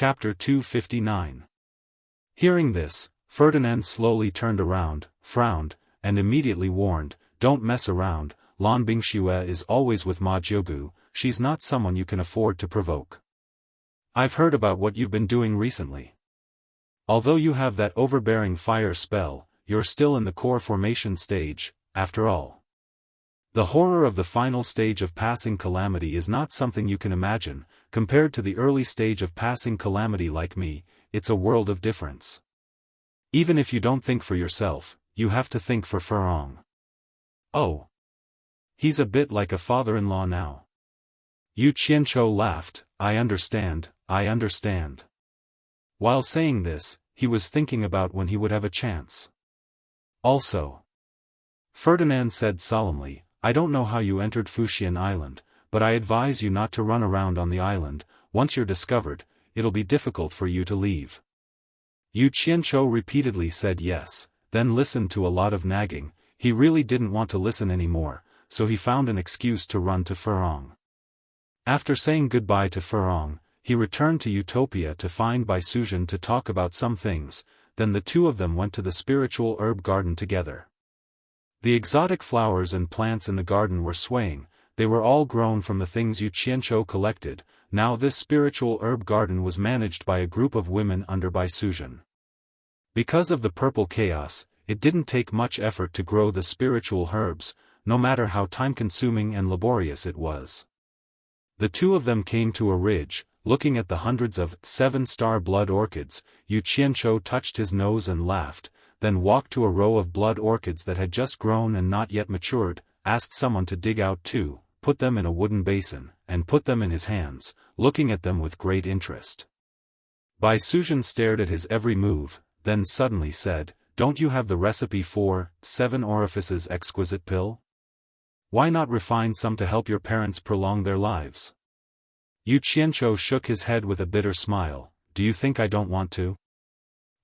Chapter 259. Hearing this, Ferdinand slowly turned around, frowned, and immediately warned, "Don't mess around, Lan Bingxue is always with Ma Jiugu, she's not someone you can afford to provoke. I've heard about what you've been doing recently. Although you have that overbearing fire spell, you're still in the core formation stage, after all. The horror of the final stage of passing calamity is not something you can imagine, compared to the early stage of passing calamity like me, it's a world of difference. Even if you don't think for yourself, you have to think for Furong. Oh. He's a bit like a father-in-law now." Yu Qianzhou laughed, I understand. While saying this, he was thinking about when he would have a chance. Also, Ferdinand said solemnly, "I don't know how you entered Fuxian Island, but I advise you not to run around on the island. Once you're discovered, it'll be difficult for you to leave." Yu Qianzhou repeatedly said yes, then listened to a lot of nagging. He really didn't want to listen anymore, so he found an excuse to run to Furong. After saying goodbye to Furong, he returned to Utopia to find Bai Suzhen to talk about some things, then the two of them went to the spiritual herb garden together. The exotic flowers and plants in the garden were swaying, they were all grown from the things Yu Qianzhou collected. Now this spiritual herb garden was managed by a group of women under Bai Suzhen. Because of the purple chaos, it didn't take much effort to grow the spiritual herbs, no matter how time-consuming and laborious it was. The two of them came to a ridge, looking at the hundreds of seven-star blood orchids. Yu Qianzhou touched his nose and laughed, then walked to a row of blood orchids that had just grown and not yet matured, asked someone to dig out two, put them in a wooden basin, and put them in his hands, looking at them with great interest. Bai Suzhen stared at his every move, then suddenly said, "Don't you have the recipe for 7 orifices exquisite pill? Why not refine some to help your parents prolong their lives?" Yu Qianzhou shook his head with a bitter smile. "Do you think I don't want to?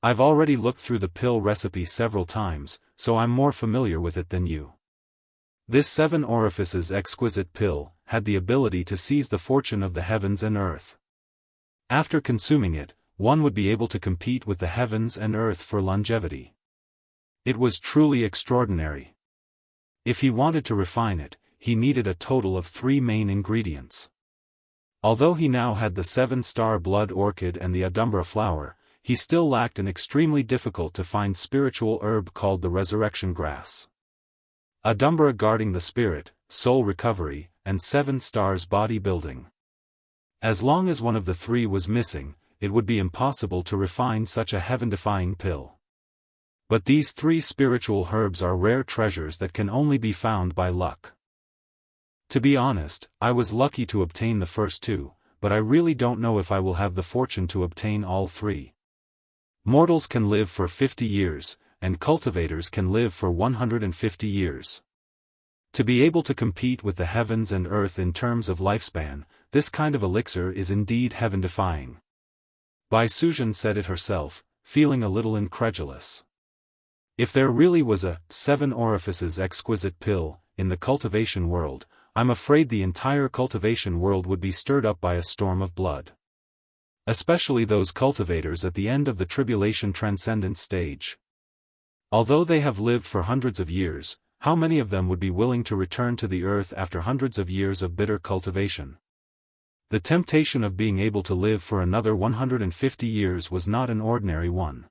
I've already looked through the pill recipe several times, so I'm more familiar with it than you. This 7 orifices exquisite pill had the ability to seize the fortune of the heavens and earth. After consuming it, one would be able to compete with the heavens and earth for longevity. It was truly extraordinary. If he wanted to refine it, he needed a total of 3 main ingredients. Although he now had the 7-star blood orchid and the Adumbra flower, he still lacked an extremely difficult to find spiritual herb called the resurrection grass. Adumbra guarding the spirit, soul recovery, and 7 stars body building. As long as one of the 3 was missing, it would be impossible to refine such a heaven-defying pill. But these 3 spiritual herbs are rare treasures that can only be found by luck. To be honest, I was lucky to obtain the first 2, but I really don't know if I will have the fortune to obtain all 3. Mortals can live for 50 years, and cultivators can live for 150 years. To be able to compete with the heavens and earth in terms of lifespan, this kind of elixir is indeed heaven-defying. Bai Suzhen said it herself, feeling a little incredulous. If there really was a 7 orifices exquisite pill in the cultivation world, I'm afraid the entire cultivation world would be stirred up by a storm of blood. Especially those cultivators at the end of the tribulation transcendent stage. Although they have lived for hundreds of years, how many of them would be willing to return to the earth after hundreds of years of bitter cultivation? The temptation of being able to live for another 150 years was not an ordinary one.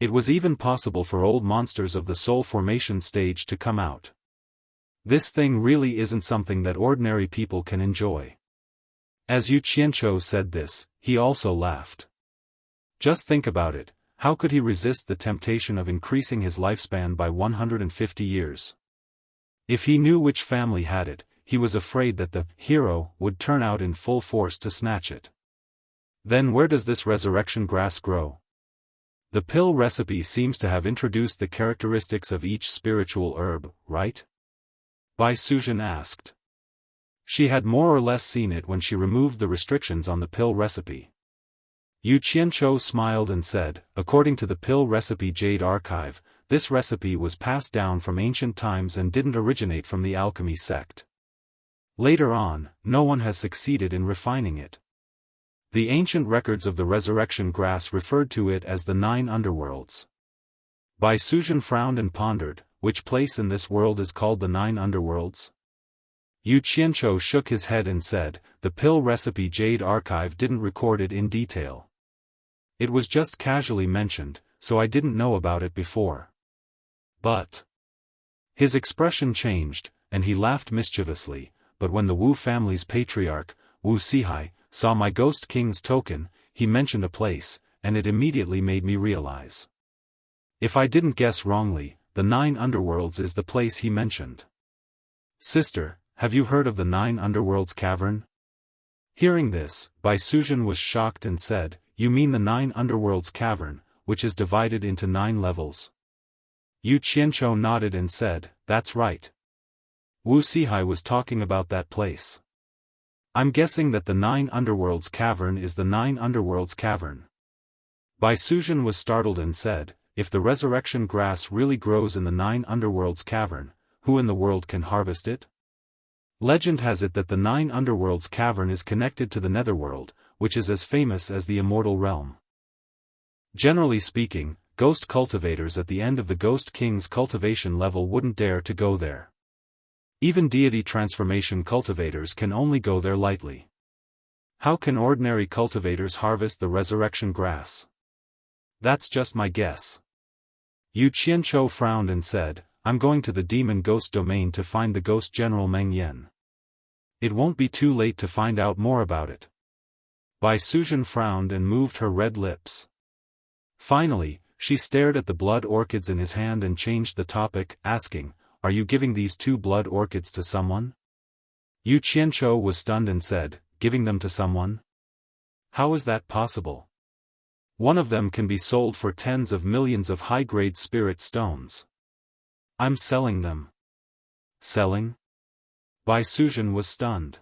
It was even possible for old monsters of the soul formation stage to come out. This thing really isn't something that ordinary people can enjoy. As Yu Qianzhou said this, he also laughed. Just think about it, how could he resist the temptation of increasing his lifespan by 150 years? If he knew which family had it, he was afraid that the hero would turn out in full force to snatch it. Then where does this resurrection grass grow? The pill recipe seems to have introduced the characteristics of each spiritual herb, right? Bai Suzhen asked. She had more or less seen it when she removed the restrictions on the pill recipe. Yu Qianzhou smiled and said, according to the pill recipe Jade Archive, this recipe was passed down from ancient times and didn't originate from the alchemy sect. Later on, no one has succeeded in refining it. The ancient records of the resurrection grass referred to it as the 9 underworlds. Bai Suzhen frowned and pondered, which place in this world is called the 9 underworlds? Yu Qianzhou shook his head and said, the pill recipe Jade Archive didn't record it in detail. It was just casually mentioned, so I didn't know about it before. But... His expression changed, and he laughed mischievously, but when the Wu family's patriarch, Wu Sihai, saw my Ghost King's token, he mentioned a place, and it immediately made me realize. If I didn't guess wrongly, the 9 underworlds is the place he mentioned. Sister, have you heard of the 9 underworlds cavern? Hearing this, Bai Suzhen was shocked and said, you mean the 9 underworlds cavern, which is divided into 9 levels? Yu Qianzhou nodded and said, that's right. Wu Sihai was talking about that place. I'm guessing that the 9 underworlds cavern is the 9 underworlds cavern. Bai Suzhen was startled and said, if the resurrection grass really grows in the 9 underworlds cavern, who in the world can harvest it? Legend has it that the 9 underworlds cavern is connected to the netherworld, which is as famous as the immortal realm. Generally speaking, ghost cultivators at the end of the Ghost King's cultivation level wouldn't dare to go there. Even deity transformation cultivators can only go there lightly. How can ordinary cultivators harvest the resurrection grass? That's just my guess. Yu Qianzhou frowned and said, I'm going to the demon ghost domain to find the ghost general Meng Yan. It won't be too late to find out more about it. Bai Suzhen frowned and moved her red lips. Finally, she stared at the blood orchids in his hand and changed the topic, asking, are you giving these 2 blood orchids to someone? Yu Qianzhou was stunned and said, giving them to someone? How is that possible? One of them can be sold for tens of millions of high-grade spirit stones. I'm selling them. Selling? Bai Suzhen was stunned.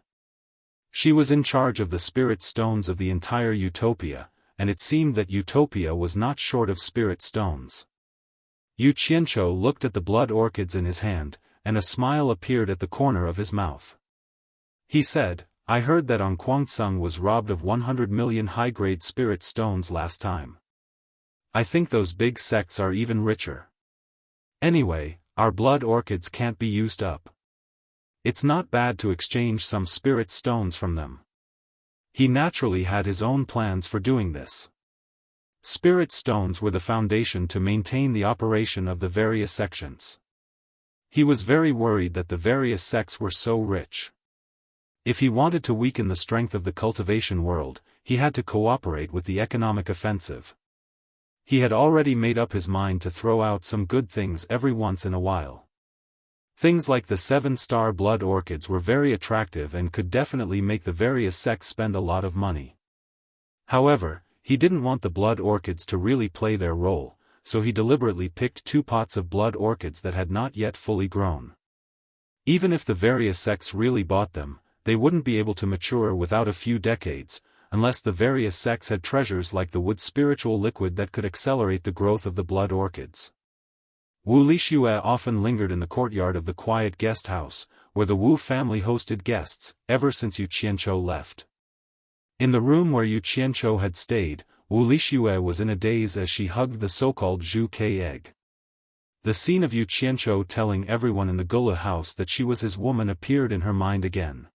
She was in charge of the spirit stones of the entire Utopia, and it seemed that Utopia was not short of spirit stones. Yu Qianzhou looked at the blood orchids in his hand, and a smile appeared at the corner of his mouth. He said, I heard that Kuang-tsung was robbed of 100 million high-grade spirit stones last time. I think those big sects are even richer. Anyway, our blood orchids can't be used up. It's not bad to exchange some spirit stones from them. He naturally had his own plans for doing this. Spirit stones were the foundation to maintain the operation of the various sections. He was very worried that the various sects were so rich. If he wanted to weaken the strength of the cultivation world, he had to cooperate with the economic offensive. He had already made up his mind to throw out some good things every once in a while. Things like the 7-star blood orchids were very attractive and could definitely make the various sects spend a lot of money. However, he didn't want the blood orchids to really play their role, so he deliberately picked 2 pots of blood orchids that had not yet fully grown. Even if the various sects really bought them, they wouldn't be able to mature without a few decades, unless the various sects had treasures like the wood spiritual liquid that could accelerate the growth of the blood orchids. Wu Lixue often lingered in the courtyard of the quiet guest house, where the Wu family hosted guests, ever since Yu Qianzhou left. In the room where Yu Qianzhou had stayed, Wu Lixue was in a daze as she hugged the so-called Zhu Ke egg. The scene of Yu Qianzhou telling everyone in the Gula house that she was his woman appeared in her mind again.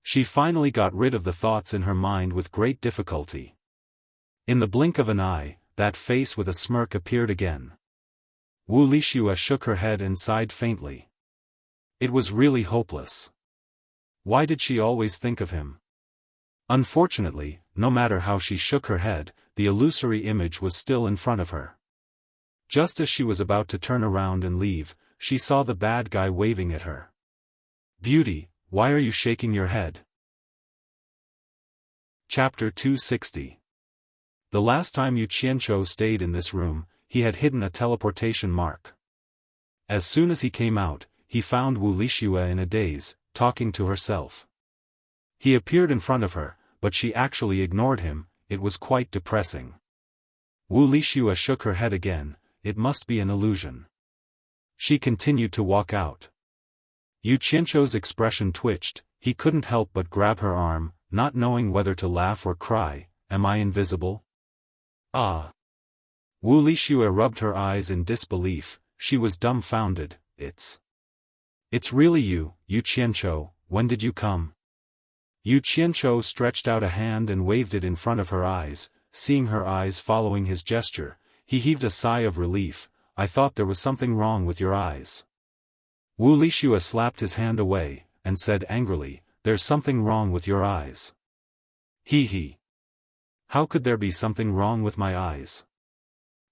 She finally got rid of the thoughts in her mind with great difficulty. In the blink of an eye, that face with a smirk appeared again. Wu Lixue shook her head and sighed faintly. It was really hopeless. Why did she always think of him? Unfortunately, no matter how she shook her head, the illusory image was still in front of her. Just as she was about to turn around and leave, she saw the bad guy waving at her. Beauty, why are you shaking your head? Chapter 260. The last time Yu Qianzhou stayed in this room, he had hidden a teleportation mark. As soon as he came out, he found Wu Lixue in a daze, talking to herself. He appeared in front of her, but she actually ignored him. It was quite depressing. Wu Lixue shook her head again. It must be an illusion. She continued to walk out. Yu Qianzhou's expression twitched. He couldn't help but grab her arm. not knowing whether to laugh or cry. Am I invisible? Ah! Wu Lixue rubbed her eyes in disbelief. She was dumbfounded. It's really you, Yu Qianqiu. When did you come? Yu Qianqiu stretched out a hand and waved it in front of her eyes. Seeing her eyes following his gesture, he heaved a sigh of relief. I thought there was something wrong with your eyes. Wu Lixue slapped his hand away, and said angrily, there's something wrong with your eyes. He. How could there be something wrong with my eyes?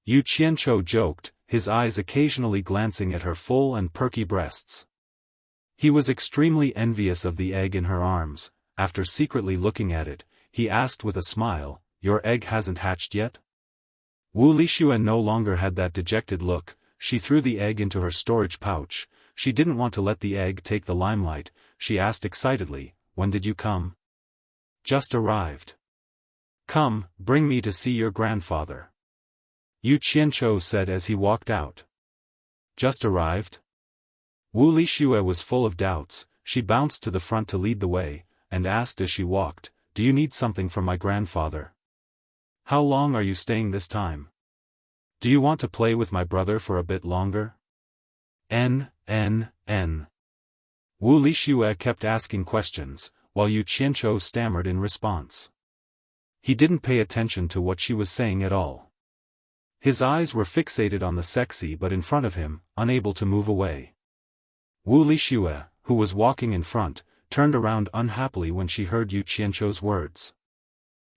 Yu Qianqiu joked, his eyes occasionally glancing at her full and perky breasts. He was extremely envious of the egg in her arms. After secretly looking at it, he asked with a smile, your egg hasn't hatched yet? Wu Lixue no longer had that dejected look. She threw the egg into her storage pouch. She didn't want to let the egg take the limelight. She asked excitedly, when did you come? Just arrived. Come, bring me to see your grandfather. Yu Qianqiu said as he walked out. Just arrived? Wu Lixue was full of doubts. She bounced to the front to lead the way, and asked as she walked, do you need something from my grandfather? How long are you staying this time? Do you want to play with my brother for a bit longer? N. Wu Lixue kept asking questions, while Yu Qianqiu stammered in response. He didn't pay attention to what she was saying at all. His eyes were fixated on the sexy but in front of him, unable to move away. Wu Lixue, who was walking in front, turned around unhappily when she heard Yu Qianqiu's words.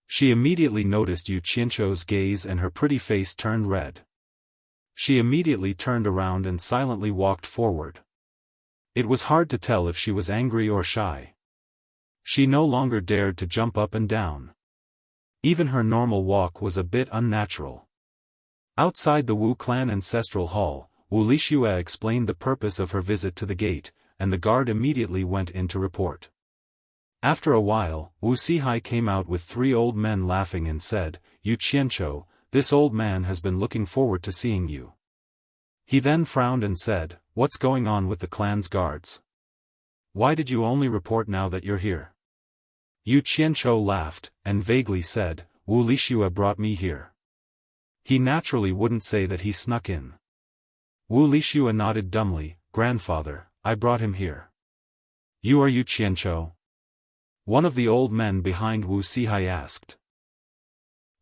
She immediately noticed Yu Qianqiu's gaze and her pretty face turned red. She immediately turned around and silently walked forward. It was hard to tell if she was angry or shy. She no longer dared to jump up and down. Even her normal walk was a bit unnatural. Outside the Wu clan ancestral hall, Wu Lixue explained the purpose of her visit to the gate, and the guard immediately went in to report. After a while, Wu Sihai came out with 3 old men laughing and said, Yu Qianqiu, this old man has been looking forward to seeing you. He then frowned and said, what's going on with the clan's guards? Why did you only report now that you're here? Yu Qianqiu laughed, and vaguely said, Wu Lixue brought me here. He naturally wouldn't say that he snuck in. Wu Lixue nodded dumbly, grandfather, I brought him here. You are Yu Qianqiu? One of the old men behind Wu Sihai asked.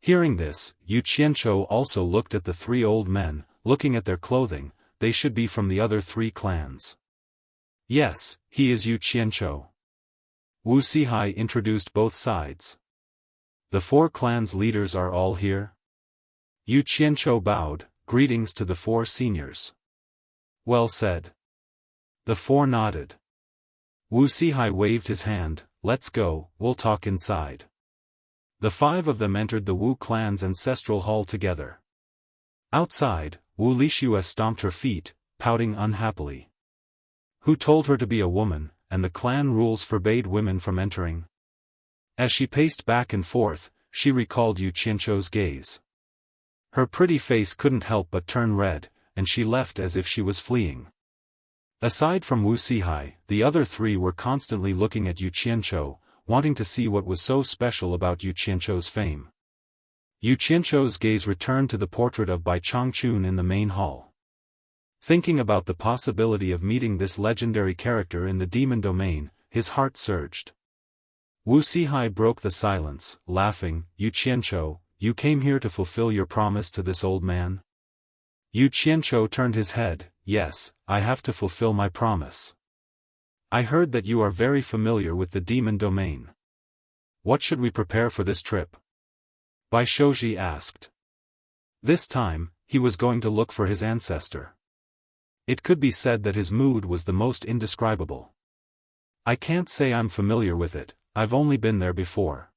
Hearing this, Yu Qianqiu also looked at the 3 old men. Looking at their clothing, they should be from the other 3 clans. Yes, he is Yu Qianqiu. Wu Sihai introduced both sides. The 4 clans' leaders are all here? Yu Qianqiu bowed, greetings to the 4 seniors. Well said. The 4 nodded. Wu Sihai waved his hand, let's go, we'll talk inside. The 5 of them entered the Wu clan's ancestral hall together. Outside, Wu Lixue stomped her feet, pouting unhappily. Who told her to be a woman, and the clan rules forbade women from entering? As she paced back and forth, she recalled Yu Qianqiu's gaze. Her pretty face couldn't help but turn red, and she left as if she was fleeing. Aside from Wu Sihai, the other 3 were constantly looking at Yu Qianqiu, wanting to see what was so special about Yu Qianqiu's fame. Yu Qianqiu's gaze returned to the portrait of Bai Changchun in the main hall. Thinking about the possibility of meeting this legendary character in the demon domain, his heart surged. Wu Sihai broke the silence, laughing, Yu Qianqiu, you came here to fulfill your promise to this old man? Yu Qianqiu turned his head, yes, I have to fulfill my promise. I heard that you are very familiar with the demon domain. What should we prepare for this trip? Bai Shouji asked. This time, he was going to look for his ancestor. It could be said that his mood was the most indescribable. I can't say I'm familiar with it, I've only been there before.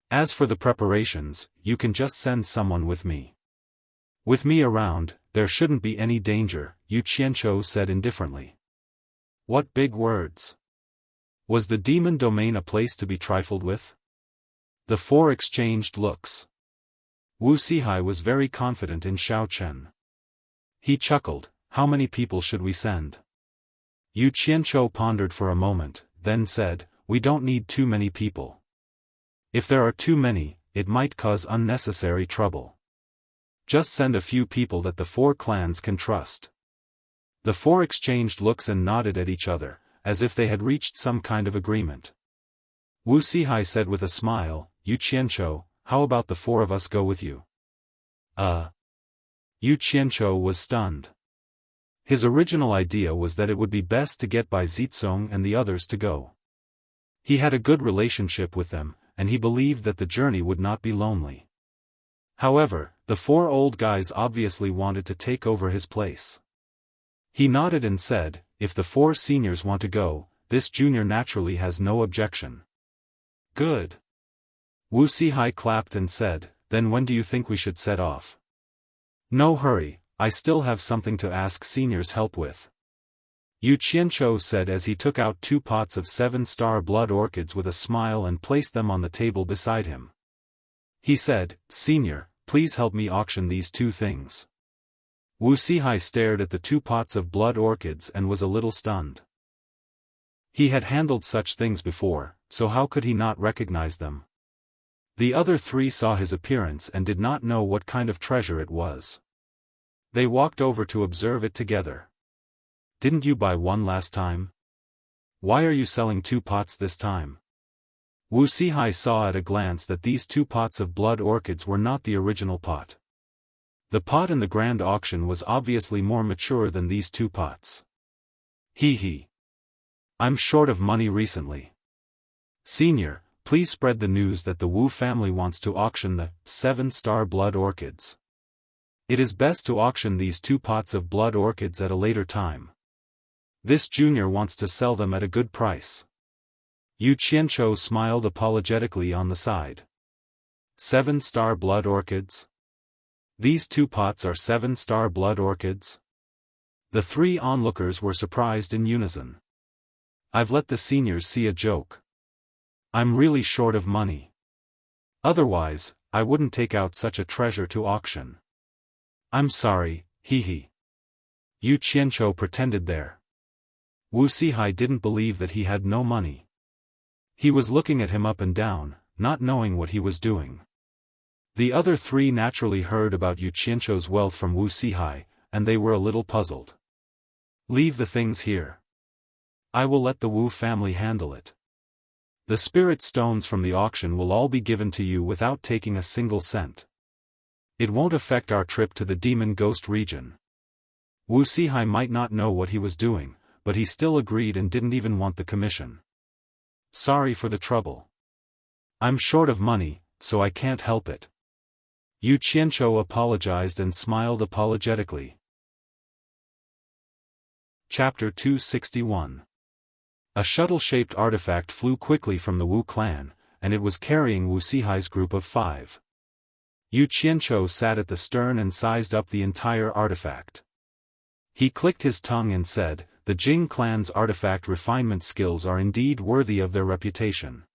As for the preparations, you can just send someone with me. With me around, there shouldn't be any danger, Yu Qianqiu said indifferently. What big words! Was the demon domain a place to be trifled with? The 4 exchanged looks. Wu Sihai was very confident in Xiao Chen. He chuckled, how many people should we send? Yu Qianqiu pondered for a moment, then said, we don't need too many people. If there are too many, it might cause unnecessary trouble. Just send a few people that the 4 clans can trust. The 4 exchanged looks and nodded at each other, as if they had reached some kind of agreement. Wuxia said with a smile, "Yu Qianqiu, how about the 4 of us go with you?" Yu Qianqiu was stunned. His original idea was that it would be best to get by Zizong and the others to go. He had a good relationship with them, and he believed that the journey would not be lonely. However, the 4 old guys obviously wanted to take over his place. He nodded and said, "If the 4 seniors want to go, this junior naturally has no objection." "Good." Wuxia clapped and said, "Then when do you think we should set off?" "No hurry, I still have something to ask seniors' help with," Yu Qianqiu said as he took out 2 pots of 7-star blood orchids with a smile and placed them on the table beside him. He said, "Senior, please help me auction these 2 things." Wuxia stared at the 2 pots of blood orchids and was a little stunned. He had handled such things before, so how could he not recognize them? The other 3 saw his appearance and did not know what kind of treasure it was. They walked over to observe it together. "Didn't you buy one last time? Why are you selling 2 pots this time?" Wuxia saw at a glance that these 2 pots of blood orchids were not the original pot. The pot in the grand auction was obviously more mature than these 2 pots. He. "I'm short of money recently. Senior, please spread the news that the Wu family wants to auction the 7-star blood orchids. It is best to auction these 2 pots of blood orchids at a later time. This junior wants to sell them at a good price." Yu Qianqiu smiled apologetically on the side. 7-star blood orchids? These 2 pots are 7-star blood orchids? The 3 onlookers were surprised in unison. "I've let the seniors see a joke. I'm really short of money. Otherwise, I wouldn't take out such a treasure to auction. I'm sorry, he. Yu Qianqiu pretended there. Wuxia didn't believe that he had no money. He was looking at him up and down, not knowing what he was doing. The other 3 naturally heard about Yu Qianqiu's wealth from Wuxia, and they were a little puzzled. "Leave the things here. I will let the Wu family handle it. The spirit stones from the auction will all be given to you without taking a single cent. It won't affect our trip to the demon ghost region." Wuxia might not know what he was doing, but he still agreed and didn't even want the commission. "Sorry for the trouble. I'm short of money, so I can't help it." Yu Qianqiu apologized and smiled apologetically. Chapter 261. A shuttle-shaped artifact flew quickly from the Wu clan, and it was carrying Wuxia's group of 5. Yu Qianqiu sat at the stern and sized up the entire artifact. He clicked his tongue and said, "The Jing clan's artifact refinement skills are indeed worthy of their reputation.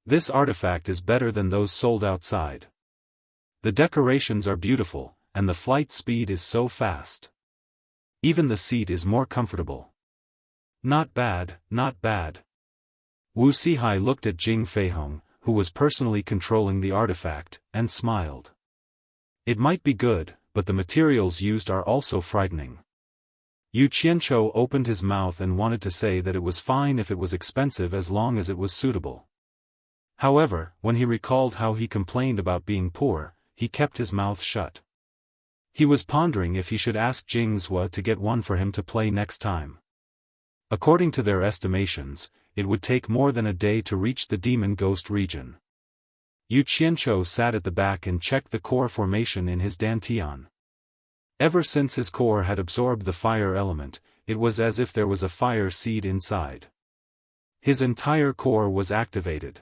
This artifact is better than those sold outside. The decorations are beautiful, and the flight speed is so fast. Even the seat is more comfortable. Not bad, not bad." Wuxia looked at Jing Feihong, who was personally controlling the artifact, and smiled. "It might be good, but the materials used are also frightening." Yu Qianqiu opened his mouth and wanted to say that it was fine if it was expensive as long as it was suitable. However, when he recalled how he complained about being poor, he kept his mouth shut. He was pondering if he should ask Jing Zhua to get one for him to play next time. According to their estimations, it would take more than a day to reach the demon ghost region. Yu Qianqiu sat at the back and checked the core formation in his dantian. Ever since his core had absorbed the fire element, it was as if there was a fire seed inside. His entire core was activated.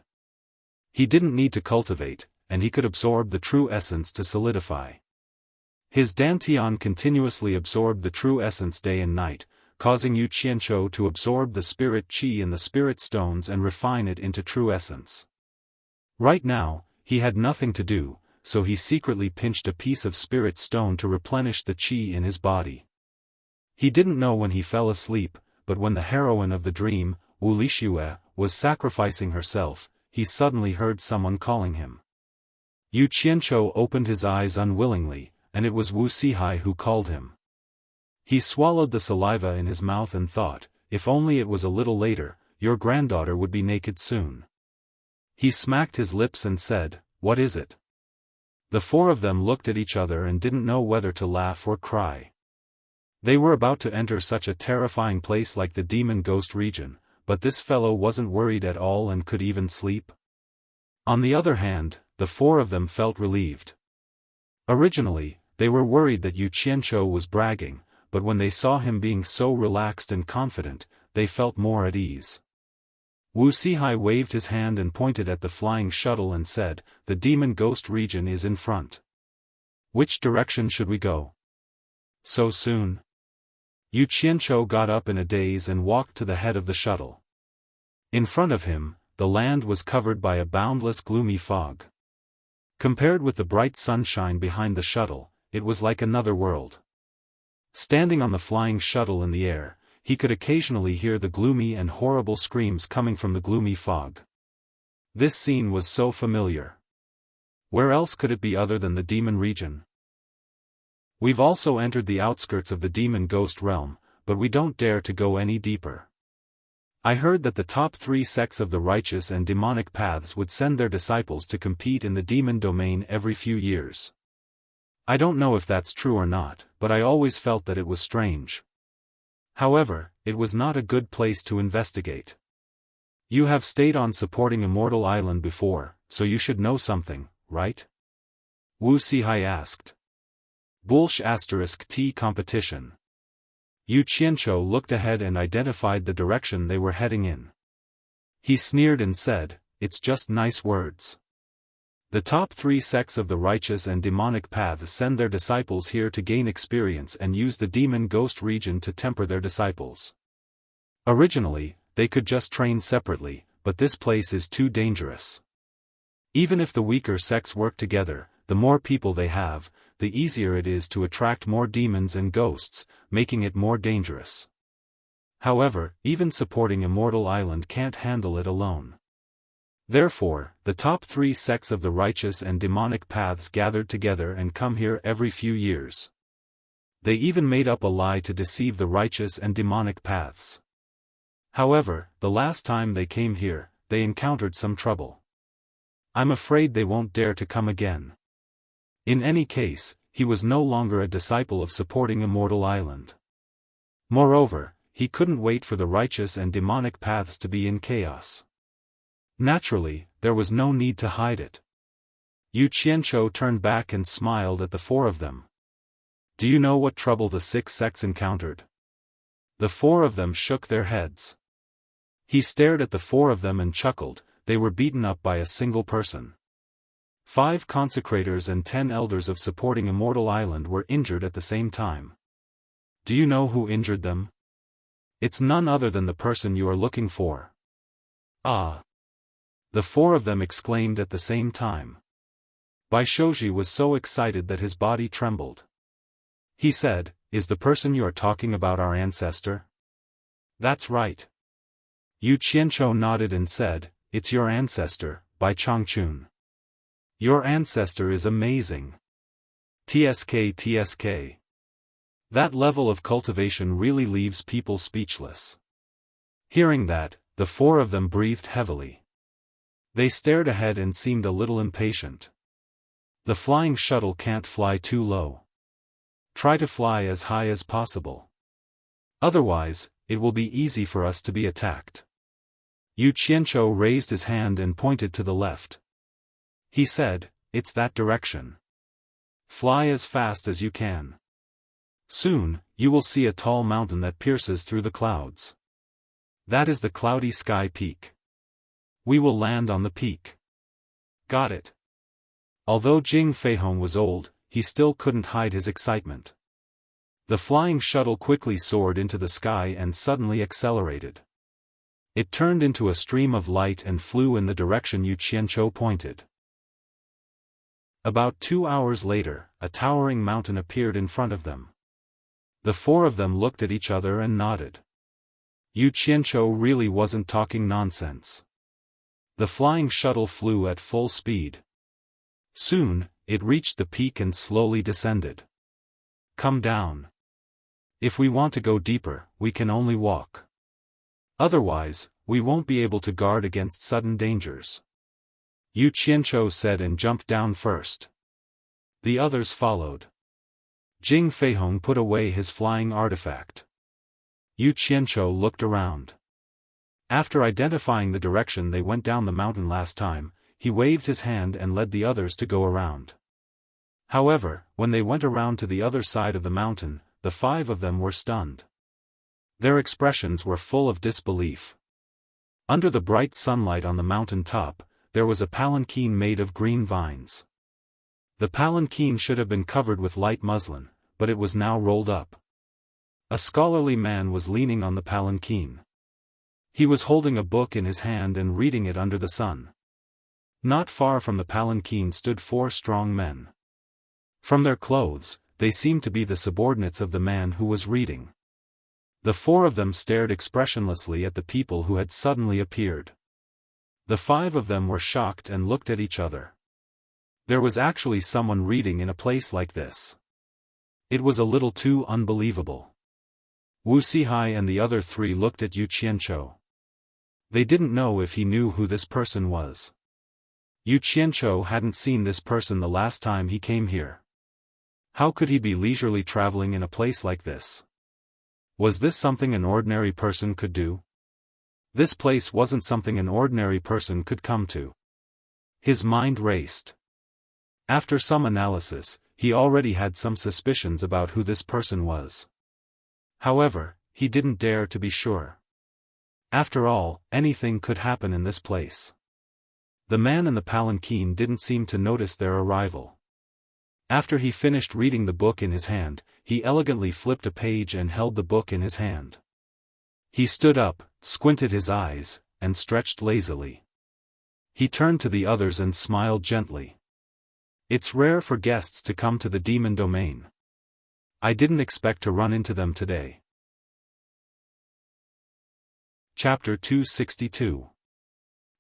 He didn't need to cultivate, and he could absorb the true essence to solidify. His dantian continuously absorbed the true essence day and night, causing Yu Qianqiu to absorb the spirit qi in the spirit stones and refine it into true essence. Right now, he had nothing to do, so he secretly pinched a piece of spirit stone to replenish the qi in his body. He didn't know when he fell asleep, but when the heroine of the dream, Wu Lixue, was sacrificing herself, he suddenly heard someone calling him. Yu Qianqiu opened his eyes unwillingly, and it was Wuxia who called him. He swallowed the saliva in his mouth and thought, if only it was a little later, your granddaughter would be naked soon. He smacked his lips and said, "What is it?" The four of them looked at each other and didn't know whether to laugh or cry. They were about to enter such a terrifying place like the demon ghost region, but this fellow wasn't worried at all and could even sleep. On the other hand, the four of them felt relieved. Originally, they were worried that Yu Qianqiu was bragging, but when they saw him being so relaxed and confident, they felt more at ease. Wuxia waved his hand and pointed at the flying shuttle and said, "The demon ghost region is in front. Which direction should we go?" "So soon?" Yu Qianqiu got up in a daze and walked to the head of the shuttle. In front of him, the land was covered by a boundless gloomy fog. Compared with the bright sunshine behind the shuttle, it was like another world. Standing on the flying shuttle in the air, he could occasionally hear the gloomy and horrible screams coming from the gloomy fog. This scene was so familiar. Where else could it be other than the demon region? We've also entered the outskirts of the demon ghost realm, but we don't dare to go any deeper. I heard that the top 3 sects of the righteous and demonic paths would send their disciples to compete in the demon domain every few years. I don't know if that's true or not, but I always felt that it was strange. However, it was not a good place to investigate. You have stayed on supporting Immortal Island before, so you should know something, right? Wuxia asked. *T competition. Yu Qianqiu looked ahead and identified the direction they were heading in. He sneered and said, "It's just nice words. The top 3 sects of the righteous and demonic paths send their disciples here to gain experience and use the demon ghost region to temper their disciples. Originally, they could just train separately, but this place is too dangerous. Even if the weaker sects work together, the more people they have, the easier it is to attract more demons and ghosts, making it more dangerous. However, even supporting Immortal Island can't handle it alone. Therefore, the top 3 sects of the righteous and demonic paths gathered together and come here every few years. They even made up a lie to deceive the righteous and demonic paths. However, the last time they came here, they encountered some trouble. I'm afraid they won't dare to come again." In any case, he was no longer a disciple of supporting Immortal Island. Moreover, he couldn't wait for the righteous and demonic paths to be in chaos. Naturally, there was no need to hide it. Yu Qianqiu turned back and smiled at the four of them. "Do you know what trouble the 6 sects encountered?" The four of them shook their heads. He stared at the four of them and chuckled. They were beaten up by a single person. 5 consecrators and 10 elders of supporting Immortal Island were injured at the same time. Do you know who injured them? It's none other than the person you are looking for. Ah! The four of them exclaimed at the same time. Bai Shouji was so excited that his body trembled. He said, "Is the person you are talking about our ancestor?" "That's right." Yu Qianqiu nodded and said, "It's your ancestor, Bai Changchun. Your ancestor is amazing. TSK. That level of cultivation really leaves people speechless." Hearing that, the four of them breathed heavily. They stared ahead and seemed a little impatient. The flying shuttle can't fly too low. Try to fly as high as possible. Otherwise, it will be easy for us to be attacked. Yu Qianqiu raised his hand and pointed to the left. He said, "It's that direction. Fly as fast as you can. Soon, you will see a tall mountain that pierces through the clouds. That is the Cloudy Sky Peak. We will land on the peak." "Got it." Although Jing Feihong was old, he still couldn't hide his excitement. The flying shuttle quickly soared into the sky and suddenly accelerated. It turned into a stream of light and flew in the direction Yu Qianqiu pointed. About 2 hours later, a towering mountain appeared in front of them. The four of them looked at each other and nodded. Yu Qianqiu really wasn't talking nonsense. The flying shuttle flew at full speed. Soon, it reached the peak and slowly descended. Come down. If we want to go deeper, we can only walk. Otherwise, we won't be able to guard against sudden dangers. Yu Qianzhou said and jumped down first. The others followed. Jing Feihong put away his flying artifact. Yu Qianzhou looked around. After identifying the direction they went down the mountain last time, he waved his hand and led the others to go around. However, when they went around to the other side of the mountain, the 5 of them were stunned. Their expressions were full of disbelief. Under the bright sunlight on the mountain top, there was a palanquin made of green vines. The palanquin should have been covered with light muslin, but it was now rolled up. A scholarly man was leaning on the palanquin. He was holding a book in his hand and reading it under the sun. Not far from the palanquin stood 4 strong men. From their clothes, they seemed to be the subordinates of the man who was reading. The 4 of them stared expressionlessly at the people who had suddenly appeared. The 5 of them were shocked and looked at each other. There was actually someone reading in a place like this. It was a little too unbelievable. Wuxia and the other 3 looked at Yu Qianzhou. They didn't know if he knew who this person was. Yu Qianzhou hadn't seen this person the last time he came here. How could he be leisurely traveling in a place like this? Was this something an ordinary person could do? This place wasn't something an ordinary person could come to. His mind raced. After some analysis, he already had some suspicions about who this person was. However, he didn't dare to be sure. After all, anything could happen in this place. The man in the palanquin didn't seem to notice their arrival. After he finished reading the book in his hand, he elegantly flipped a page and held the book in his hand. He stood up, squinted his eyes, and stretched lazily. He turned to the others and smiled gently. It's rare for guests to come to the demon domain. I didn't expect to run into them today. Chapter 262.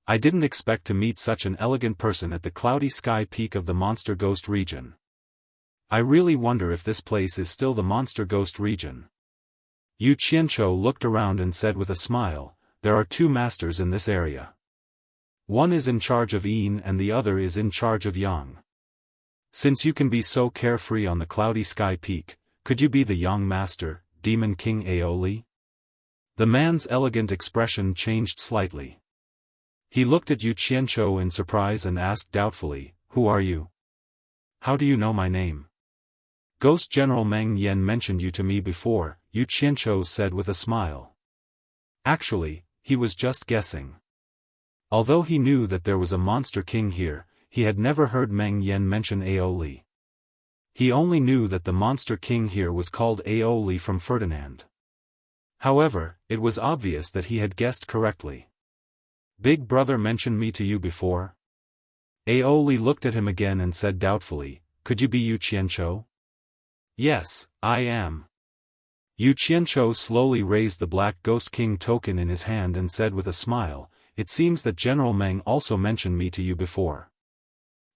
I didn't expect to meet such an elegant person at the cloudy sky peak of the Monster Ghost region. I really wonder if this place is still the Monster Ghost region. Yu Qianzhou looked around and said with a smile, there are 2 masters in this area. One is in charge of Yin and the other is in charge of Yang. Since you can be so carefree on the cloudy sky peak, could you be the Yang master, Demon King Aoli? The man's elegant expression changed slightly. He looked at Yu Qianzhou in surprise and asked doubtfully, who are you? How do you know my name? Ghost General Meng Yan mentioned you to me before, Yu Qianzhou said with a smile. Actually, he was just guessing. Although he knew that there was a monster king here, he had never heard Meng Yan mention Aoli. He only knew that the monster king here was called Aoli from Ferdinand. However, it was obvious that he had guessed correctly. Big brother mentioned me to you before? Aoli looked at him again and said doubtfully, could you be Yu Qianzhou? Yes, I am. Yu Qianzhou slowly raised the Black Ghost King token in his hand and said with a smile, it seems that General Meng also mentioned me to you before.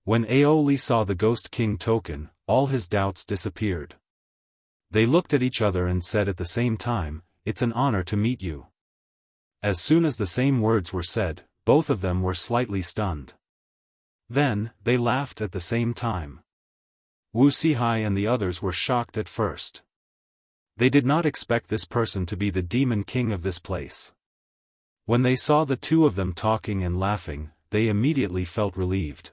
When Aoli saw the Ghost King token, all his doubts disappeared. They looked at each other and said at the same time, it's an honor to meet you. As soon as the same words were said, both of them were slightly stunned. Then, they laughed at the same time. Wuxia and the others were shocked at first. They did not expect this person to be the demon king of this place. When they saw the 2 of them talking and laughing, they immediately felt relieved.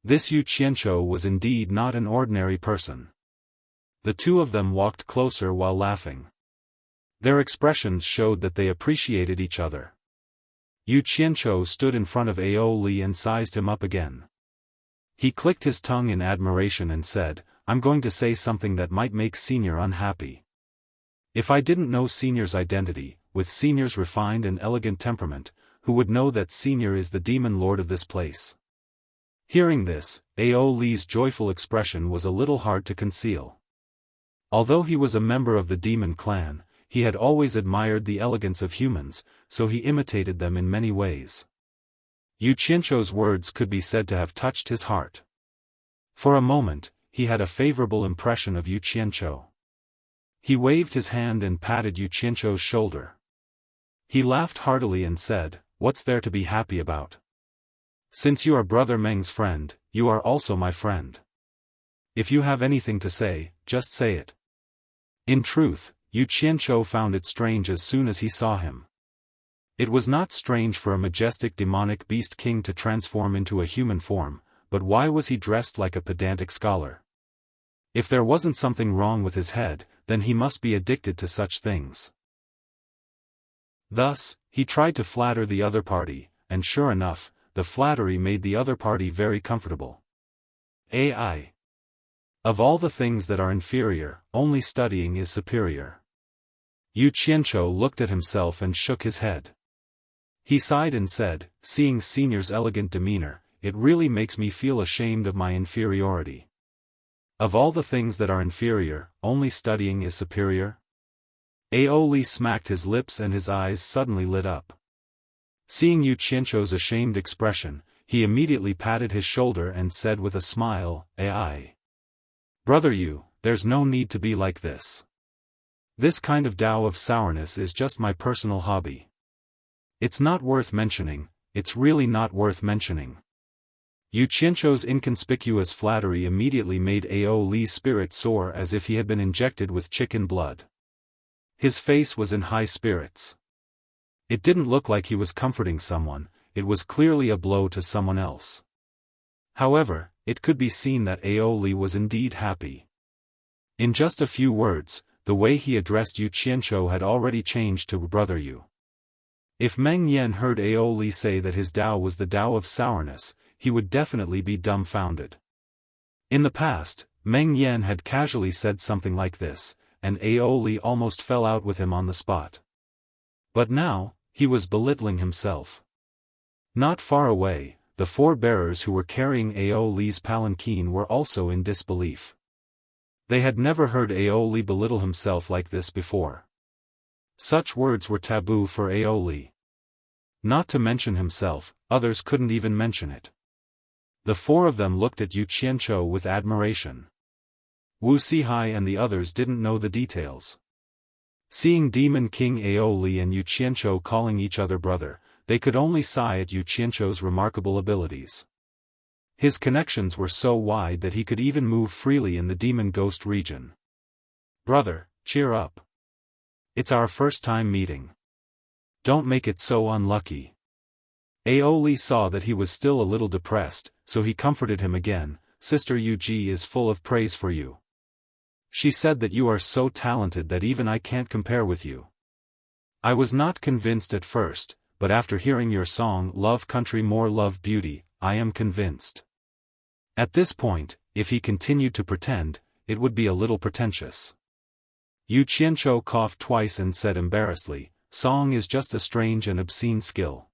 This Yu Qianzhou was indeed not an ordinary person. The 2 of them walked closer while laughing. Their expressions showed that they appreciated each other. Yu Qianzhou stood in front of Aoli and sized him up again. He clicked his tongue in admiration and said, I'm going to say something that might make Senior unhappy. If I didn't know Senior's identity, with Senior's refined and elegant temperament, who would know that Senior is the demon lord of this place? Hearing this, Aoli's joyful expression was a little hard to conceal. Although he was a member of the demon clan, he had always admired the elegance of humans, so he imitated them in many ways. Yu Qianzhou's words could be said to have touched his heart. For a moment, he had a favorable impression of Yu Qianzhou. He waved his hand and patted Yu Qianzhou's shoulder. He laughed heartily and said, "What's there to be happy about? Since you are Brother Meng's friend, you are also my friend. If you have anything to say, just say it." In truth, Yu Qianzhou found it strange as soon as he saw him. It was not strange for a majestic demonic beast king to transform into a human form, but why was he dressed like a pedantic scholar? If there wasn't something wrong with his head, then he must be addicted to such things. Thus, he tried to flatter the other party, and sure enough, the flattery made the other party very comfortable. AI. Of all the things that are inferior, only studying is superior. Yu Qianzhou looked at himself and shook his head. He sighed and said, seeing Senior's elegant demeanor, "It really makes me feel ashamed of my inferiority. Of all the things that are inferior, only studying is superior?" Aoli smacked his lips and his eyes suddenly lit up. Seeing Yu Qianzhou's ashamed expression, he immediately patted his shoulder and said with a smile, "Ai. Brother Yu, there's no need to be like this. This kind of Tao of sourness is just my personal hobby. It's not worth mentioning, it's really not worth mentioning." Yu Qianzhou's inconspicuous flattery immediately made Aoli's spirit soar as if he had been injected with chicken blood. His face was in high spirits. It didn't look like he was comforting someone, it was clearly a blow to someone else. However, it could be seen that Aoli was indeed happy. In just a few words, the way he addressed Yu Qianzhou had already changed to Brother Yu. If Meng Yan heard Aoli say that his Tao was the Tao of sourness, he would definitely be dumbfounded. In the past, Meng Yan had casually said something like this, and Aoli almost fell out with him on the spot. But now, he was belittling himself. Not far away, the four bearers who were carrying Aoli's palanquin were also in disbelief. They had never heard Aoli belittle himself like this before. Such words were taboo for Aoli. Not to mention himself, others couldn't even mention it. The four of them looked at Yu Qianzhou with admiration. Wuxia and the others didn't know the details. Seeing Demon King Aoli and Yu Qianzhou calling each other brother, they could only sigh at Yu Qianzhou's remarkable abilities. His connections were so wide that he could even move freely in the demon ghost region. "Brother, cheer up. It's our first time meeting. Don't make it so unlucky." Aoli saw that he was still a little depressed, so he comforted him again. "Sister Yuji is full of praise for you. She said that you are so talented that even I can't compare with you. I was not convinced at first, but after hearing your song Love Country More Love Beauty, I am convinced." At this point, if he continued to pretend, it would be a little pretentious. Yu Qianzhou coughed twice and said embarrassedly, "Song is just a strange and obscene skill.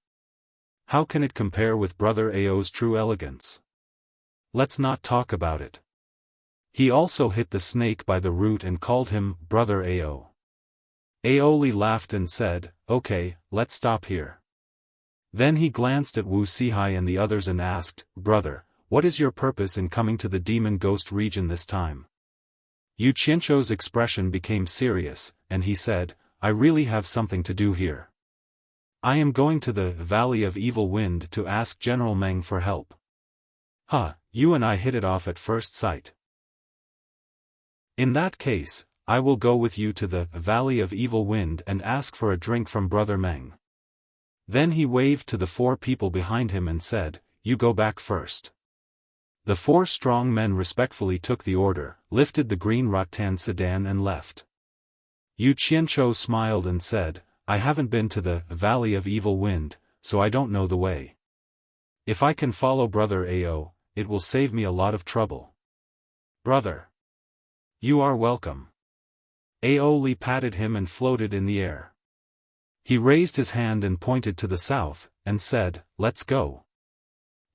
How can it compare with Brother Ao's true elegance? Let's not talk about it." He also hit the snake by the root and called him Brother Ao. Aoli laughed and said, "Okay, let's stop here." Then he glanced at Wuxia and the others and asked, "Brother, what is your purpose in coming to the demon ghost region this time?" Yu Qianzhou's expression became serious, and he said, "I really have something to do here. I am going to the Valley of Evil Wind to ask General Meng for help." "Huh, you and I hit it off at first sight. In that case, I will go with you to the Valley of Evil Wind and ask for a drink from Brother Meng." Then he waved to the four people behind him and said, "You go back first." The four strong men respectfully took the order, lifted the green rattan sedan and left. Yu Qianzhou smiled and said, "I haven't been to the Valley of Evil Wind, so I don't know the way. If I can follow Brother Ao, it will save me a lot of trouble." "Brother, you are welcome." Aoli patted him and floated in the air. He raised his hand and pointed to the south, and said, "Let's go."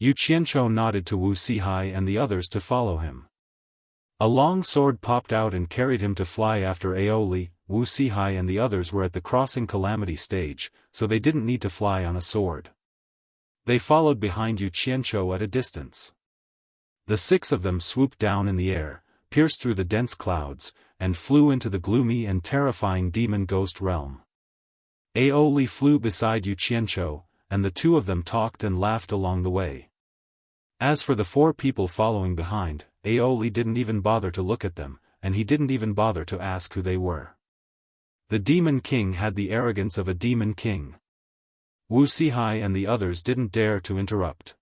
Yu Qianzhou nodded to Wuxia and the others to follow him. A long sword popped out and carried him to fly after Aoli. Wuxia and the others were at the crossing calamity stage, so they didn't need to fly on a sword. They followed behind Yu Qianzhou at a distance. The 6 of them swooped down in the air, pierced through the dense clouds, and flew into the gloomy and terrifying demon ghost realm. Ao Li flew beside Yu Qianzhou, and the 2 of them talked and laughed along the way. As for the 4 people following behind, Ao Li didn't even bother to look at them, and he didn't even bother to ask who they were. The demon king had the arrogance of a demon king. Wuxia and the others didn't dare to interrupt.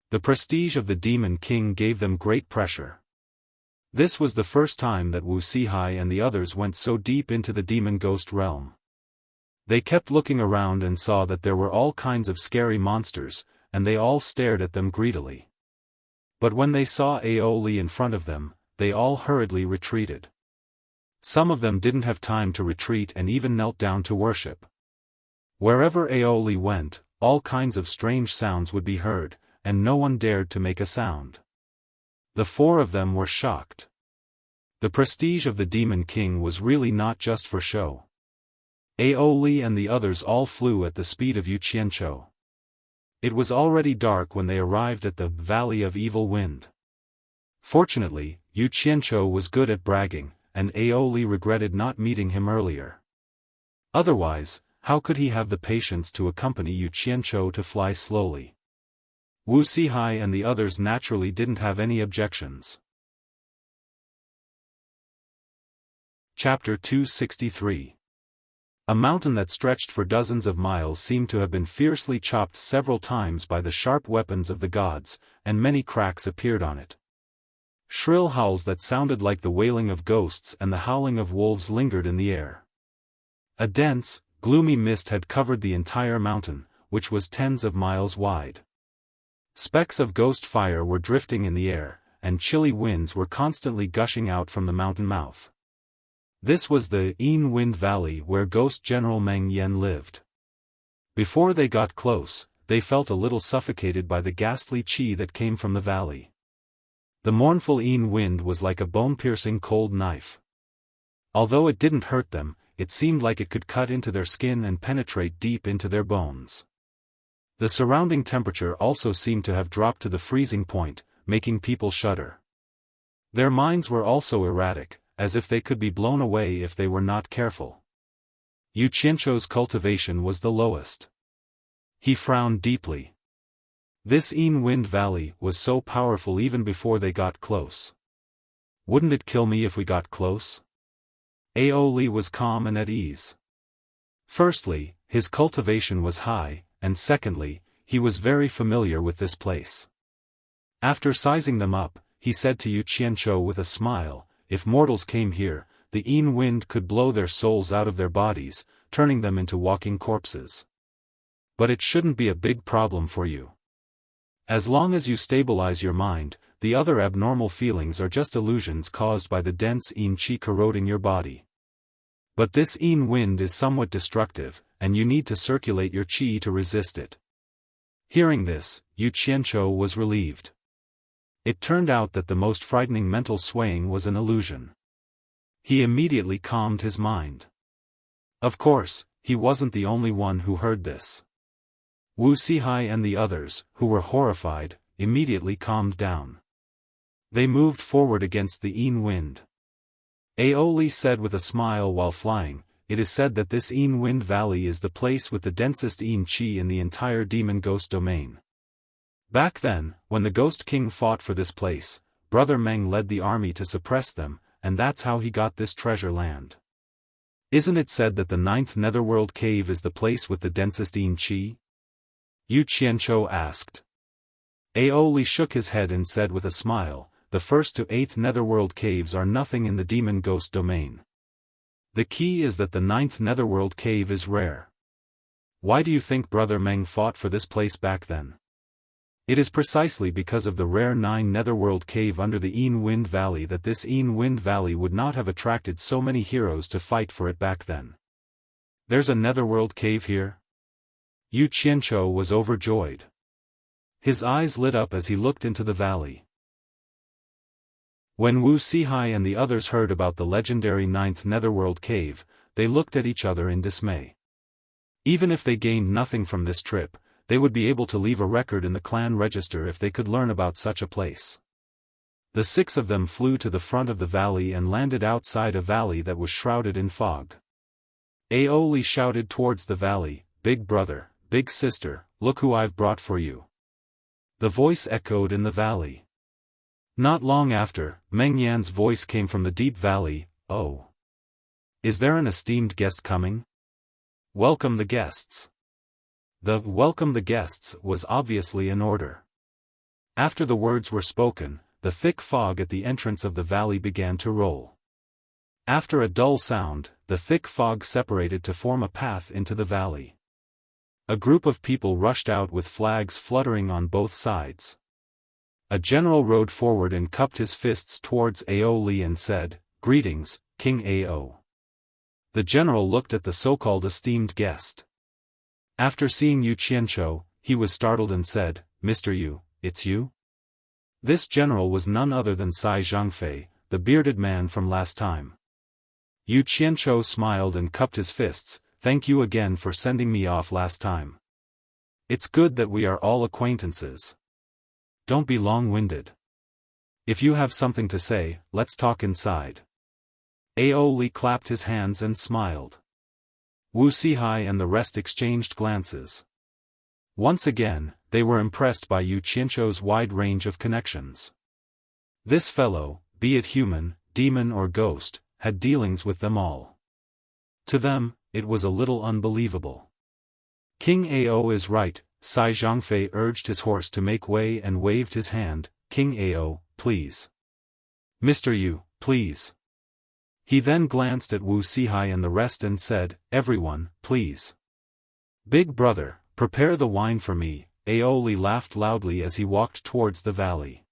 The prestige of the demon king gave them great pressure. This was the first time that Wuxia and the others went so deep into the demon ghost realm. They kept looking around and saw that there were all kinds of scary monsters, and they all stared at them greedily. But when they saw Ao Li in front of them, they all hurriedly retreated. Some of them didn't have time to retreat and even knelt down to worship. Wherever Ao Li went, all kinds of strange sounds would be heard, and no one dared to make a sound. The 4 of them were shocked. The prestige of the demon king was really not just for show. Ao Li and the others all flew at the speed of Yu Qianzhou. It was already dark when they arrived at the Valley of Evil Wind. Fortunately, Yu Qianzhou was good at bragging, and Ao Li regretted not meeting him earlier. Otherwise, how could he have the patience to accompany Yu Qianzhou to fly slowly? Wuxia and the others naturally didn't have any objections. Chapter 263. A mountain that stretched for dozens of miles seemed to have been fiercely chopped several times by the sharp weapons of the gods, and many cracks appeared on it. Shrill howls that sounded like the wailing of ghosts and the howling of wolves lingered in the air. A dense, gloomy mist had covered the entire mountain, which was tens of miles wide. Specks of ghost fire were drifting in the air, and chilly winds were constantly gushing out from the mountain mouth. This was the Yin Wind Valley where Ghost General Meng Yan lived. Before they got close, they felt a little suffocated by the ghastly qi that came from the valley. The mournful Yin wind was like a bone-piercing cold knife. Although it didn't hurt them, it seemed like it could cut into their skin and penetrate deep into their bones. The surrounding temperature also seemed to have dropped to the freezing point, making people shudder. Their minds were also erratic, as if they could be blown away if they were not careful. Yu Qianzhou's cultivation was the lowest. He frowned deeply. This Yin Wind Valley was so powerful even before they got close. Wouldn't it kill me if we got close? Ao Li was calm and at ease. Firstly, his cultivation was high, and secondly, he was very familiar with this place. After sizing them up, he said to Yu Qianzhou with a smile, if mortals came here, the Yin wind could blow their souls out of their bodies, turning them into walking corpses. But it shouldn't be a big problem for you. As long as you stabilize your mind, the other abnormal feelings are just illusions caused by the dense Yin qi corroding your body. But this Yin wind is somewhat destructive, and you need to circulate your qi to resist it. Hearing this, Yu Qianzhou was relieved. It turned out that the most frightening mental swaying was an illusion. He immediately calmed his mind. Of course, he wasn't the only one who heard this. Wuxia and the others, who were horrified, immediately calmed down. They moved forward against the Yin wind. Ao Li said with a smile while flying, it is said that this Yin Wind Valley is the place with the densest Yin Qi in the entire demon ghost domain. Back then, when the Ghost King fought for this place, Brother Meng led the army to suppress them, and that's how he got this treasure land. Isn't it said that the 9th Netherworld Cave is the place with the densest Yin Qi? Yu Qianzhou asked. Ao Li shook his head and said with a smile, the 1st to 8th Netherworld Caves are nothing in the demon ghost domain. The key is that the 9th Netherworld Cave is rare. Why do you think Brother Meng fought for this place back then? It is precisely because of the rare 9 Netherworld Cave under the Yin Wind Valley that this Yin Wind Valley would not have attracted so many heroes to fight for it back then. There's a Netherworld Cave here? Yu Qianzhou was overjoyed. His eyes lit up as he looked into the valley. When Wuxia and the others heard about the legendary 9th Netherworld Cave, they looked at each other in dismay. Even if they gained nothing from this trip, they would be able to leave a record in the clan register if they could learn about such a place. The 6 of them flew to the front of the valley and landed outside a valley that was shrouded in fog. Aoli shouted towards the valley, "Big brother, big sister, look who I've brought for you." The voice echoed in the valley. Not long after, Meng Yan's voice came from the deep valley, "Oh. Is there an esteemed guest coming? Welcome the guests." The "welcome the guests" was obviously an order. After the words were spoken, the thick fog at the entrance of the valley began to roll. After a dull sound, the thick fog separated to form a path into the valley. A group of people rushed out with flags fluttering on both sides. A general rode forward and cupped his fists towards Aoli and said, "Greetings, King Ao." The general looked at the so-called esteemed guest. After seeing Yu Qianzhou, he was startled and said, "Mr. Yu, it's you?" This general was none other than Cai Zhangfei, the bearded man from last time. Yu Qianzhou smiled and cupped his fists, "Thank you again for sending me off last time. It's good that we are all acquaintances. Don't be long-winded. If you have something to say, let's talk inside." Aoli clapped his hands and smiled. Wuxia and the rest exchanged glances. Once again, they were impressed by Yu Qianzhou's wide range of connections. This fellow, be it human, demon or ghost, had dealings with them all. To them, it was a little unbelievable. "King Ao is right," Cai Zhangfei urged his horse to make way and waved his hand, "King Ao, please. Mr. Yu, please." He then glanced at Wuxia and the rest and said, "Everyone, please. Big brother, prepare the wine for me." Aoli laughed loudly as he walked towards the valley.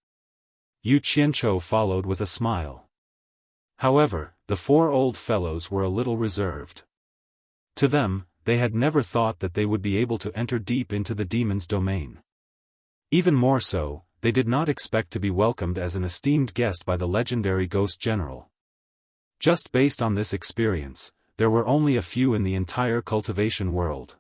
Yu Qianzhou followed with a smile. However, the 4 old fellows were a little reserved. To them, they had never thought that they would be able to enter deep into the demon's domain. Even more so, they did not expect to be welcomed as an esteemed guest by the legendary ghost general. Just based on this experience, there were only a few in the entire cultivation world.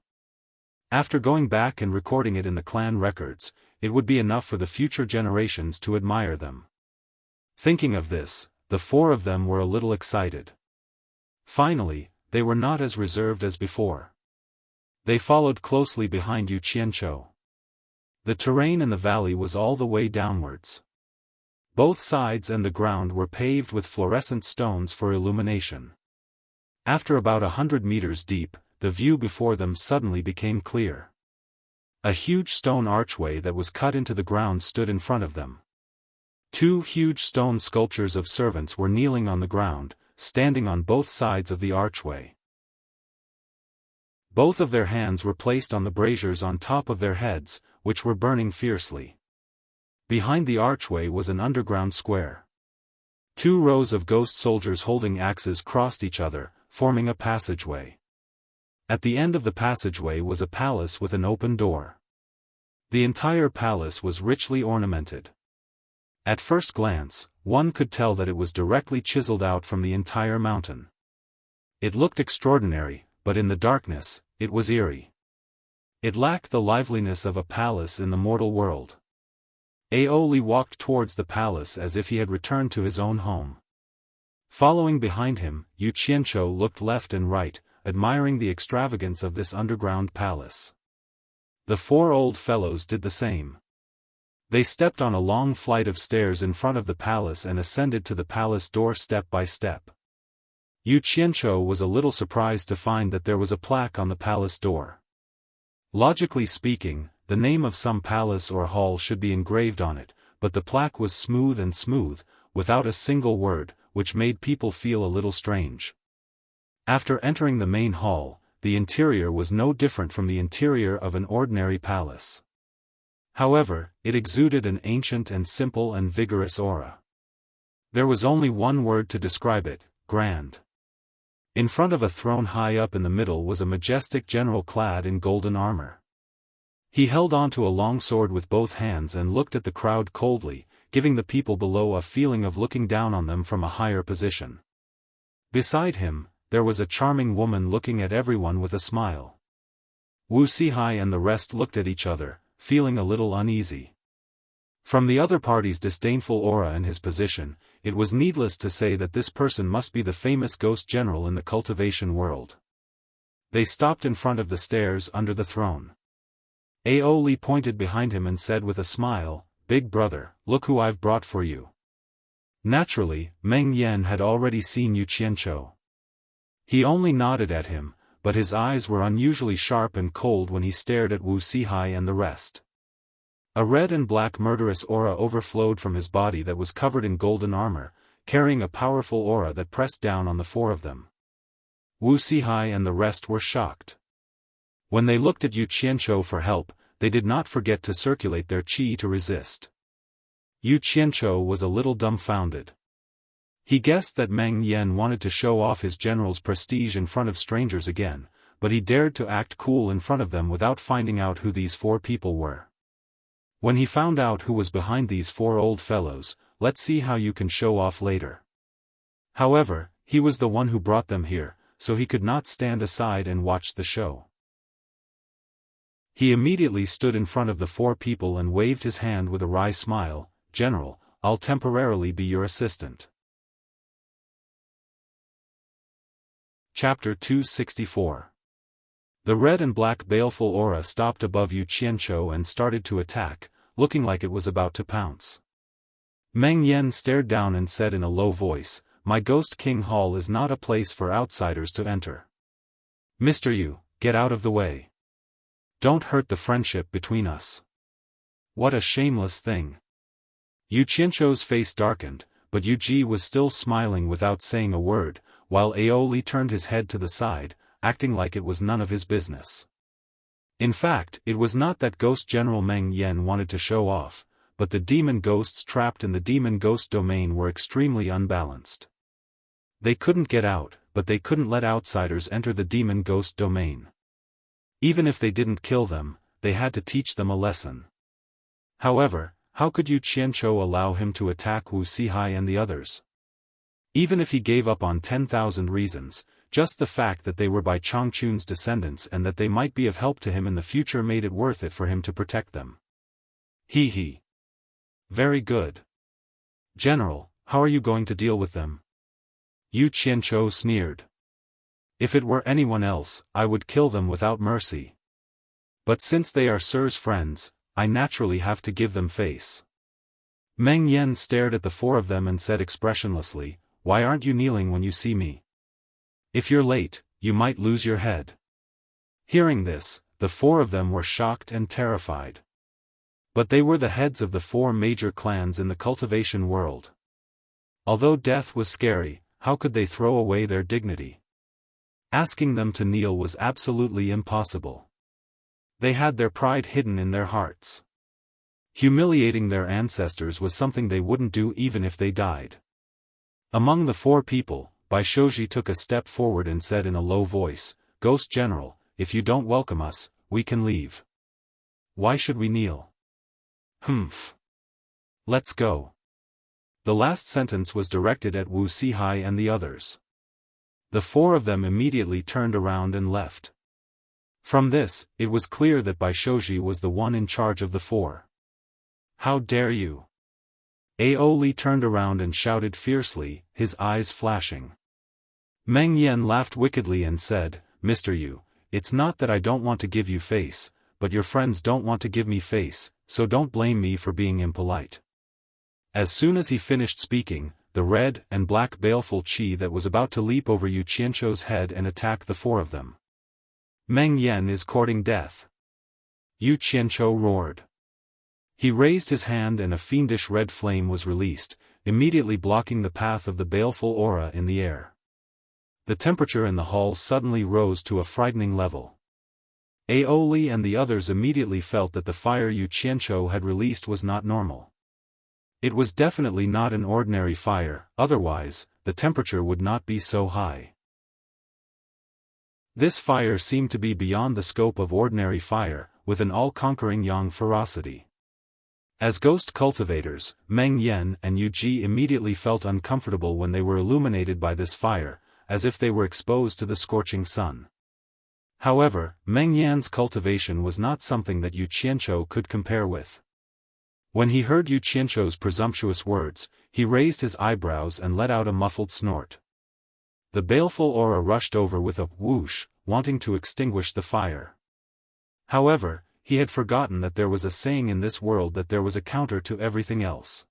After going back and recording it in the clan records, it would be enough for the future generations to admire them. Thinking of this, the 4 of them were a little excited. Finally, they were not as reserved as before. They followed closely behind Yu Qianzhou. The terrain in the valley was all the way downwards. Both sides and the ground were paved with fluorescent stones for illumination. After about 100 meters deep, the view before them suddenly became clear. A huge stone archway that was cut into the ground stood in front of them. 2 huge stone sculptures of servants were kneeling on the ground, standing on both sides of the archway. Both of their hands were placed on the braziers on top of their heads, which were burning fiercely. Behind the archway was an underground square. 2 rows of ghost soldiers holding axes crossed each other, forming a passageway. At the end of the passageway was a palace with an open door. The entire palace was richly ornamented. At first glance, one could tell that it was directly chiseled out from the entire mountain. It looked extraordinary, but in the darkness, it was eerie. It lacked the liveliness of a palace in the mortal world. Aoli walked towards the palace as if he had returned to his own home. Following behind him, Yu Qianzhou looked left and right, admiring the extravagance of this underground palace. The 4 old fellows did the same. They stepped on a long flight of stairs in front of the palace and ascended to the palace door step by step. Yu Qianzhou was a little surprised to find that there was a plaque on the palace door. Logically speaking, the name of some palace or hall should be engraved on it, but the plaque was smooth, without a single word, which made people feel a little strange. After entering the main hall, the interior was no different from the interior of an ordinary palace. However, it exuded an ancient and simple and vigorous aura. There was only one word to describe it: grand. In front of a throne high up in the middle was a majestic general clad in golden armor. He held onto a long sword with both hands and looked at the crowd coldly, giving the people below a feeling of looking down on them from a higher position. Beside him, there was a charming woman looking at everyone with a smile. Wu Sihai and the rest looked at each other, feeling a little uneasy. From the other party's disdainful aura and his position, it was needless to say that this person must be the famous ghost general in the cultivation world. They stopped in front of the stairs under the throne. Aoli pointed behind him and said with a smile, "Big brother, look who I've brought for you." Naturally, Meng Yan had already seen Yu Qianzhou. He only nodded at him, but his eyes were unusually sharp and cold when he stared at Wu Sihai and the rest. A red and black murderous aura overflowed from his body that was covered in golden armor, carrying a powerful aura that pressed down on the four of them. Wu Sihai and the rest were shocked. When they looked at Yu Qianzhou for help, they did not forget to circulate their qi to resist. Yu Qianzhou was a little dumbfounded. He guessed that Meng Yan wanted to show off his general's prestige in front of strangers again, but he dared to act cool in front of them without finding out who these four people were. When he found out who was behind these four old fellows, let's see how you can show off later. However, he was the one who brought them here, so he could not stand aside and watch the show. He immediately stood in front of the four people and waved his hand with a wry smile. "General, I'll temporarily be your assistant." Chapter 264. The red and black baleful aura stopped above Yu Qianzhou and started to attack, looking like it was about to pounce. Meng Yan stared down and said in a low voice, "My Ghost King Hall is not a place for outsiders to enter. Mr. Yu, get out of the way. Don't hurt the friendship between us." What a shameless thing. Yu Qianzhou's face darkened, but Yu Ji was still smiling without saying a word, while Aoli turned his head to the side, acting like it was none of his business. In fact, it was not that Ghost General Meng Yan wanted to show off, but the demon ghosts trapped in the demon ghost domain were extremely unbalanced. They couldn't get out, but they couldn't let outsiders enter the demon ghost domain. Even if they didn't kill them, they had to teach them a lesson. However, how could Yu Qianzhou allow him to attack Wu Sihai and the others? Even if he gave up on 10,000 reasons, just the fact that they were by Changchun's descendants and that they might be of help to him in the future made it worth it for him to protect them. He. Very good. General, how are you going to deal with them? Yu Qianzhou sneered. If it were anyone else, I would kill them without mercy. But since they are Sir's friends, I naturally have to give them face. Meng Yan stared at the four of them and said expressionlessly, "Why aren't you kneeling when you see me? If you're late, you might lose your head." Hearing this, the four of them were shocked and terrified. But they were the heads of the four major clans in the cultivation world. Although death was scary, how could they throw away their dignity? Asking them to kneel was absolutely impossible. They had their pride hidden in their hearts. Humiliating their ancestors was something they wouldn't do even if they died. Among the four people, Bai Shouji took a step forward and said in a low voice, "Ghost General, if you don't welcome us, we can leave. Why should we kneel?" "Humph. Let's go." The last sentence was directed at Wu Sihai and the others. The four of them immediately turned around and left. From this, it was clear that Bai Shouji was the one in charge of the four. "How dare you!" Aoli turned around and shouted fiercely, his eyes flashing. Meng Yan laughed wickedly and said, "Mr. Yu, it's not that I don't want to give you face, but your friends don't want to give me face, so don't blame me for being impolite." As soon as he finished speaking, the red and black baleful qi that was about to leap over Yu Qianzhou's head and attack the four of them. "Meng Yan is courting death." Yu Qianzhou roared. He raised his hand and a fiendish red flame was released, immediately blocking the path of the baleful aura in the air. The temperature in the hall suddenly rose to a frightening level. Aoli and the others immediately felt that the fire Yu Qianzhou had released was not normal. It was definitely not an ordinary fire, otherwise, the temperature would not be so high. This fire seemed to be beyond the scope of ordinary fire, with an all-conquering yang ferocity. As ghost cultivators, Meng Yan and Yu Ji immediately felt uncomfortable when they were illuminated by this fire, as if they were exposed to the scorching sun. However, Meng Yan's cultivation was not something that Yu Qianzhou could compare with. When he heard Yu Qianzhou's presumptuous words, he raised his eyebrows and let out a muffled snort. The baleful aura rushed over with a whoosh, wanting to extinguish the fire. However, he had forgotten that there was a saying in this world that there was a counter to everything else.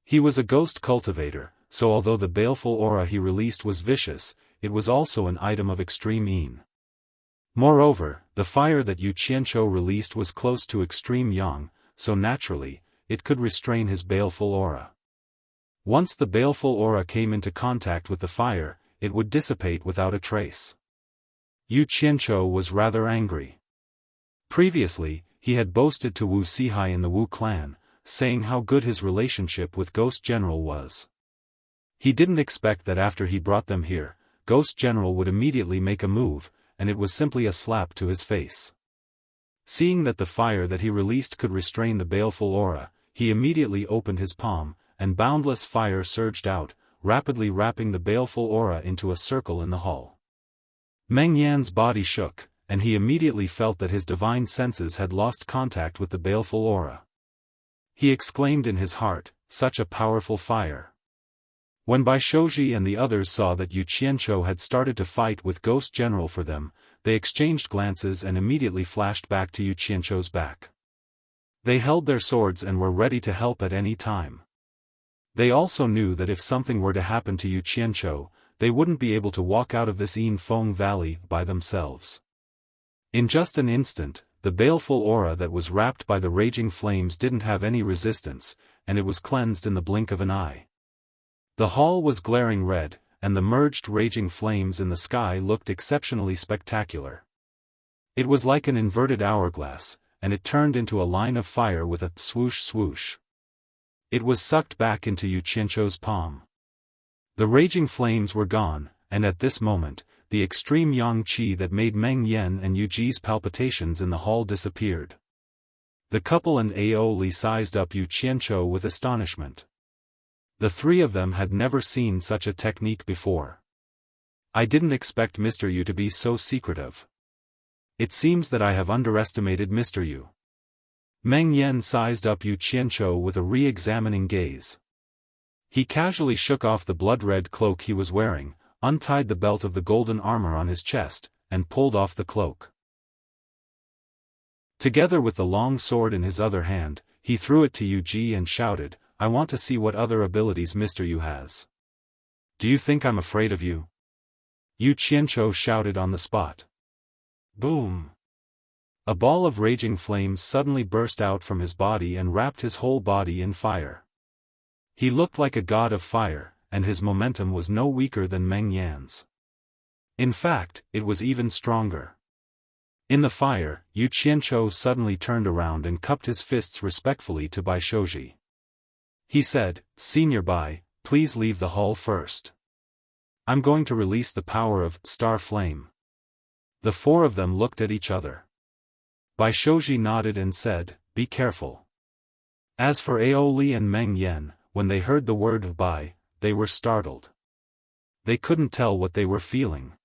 He was a ghost cultivator, so although the baleful aura he released was vicious, it was also an item of extreme yin. Moreover, the fire that Yu Qianzhou released was close to extreme yang, so naturally, it could restrain his baleful aura. Once the baleful aura came into contact with the fire, it would dissipate without a trace. Yu Qianzhou was rather angry. Previously, he had boasted to Wu Sihai in the Wu clan, saying how good his relationship with Ghost General was. He didn't expect that after he brought them here, Ghost General would immediately make a move, and it was simply a slap to his face. Seeing that the fire that he released could restrain the baleful aura, he immediately opened his palm, and boundless fire surged out, rapidly wrapping the baleful aura into a circle in the hall. Meng Yan's body shook, and he immediately felt that his divine senses had lost contact with the baleful aura. He exclaimed in his heart, "Such a powerful fire." When Bai Shouji and the others saw that Yu Qianzhou had started to fight with Ghost General for them, they exchanged glances and immediately flashed back to Yu Qianzhou's back. They held their swords and were ready to help at any time. They also knew that if something were to happen to Yu Qianzhou, they wouldn't be able to walk out of this Yin Feng Valley by themselves. In just an instant, the baleful aura that was wrapped by the raging flames didn't have any resistance, and it was cleansed in the blink of an eye. The hall was glaring red, and the merged raging flames in the sky looked exceptionally spectacular. It was like an inverted hourglass, and it turned into a line of fire with a swoosh swoosh. It was sucked back into Yu Qianzhou's palm. The raging flames were gone, and at this moment, the extreme yang qi that made Meng Yan and Yu Ji's palpitations in the hall disappeared. The couple and Aoli sized up Yu Qianzhou with astonishment. The three of them had never seen such a technique before. "I didn't expect Mr. Yu to be so secretive. It seems that I have underestimated Mr. Yu." Meng Yan sized up Yu Qianzhou with a re-examining gaze. He casually shook off the blood-red cloak he was wearing, untied the belt of the golden armor on his chest, and pulled off the cloak. Together with the long sword in his other hand, he threw it to Yu Ji and shouted, "I want to see what other abilities Mr. Yu has. Do you think I'm afraid of you?" Yu Qianzhou shouted on the spot. Boom! A ball of raging flames suddenly burst out from his body and wrapped his whole body in fire. He looked like a god of fire, and his momentum was no weaker than Meng Yan's. In fact, it was even stronger. In the fire, Yu Qianzhou suddenly turned around and cupped his fists respectfully to Bai Shouji. He said, "Senior Bai, please leave the hall first. I'm going to release the power of Star Flame." The four of them looked at each other. Bai Shouji nodded and said, "Be careful." As for Aoli and Meng Yan, when they heard the word Bai, they were startled. They couldn't tell what they were feeling.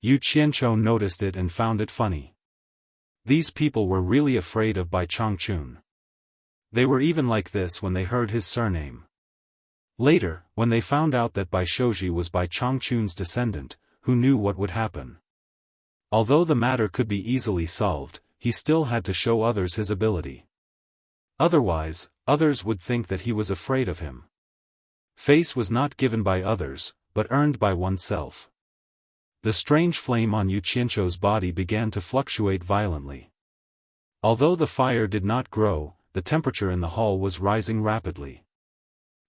Yu Qianzhou noticed it and found it funny. These people were really afraid of Bai Changchun. They were even like this when they heard his surname. Later, when they found out that Bai Shouji was Bai Changchun's descendant, who knew what would happen? Although the matter could be easily solved, he still had to show others his ability. Otherwise, others would think that he was afraid of him. Face was not given by others, but earned by oneself. The strange flame on Yu Qianzhou's body began to fluctuate violently. Although the fire did not grow, the temperature in the hall was rising rapidly.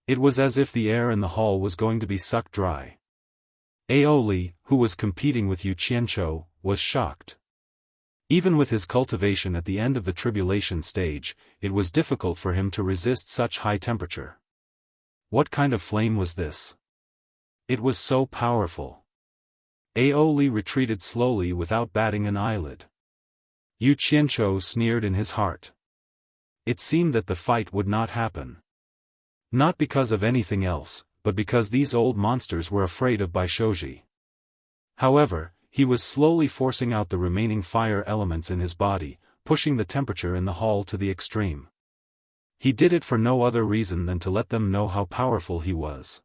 It was as if the air in the hall was going to be sucked dry. Aoli, who was competing with Yu Qianzhou, was shocked. Even with his cultivation at the end of the tribulation stage, it was difficult for him to resist such high temperature. What kind of flame was this? It was so powerful. Aoli retreated slowly without batting an eyelid. Yu Qianzhou sneered in his heart. It seemed that the fight would not happen. Not because of anything else, but because these old monsters were afraid of Bai Shouji. However, He was slowly forcing out the remaining fire elements in his body, pushing the temperature in the hall to the extreme. He did it for no other reason than to let them know how powerful he was.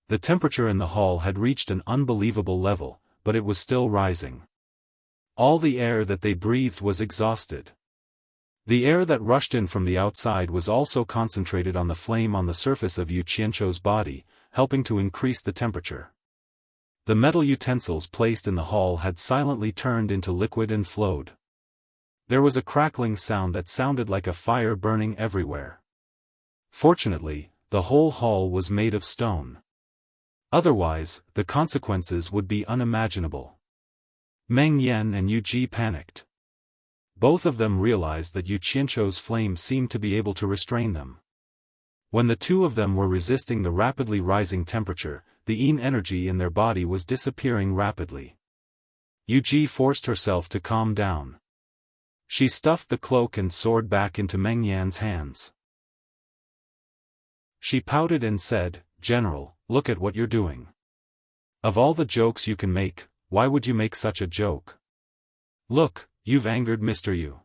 The temperature in the hall had reached an unbelievable level, but it was still rising. All the air that they breathed was exhausted. The air that rushed in from the outside was also concentrated on the flame on the surface of Yu Qianzhou's body, helping to increase the temperature. The metal utensils placed in the hall had silently turned into liquid and flowed. There was a crackling sound that sounded like a fire burning everywhere. Fortunately, the whole hall was made of stone. Otherwise, the consequences would be unimaginable. Meng Yan and Yu Ji panicked. Both of them realized that Yu Qianzhou's flame seemed to be able to restrain them. When the two of them were resisting the rapidly rising temperature, the yin energy in their body was disappearing rapidly. Yu Ji forced herself to calm down. She stuffed the cloak and sword back into Meng Yan's hands. She pouted and said, "General, look at what you're doing. Of all the jokes you can make, why would you make such a joke? Look, you've angered Mr. Yu."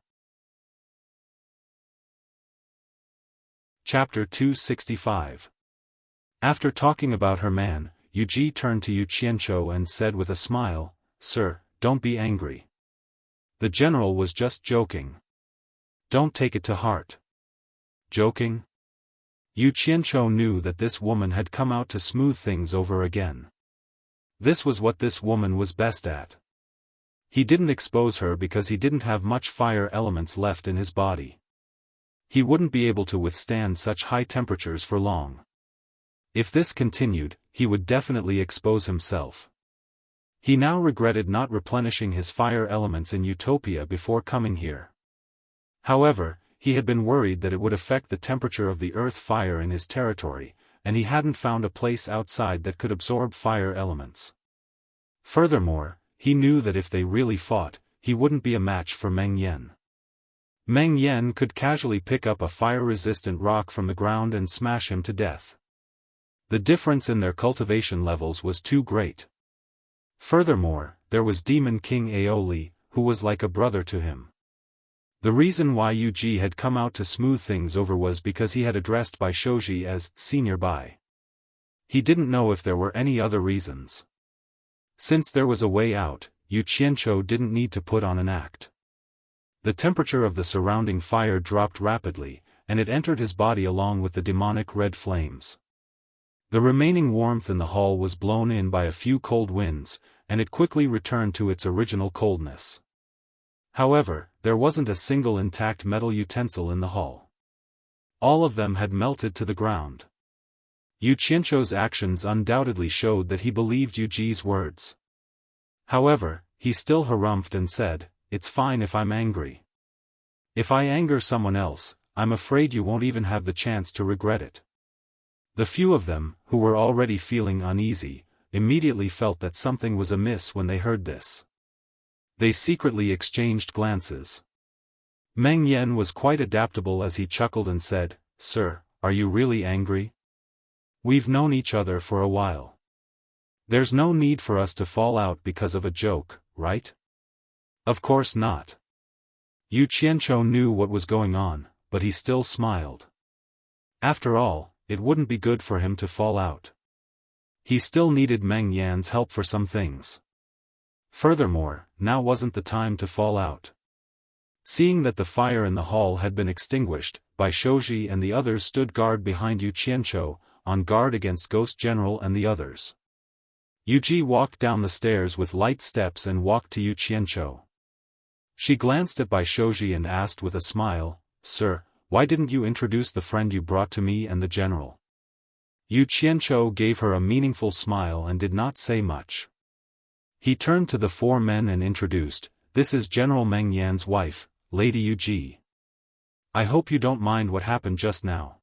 Chapter 265. After talking about her man, Yu Ji turned to Yu Qianzhou and said with a smile, "Sir, don't be angry. The general was just joking. Don't take it to heart." Joking? Yu Qianzhou knew that this woman had come out to smooth things over again. This was what this woman was best at. He didn't expose her because he didn't have much fire elements left in his body. He wouldn't be able to withstand such high temperatures for long. If this continued, he would definitely expose himself. He now regretted not replenishing his fire elements in Utopia before coming here. However, he had been worried that it would affect the temperature of the earth fire in his territory, and he hadn't found a place outside that could absorb fire elements. Furthermore, he knew that if they really fought, he wouldn't be a match for Meng Yan. Meng Yan could casually pick up a fire-resistant rock from the ground and smash him to death. The difference in their cultivation levels was too great. Furthermore, there was Demon King Aoli, who was like a brother to him. The reason why Yu Ji had come out to smooth things over was because he had addressed Bai Shouji as Senior Bai. He didn't know if there were any other reasons. Since there was a way out, Yu Qianzhou didn't need to put on an act. The temperature of the surrounding fire dropped rapidly, and it entered his body along with the demonic red flames. The remaining warmth in the hall was blown in by a few cold winds, and it quickly returned to its original coldness. However, there wasn't a single intact metal utensil in the hall. All of them had melted to the ground. Yu Qianzhou's actions undoubtedly showed that he believed Yu Ji's words. However, he still harumphed and said, "It's fine if I'm angry. If I anger someone else, I'm afraid you won't even have the chance to regret it." The few of them, who were already feeling uneasy, immediately felt that something was amiss when they heard this. They secretly exchanged glances. Meng Yan was quite adaptable as he chuckled and said, "Sir, are you really angry? We've known each other for a while. There's no need for us to fall out because of a joke, right?" "Of course not." Yu Qianzhou knew what was going on, but he still smiled. After all, it wouldn't be good for him to fall out. He still needed Meng Yan's help for some things. Furthermore, now wasn't the time to fall out. Seeing that the fire in the hall had been extinguished, Bai Shouji and the others stood guard behind Yu Qianzhou, on guard against Ghost General and the others. Yu Ji walked down the stairs with light steps and walked to Yu Qianzhou. She glanced at Bai Shouji and asked with a smile, "Sir, why didn't you introduce the friend you brought to me and the general?" Yu Qianzhou gave her a meaningful smile and did not say much. He turned to the four men and introduced, "This is General Meng Yan's wife, Lady Yu Ji. I hope you don't mind what happened just now.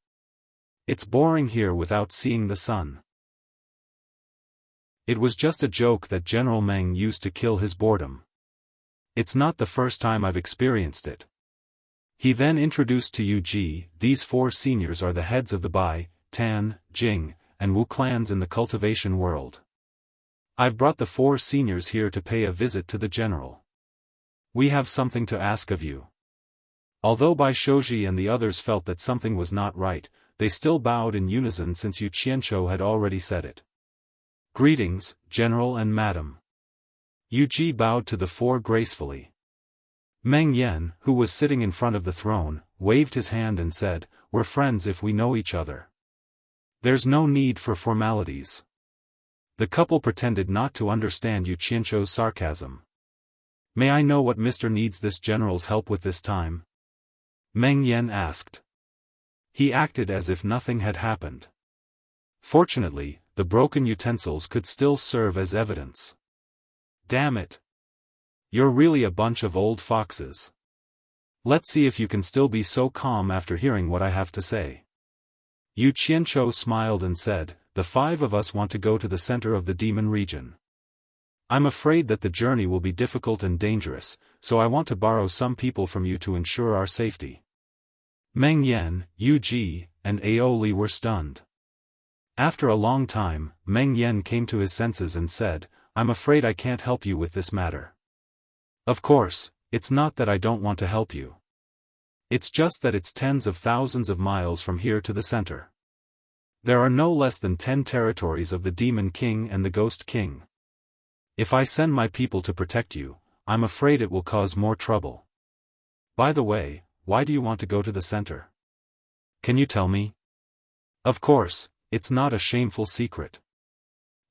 It's boring here without seeing the sun." It was just a joke that General Meng used to kill his boredom. "It's not the first time I've experienced it." He then introduced to Yu Ji, "These four seniors are the heads of the Bai, Tan, Jing, and Wu clans in the cultivation world. I've brought the 4 seniors here to pay a visit to the general. We have something to ask of you. Although Bai Shouji and the others felt that something was not right, they still bowed in unison since Yu Qianzhou had already said it. Greetings, General and Madam. Yu Ji bowed to the 4 gracefully. Meng Yan, who was sitting in front of the throne, waved his hand and said, "We're friends if we know each other. There's no need for formalities." The couple pretended not to understand Yu Qianzhou's sarcasm. "May I know what Mr. needs this general's help with this time?" Meng Yan asked. He acted as if nothing had happened. Fortunately, the broken utensils could still serve as evidence. "Damn it! You're really a bunch of old foxes. Let's see if you can still be so calm after hearing what I have to say." Yu Qianzhou smiled and said, "The 5 of us want to go to the center of the demon region. I'm afraid that the journey will be difficult and dangerous, so I want to borrow some people from you to ensure our safety." Meng Yan, Yu Ji, and Aoli were stunned. After a long time, Meng Yan came to his senses and said, "I'm afraid I can't help you with this matter. Of course, it's not that I don't want to help you. It's just that it's tens of thousands of miles from here to the center. There are no less than 10 territories of the Demon King and the Ghost King. If I send my people to protect you, I'm afraid it will cause more trouble. By the way, why do you want to go to the center? Can you tell me? Of course, it's not a shameful secret.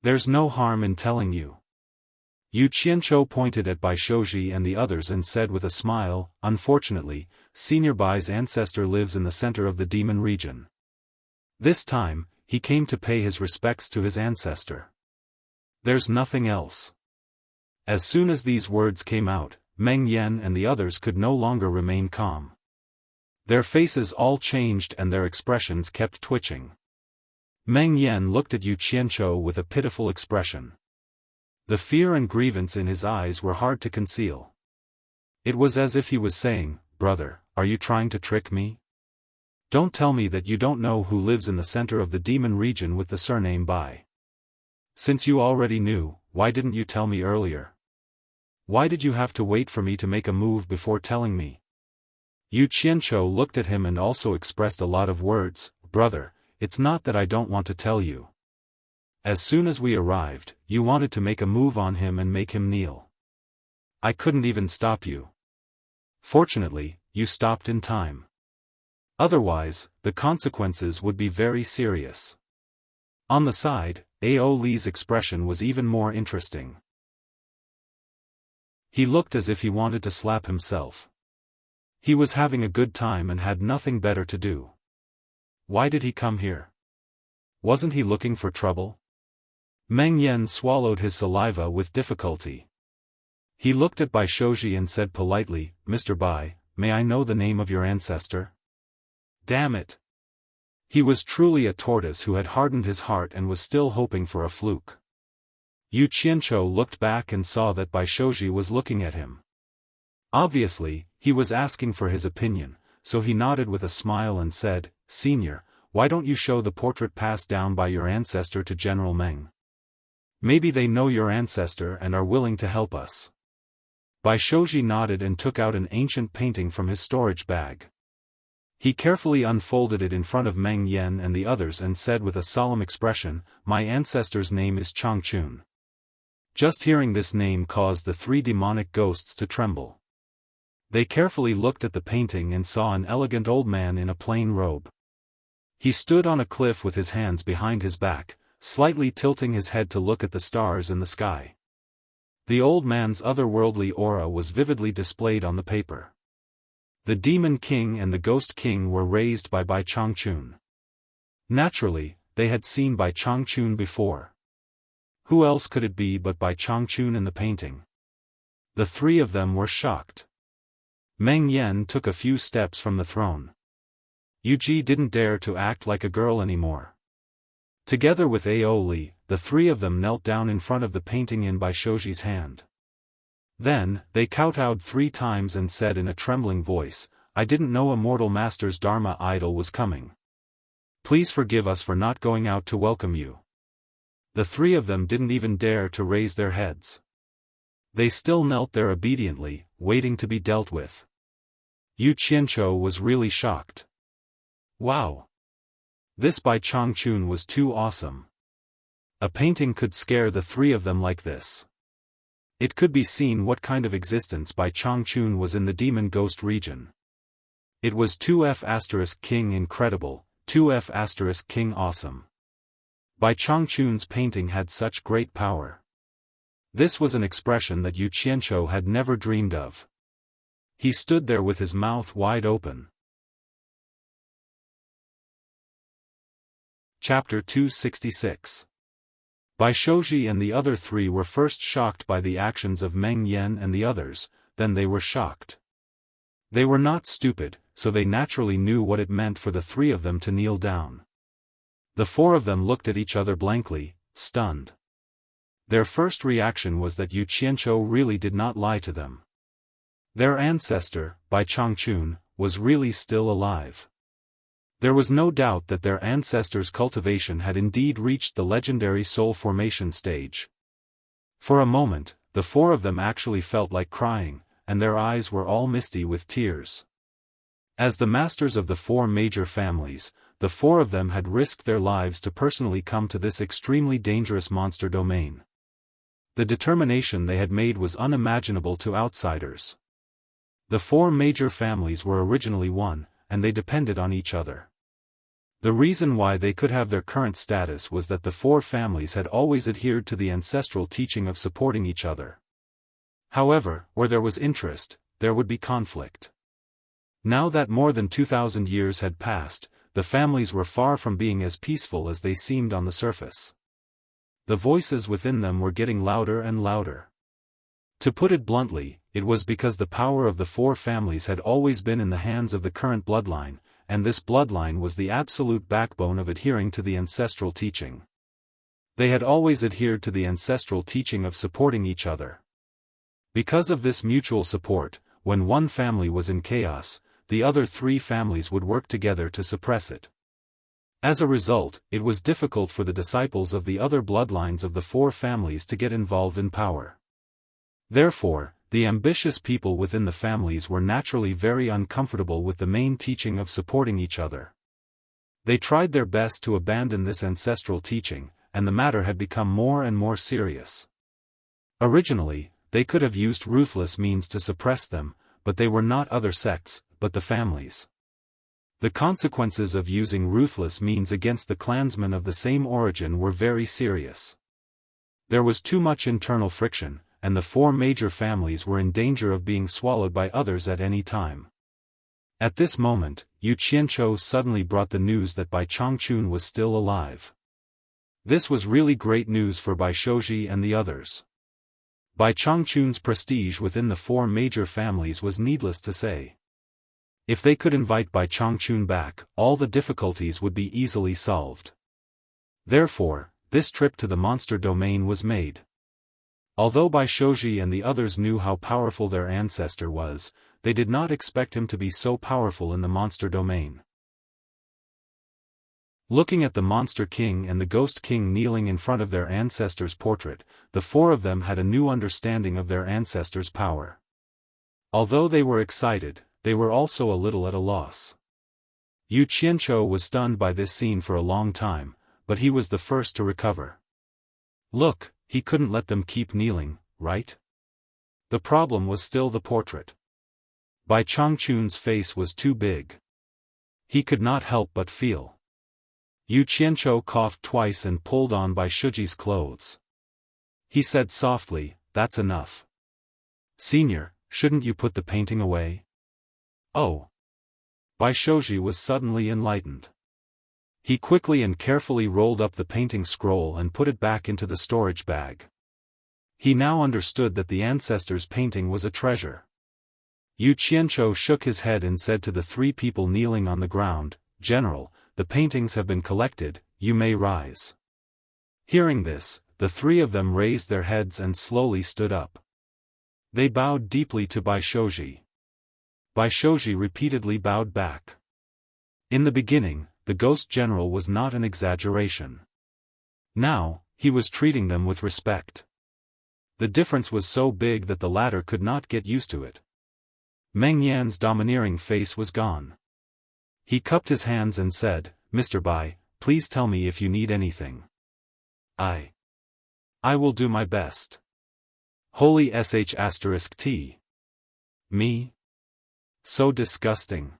There's no harm in telling you." Yu Qianzhou pointed at Bai Shouji and the others and said with a smile, "Unfortunately, Senior Bai's ancestor lives in the center of the demon region. This time, he came to pay his respects to his ancestor. There's nothing else." As soon as these words came out, Meng Yan and the others could no longer remain calm. Their faces all changed and their expressions kept twitching. Meng Yan looked at Yu Qianzhou with a pitiful expression. The fear and grievance in his eyes were hard to conceal. It was as if he was saying, "Brother, are you trying to trick me? Don't tell me that you don't know who lives in the center of the demon region with the surname Bai. Since you already knew, why didn't you tell me earlier? Why did you have to wait for me to make a move before telling me?" Yu Qianzhou looked at him and also expressed a lot of words. "Brother, it's not that I don't want to tell you. As soon as we arrived, you wanted to make a move on him and make him kneel. I couldn't even stop you. Fortunately, you stopped in time. Otherwise, the consequences would be very serious." On the side, Aoli's expression was even more interesting. He looked as if he wanted to slap himself. He was having a good time and had nothing better to do. Why did he come here? Wasn't he looking for trouble? Meng Yan swallowed his saliva with difficulty. He looked at Bai Shouji and said politely, "Mr. Bai, may I know the name of your ancestor?" Damn it! He was truly a tortoise who had hardened his heart and was still hoping for a fluke. Yu Qianzhou looked back and saw that Bai Shouji was looking at him. Obviously, he was asking for his opinion, so he nodded with a smile and said, "Senior, why don't you show the portrait passed down by your ancestor to General Meng? Maybe they know your ancestor and are willing to help us." Bai Shouji nodded and took out an ancient painting from his storage bag. He carefully unfolded it in front of Meng Yan and the others and said with a solemn expression, "My ancestor's name is Changchun." Just hearing this name caused the 3 demonic ghosts to tremble. They carefully looked at the painting and saw an elegant old man in a plain robe. He stood on a cliff with his hands behind his back, slightly tilting his head to look at the stars in the sky. The old man's otherworldly aura was vividly displayed on the paper. The Demon King and the Ghost King were raised by Bai Changchun. Naturally, they had seen Bai Changchun before. Who else could it be but Bai Changchun in the painting? The 3 of them were shocked. Meng Yan took a few steps from the throne. Yu Ji didn't dare to act like a girl anymore. Together with Aoli, the 3 of them knelt down in front of the painting in Bai Shouji's hand. Then, they kowtowed 3 times and said in a trembling voice, "I didn't know a mortal master's Dharma idol was coming. Please forgive us for not going out to welcome you." The three of them didn't even dare to raise their heads. They still knelt there obediently, waiting to be dealt with. Yu Qianzhou was really shocked. Wow! This by Changchun was too awesome. A painting could scare the three of them like this. It could be seen what kind of existence Bai Changchun was in the demon ghost region. It was 2F** King incredible, 2F** King awesome. Bai Changchun's painting had such great power. This was an expression that Yu Qianzhou had never dreamed of. He stood there with his mouth wide open. Chapter 266. Bai Shouji and the other three were first shocked by the actions of Meng Yan and the others, then they were shocked. They were not stupid, so they naturally knew what it meant for the three of them to kneel down. The four of them looked at each other blankly, stunned. Their first reaction was that Yu Qianzhou really did not lie to them. Their ancestor, Bai Changchun, was really still alive. There was no doubt that their ancestors' cultivation had indeed reached the legendary soul formation stage. For a moment, the four of them actually felt like crying, and their eyes were all misty with tears. As the masters of the four major families, the four of them had risked their lives to personally come to this extremely dangerous monster domain. The determination they had made was unimaginable to outsiders. The four major families were originally one, and they depended on each other. The reason why they could have their current status was that the four families had always adhered to the ancestral teaching of supporting each other. However, where there was interest, there would be conflict. Now that more than 2,000 years had passed, the families were far from being as peaceful as they seemed on the surface. The voices within them were getting louder and louder. To put it bluntly, it was because the power of the four families had always been in the hands of the current bloodline, and this bloodline was the absolute backbone of adhering to the ancestral teaching. They had always adhered to the ancestral teaching of supporting each other. Because of this mutual support, when one family was in chaos, the other three families would work together to suppress it. As a result, it was difficult for the disciples of the other bloodlines of the four families to get involved in power. Therefore, the ambitious people within the families were naturally very uncomfortable with the main teaching of supporting each other. They tried their best to abandon this ancestral teaching, and the matter had become more and more serious. Originally, they could have used ruthless means to suppress them, but they were not other sects, but the families. The consequences of using ruthless means against the clansmen of the same origin were very serious. There was too much internal friction, and the four major families were in danger of being swallowed by others at any time. At this moment, Yu Qianzhou suddenly brought the news that Bai Changchun was still alive. This was really great news for Bai Shouji and the others. Bai Changchun's prestige within the four major families was needless to say. If they could invite Bai Changchun back, all the difficulties would be easily solved. Therefore, this trip to the monster domain was made. Although Bai Shouji and the others knew how powerful their ancestor was, they did not expect him to be so powerful in the monster domain. Looking at the Monster King and the Ghost King kneeling in front of their ancestor's portrait, the four of them had a new understanding of their ancestor's power. Although they were excited, they were also a little at a loss. Yu Qianzhou was stunned by this scene for a long time, but he was the first to recover. Look, he couldn't let them keep kneeling, right? The problem was still the portrait. Bai Changchun's face was too big. He could not help but feel. Yu Qianzhou coughed twice and pulled on Bai Shouji's clothes. He said softly, "That's enough. Senior, shouldn't you put the painting away?" Oh. Bai Shouji was suddenly enlightened. He quickly and carefully rolled up the painting scroll and put it back into the storage bag. He now understood that the ancestor's painting was a treasure. Yu Qianzhou shook his head and said to the three people kneeling on the ground, "General, the paintings have been collected, you may rise." Hearing this, the three of them raised their heads and slowly stood up. They bowed deeply to Bai Shouji. Bai Shouji repeatedly bowed back. In the beginning, the Ghost General was not an exaggeration. Now, He was treating them with respect. The difference was so big that the latter could not get used to it. Meng Yan's domineering face was gone. He cupped his hands and said, "Mr. Bai, please tell me if you need anything. I will do my best." Holy sh*t. Me? So disgusting.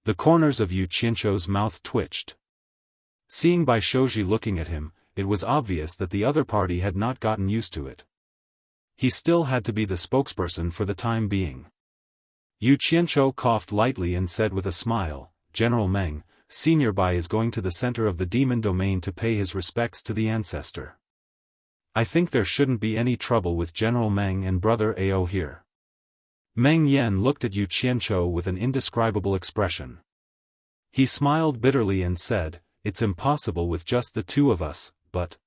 The corners of Yu Qianzhou's mouth twitched. Seeing Bai Shouji looking at him, it was obvious that the other party had not gotten used to it. He still had to be the spokesperson for the time being. Yu Qianzhou coughed lightly and said with a smile, "General Meng, Senior Bai is going to the center of the demon domain to pay his respects to the ancestor. I think there shouldn't be any trouble with General Meng and Brother Ao here." Meng Yan looked at Yu Qianzhou with an indescribable expression. He smiled bitterly and said, "It's impossible with just the two of us, but..."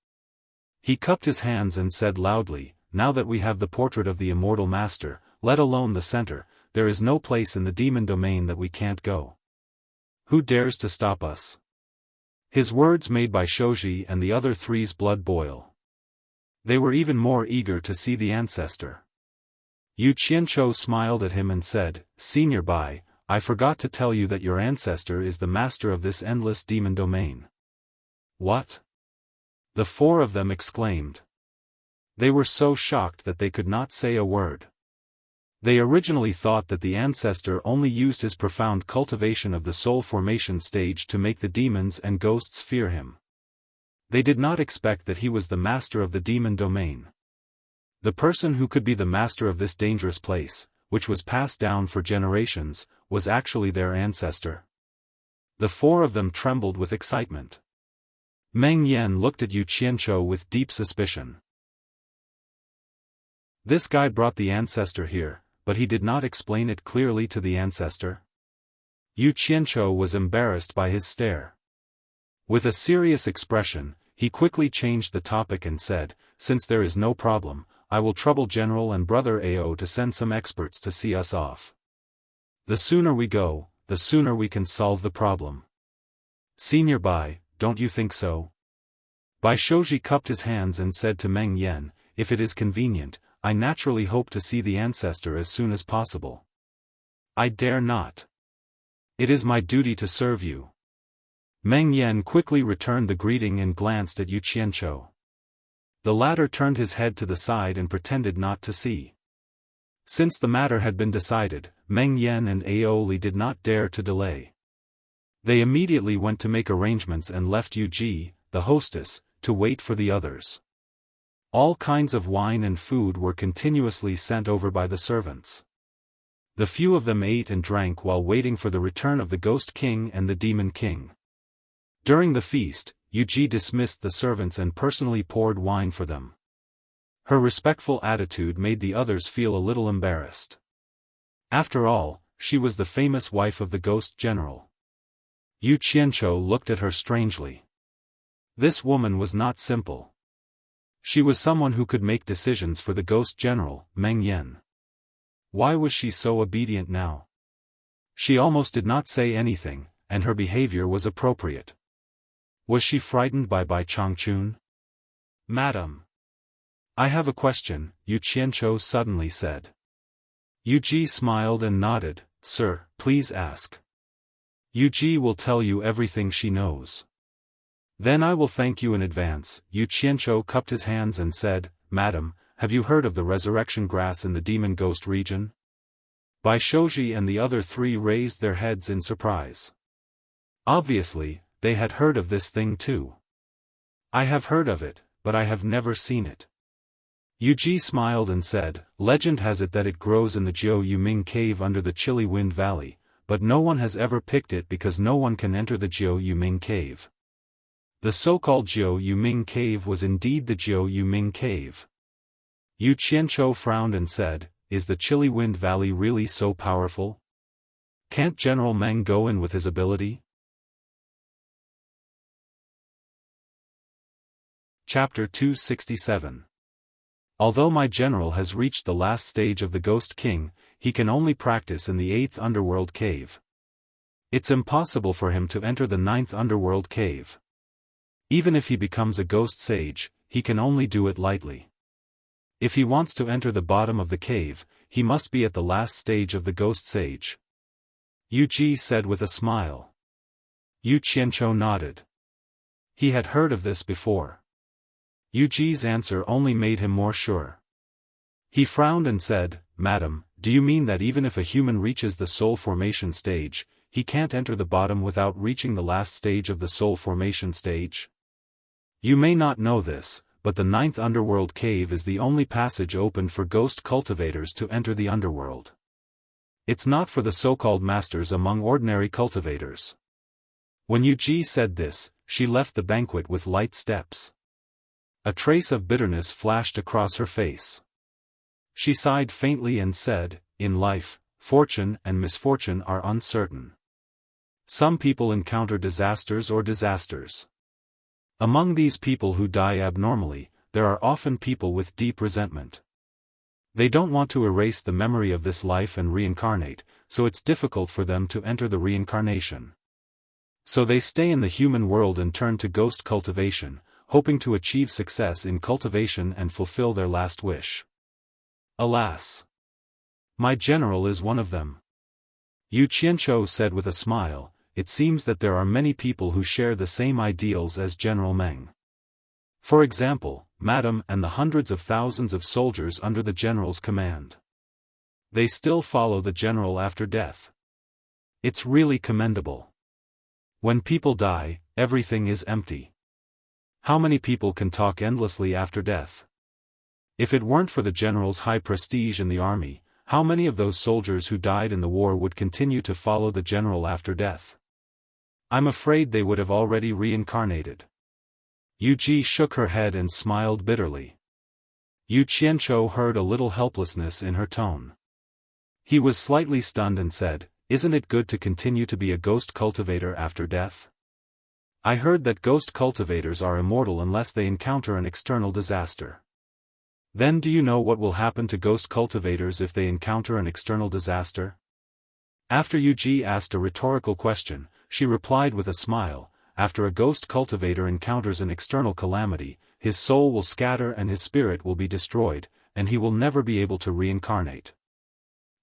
He cupped his hands and said loudly, "Now that we have the portrait of the immortal master, let alone the center, there is no place in the demon domain that we can't go. Who dares to stop us?" His words made Bai Shouji and the other three's blood boil. They were even more eager to see the ancestor. Yu Qianzhou smiled at him and said, "Senior Bai, I forgot to tell you that your ancestor is the master of this endless demon domain." "What?" the four of them exclaimed. They were so shocked that they could not say a word. They originally thought that the ancestor only used his profound cultivation of the soul formation stage to make the demons and ghosts fear him. They did not expect that he was the master of the demon domain. The person who could be the master of this dangerous place, which was passed down for generations, was actually their ancestor. The four of them trembled with excitement. Meng Yan looked at Yu Qianzhou with deep suspicion. This guy brought the ancestor here, but he did not explain it clearly to the ancestor. Yu Qianzhou was embarrassed by his stare. With a serious expression, he quickly changed the topic and said, "Since there is no problem, I will trouble General and Brother Ao to send some experts to see us off. The sooner we go, the sooner we can solve the problem. Senior Bai, don't you think so?" Bai Shouji cupped his hands and said to Meng Yan, "If it is convenient, I naturally hope to see the ancestor as soon as possible. I dare not. It is my duty to serve you." Meng Yan quickly returned the greeting and glanced at Yu Qianzhou. The latter turned his head to the side and pretended not to see. Since the matter had been decided, Meng Yan and Aoli did not dare to delay. They immediately went to make arrangements and left Yu Ji, the hostess, to wait for the others. All kinds of wine and food were continuously sent over by the servants. The few of them ate and drank while waiting for the return of the Ghost King and the Demon King. During the feast, Yu Ji dismissed the servants and personally poured wine for them. Her respectful attitude made the others feel a little embarrassed. After all, she was the famous wife of the Ghost General. Yu Qianzhou looked at her strangely. This woman was not simple. She was someone who could make decisions for the Ghost General, Meng Yan. Why was she so obedient now? She almost did not say anything, and her behavior was appropriate. Was she frightened by Bai Changchun? "Madam, I have a question," Yu Qianzhou suddenly said. Yu Ji smiled and nodded. "Sir, please ask." Yu Ji will tell you everything she knows. "Then I will thank you in advance." Yu Qianzhou cupped his hands and said, "Madam, have you heard of the resurrection grass in the demon ghost region?" Bai Shouji and the other three raised their heads in surprise. Obviously, they had heard of this thing too. "I have heard of it, but I have never seen it." Yu Ji smiled and said, "Legend has it that it grows in the Jiu Yuming cave under the chilly wind valley, but no one has ever picked it because no one can enter the Jiu Yuming cave." The so-called Jiu Yuming cave was indeed the Jiu Yuming cave. Yu Qianzhou frowned and said, "Is the chilly wind valley really so powerful? Can't General Meng go in with his ability?" Chapter 267. Although my general has reached the last stage of the Ghost King, he can only practice in the 8th underworld cave. It's impossible for him to enter the 9th underworld cave. Even if he becomes a ghost sage, he can only do it lightly. If he wants to enter the bottom of the cave, he must be at the last stage of the ghost sage. Yu Ji said with a smile. Yu Qianqiu nodded. He had heard of this before. Yu Ji's answer only made him more sure. He frowned and said, "Madam, do you mean that even if a human reaches the soul formation stage, he can't enter the bottom without reaching the last stage of the soul formation stage? You may not know this, but the 9th underworld cave is the only passage open for ghost cultivators to enter the underworld. It's not for the so-called masters among ordinary cultivators." When Yu Ji said this, she left the banquet with light steps. A trace of bitterness flashed across her face. She sighed faintly and said, "In life, fortune and misfortune are uncertain. Some people encounter disasters or disasters. Among these people who die abnormally, there are often people with deep resentment. They don't want to erase the memory of this life and reincarnate, so it's difficult for them to enter the reincarnation. So they stay in the human world and turn to ghost cultivation, hoping to achieve success in cultivation and fulfill their last wish. Alas! My general is one of them." Yu Qianqiu said with a smile, "It seems that there are many people who share the same ideals as General Meng. For example, Madam and the hundreds of thousands of soldiers under the general's command. They still follow the general after death. It's really commendable. When people die, everything is empty. How many people can talk endlessly after death? If it weren't for the general's high prestige in the army, how many of those soldiers who died in the war would continue to follow the general after death? I'm afraid they would have already reincarnated." Yu Ji shook her head and smiled bitterly. Yu Qianqiu heard a little helplessness in her tone. He was slightly stunned and said, "Isn't it good to continue to be a ghost cultivator after death? I heard that ghost cultivators are immortal unless they encounter an external disaster. Then do you know what will happen to ghost cultivators if they encounter an external disaster?" After Yu Ji asked a rhetorical question, she replied with a smile, "After a ghost cultivator encounters an external calamity, his soul will scatter and his spirit will be destroyed, and he will never be able to reincarnate."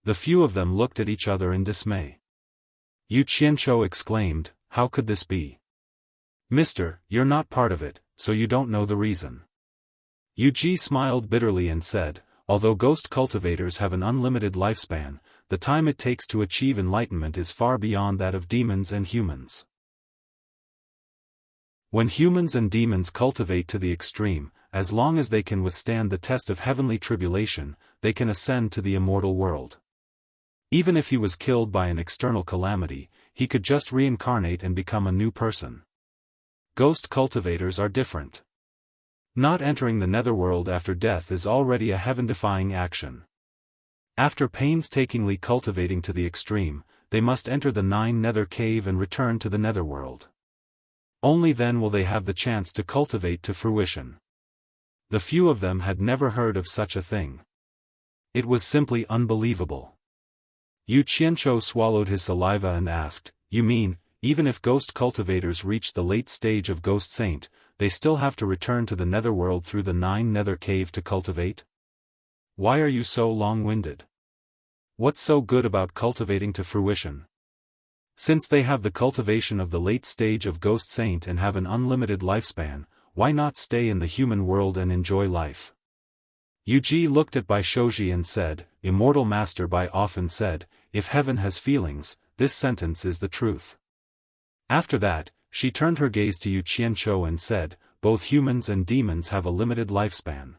The few of them looked at each other in dismay. Yu Qianqiu exclaimed, "How could this be? Mister, you're not part of it, so you don't know the reason." Yu Ji smiled bitterly and said, "Although ghost cultivators have an unlimited lifespan, the time it takes to achieve enlightenment is far beyond that of demons and humans. When humans and demons cultivate to the extreme, as long as they can withstand the test of heavenly tribulation, they can ascend to the immortal world. Even if he was killed by an external calamity, he could just reincarnate and become a new person. Ghost cultivators are different. Not entering the netherworld after death is already a heaven-defying action. After painstakingly cultivating to the extreme, they must enter the 9 nether cave and return to the netherworld. Only then will they have the chance to cultivate to fruition." The few of them had never heard of such a thing. It was simply unbelievable. Yu Qianqiu swallowed his saliva and asked, "You mean, even if ghost cultivators reach the late stage of ghost saint, they still have to return to the netherworld through the 9 nether cave to cultivate? Why are you so long-winded? What's so good about cultivating to fruition? Since they have the cultivation of the late stage of ghost saint and have an unlimited lifespan, why not stay in the human world and enjoy life?" Yu Ji looked at Bai Shouji and said, "Immortal Master Bai often said, if heaven has feelings, this sentence is the truth." After that, she turned her gaze to Yu Qianqiu and said, "Both humans and demons have a limited lifespan.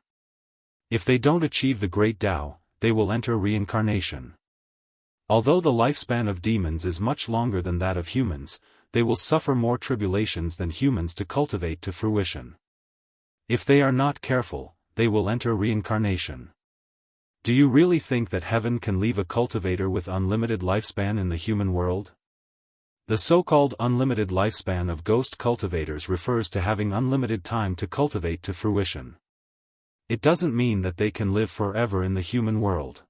If they don't achieve the great Tao, they will enter reincarnation. Although the lifespan of demons is much longer than that of humans, they will suffer more tribulations than humans to cultivate to fruition. If they are not careful, they will enter reincarnation. Do you really think that heaven can leave a cultivator with unlimited lifespan in the human world?" The so-called unlimited lifespan of ghost cultivators refers to having unlimited time to cultivate to fruition. It doesn't mean that they can live forever in the human world.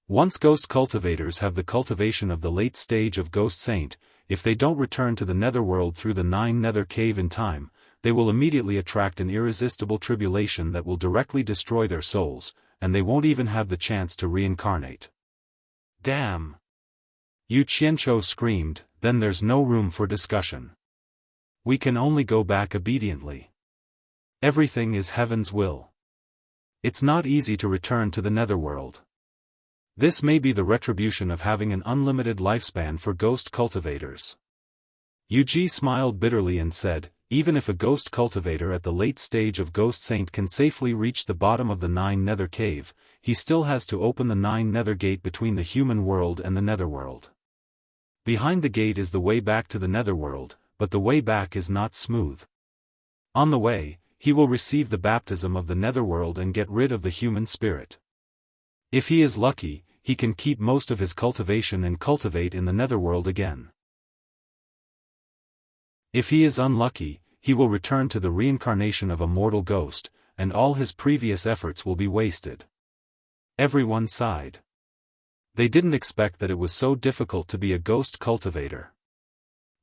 Once ghost cultivators have the cultivation of the late stage of ghost saint, if they don't return to the netherworld through the 9 nether cave in time, they will immediately attract an irresistible tribulation that will directly destroy their souls, and they won't even have the chance to reincarnate. Damn! Yu Qianqiu screamed, then there's no room for discussion. We can only go back obediently. Everything is heaven's will. It's not easy to return to the netherworld. This may be the retribution of having an unlimited lifespan for ghost cultivators. Yu Ji smiled bitterly and said, even if a ghost cultivator at the late stage of Ghost Saint can safely reach the bottom of the 9 nether cave, he still has to open the 9 nether gate between the human world and the netherworld. Behind the gate is the way back to the netherworld, but the way back is not smooth. On the way, he will receive the baptism of the netherworld and get rid of the human spirit. If he is lucky, he can keep most of his cultivation and cultivate in the netherworld again. If he is unlucky, he will return to the reincarnation of a mortal ghost, and all his previous efforts will be wasted. Everyone sighed. They didn't expect that it was so difficult to be a ghost cultivator.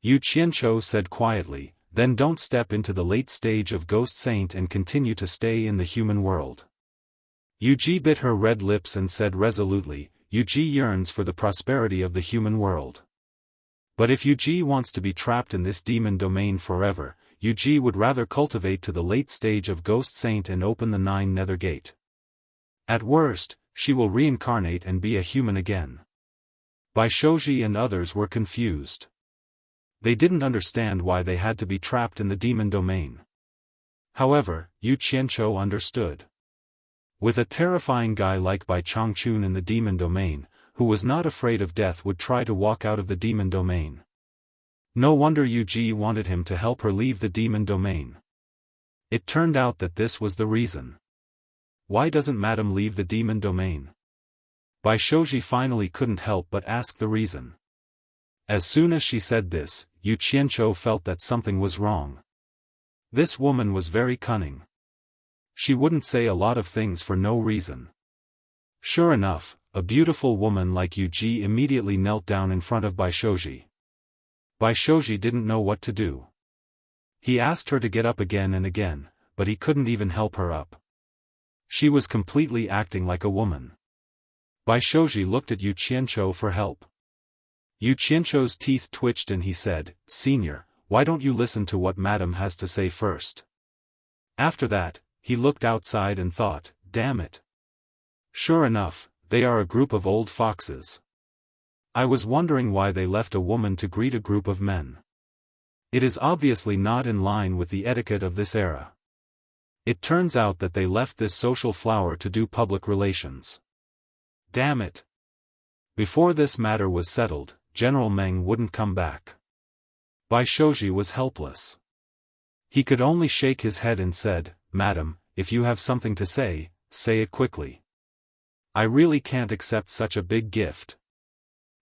Yu Qianqiu said quietly, then don't step into the late stage of Ghost Saint and continue to stay in the human world. Yu Ji bit her red lips and said resolutely, Yu Ji yearns for the prosperity of the human world. But if Yu Ji wants to be trapped in this demon domain forever, Yu Ji would rather cultivate to the late stage of Ghost Saint and open the 9 nether gate. At worst, she will reincarnate and be a human again. Bai Shouji and others were confused. They didn't understand why they had to be trapped in the demon domain. However, Yu Qianqiu understood. With a terrifying guy like Bai Changchun in the demon domain, who was not afraid of death, would try to walk out of the demon domain. No wonder Yu Ji wanted him to help her leave the demon domain. It turned out that this was the reason. Why doesn't Madame leave the demon domain? Bai Shouji finally couldn't help but ask the reason. As soon as she said this, Yu Qianqiu felt that something was wrong. This woman was very cunning. She wouldn't say a lot of things for no reason. Sure enough, a beautiful woman like Yu Ji immediately knelt down in front of Bai Shouji. Bai Shouji didn't know what to do. He asked her to get up again and again, but he couldn't even help her up. She was completely acting like a woman. Bai Shouji looked at Yu Qianqiu for help. Yu Qianqiu's teeth twitched and he said, Senior, why don't you listen to what Madame has to say first? After that, he looked outside and thought, damn it. Sure enough, they are a group of old foxes. I was wondering why they left a woman to greet a group of men. It is obviously not in line with the etiquette of this era. It turns out that they left this social flower to do public relations. Damn it. Before this matter was settled, General Meng wouldn't come back. Bai Shouji was helpless. He could only shake his head and said, Madam, if you have something to say, say it quickly. I really can't accept such a big gift.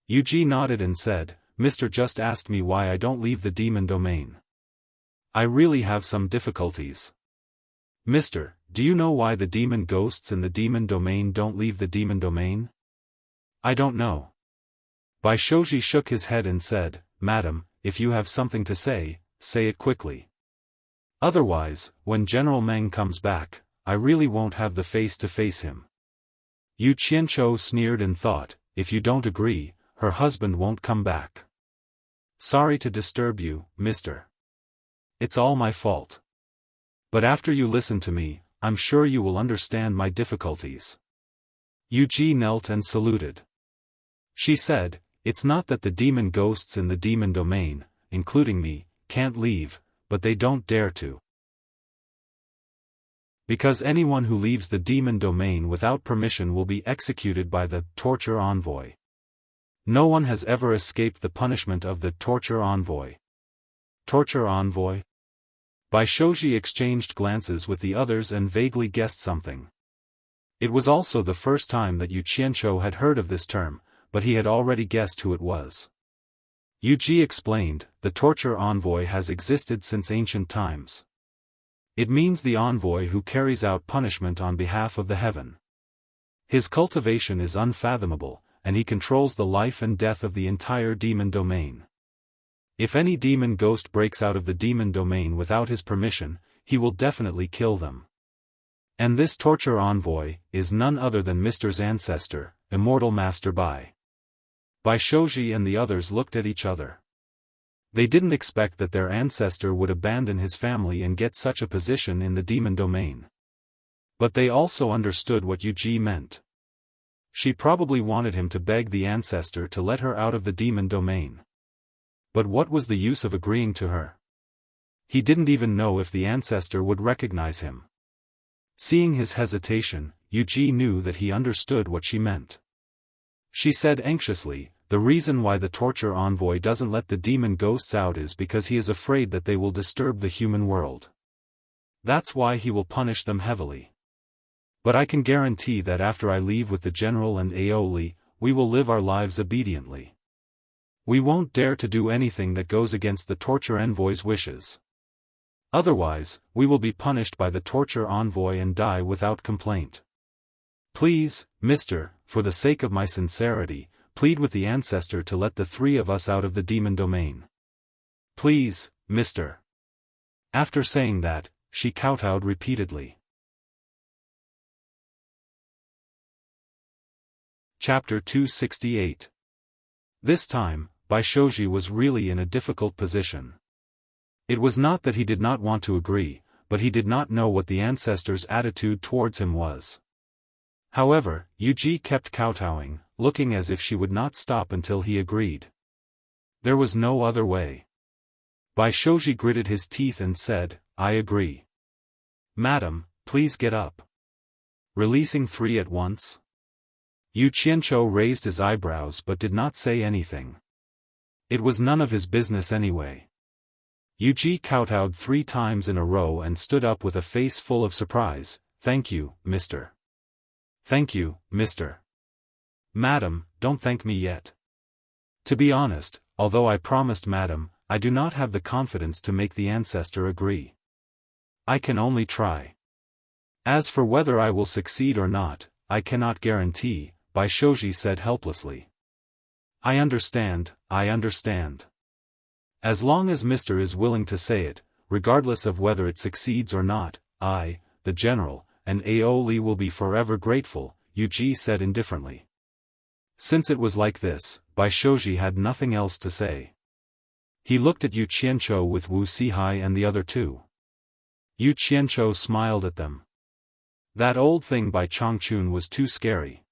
Yu Ji nodded and said, Mr. just asked me why I don't leave the demon domain. I really have some difficulties. Mister, do you know why the demon ghosts in the demon domain don't leave the demon domain? I don't know. Bai Shouji shook his head and said, Madam, if you have something to say, say it quickly. Otherwise, when General Meng comes back, I really won't have the face to face him. Yu Qianqiu sneered and thought, if you don't agree, her husband won't come back. Sorry to disturb you, mister. It's all my fault. But after you listen to me, I'm sure you will understand my difficulties. Yu Ji knelt and saluted. She said, it's not that the demon ghosts in the demon domain, including me, can't leave, but they don't dare to. Because anyone who leaves the demon domain without permission will be executed by the torture envoy. No one has ever escaped the punishment of the torture envoy. Torture envoy? Bai Shouji exchanged glances with the others and vaguely guessed something. It was also the first time that Yu Qianqiu had heard of this term, but he had already guessed who it was. Yu Ji explained, the torture envoy has existed since ancient times. It means the envoy who carries out punishment on behalf of the heaven. His cultivation is unfathomable, and he controls the life and death of the entire demon domain. If any demon ghost breaks out of the demon domain without his permission, he will definitely kill them. And this torture envoy is none other than Mr.'s ancestor, immortal Master Bai. Bai Shoji and the others looked at each other. They didn't expect that their ancestor would abandon his family and get such a position in the demon domain. But they also understood what Yuji meant. She probably wanted him to beg the ancestor to let her out of the demon domain. But what was the use of agreeing to her? He didn't even know if the ancestor would recognize him. Seeing his hesitation, Yuji knew that he understood what she meant. She said anxiously, "The reason why the torture envoy doesn't let the demon ghosts out is because he is afraid that they will disturb the human world. That's why he will punish them heavily. But I can guarantee that after I leave with the general and Aoli, we will live our lives obediently. We won't dare to do anything that goes against the torture envoy's wishes. Otherwise, we will be punished by the torture envoy and die without complaint. Please, Mr., for the sake of my sincerity, plead with the ancestor to let the three of us out of the demon domain. Please, Mr." After saying that, she kowtowed repeatedly. Chapter 268. This time, Bai Shoji was really in a difficult position. It was not that he did not want to agree, but he did not know what the ancestor's attitude towards him was. However, Yuji kept kowtowing, looking as if she would not stop until he agreed. There was no other way. Bai Shoji gritted his teeth and said, "I agree. Madam, please get up." Releasing three at once? Yu Qianqiu raised his eyebrows but did not say anything. It was none of his business anyway. Yuji kowtowed 3 times in a row and stood up with a face full of surprise. "Thank you, Mr. Thank you, Mr. Madam, don't thank me yet. To be honest, although I promised Madam, I do not have the confidence to make the ancestor agree. I can only try. As for whether I will succeed or not, I cannot guarantee," Bai Shoji said helplessly. I understand. As long as Mr. is willing to say it, regardless of whether it succeeds or not, I, the general, and Aoli will be forever grateful," Yuji said indifferently. Since it was like this, Bai Shoji had nothing else to say. He looked at Yu Qianqiu with Wuxia and the other two. Yu Qianqiu smiled at them. That old thing by Changchun was too scary.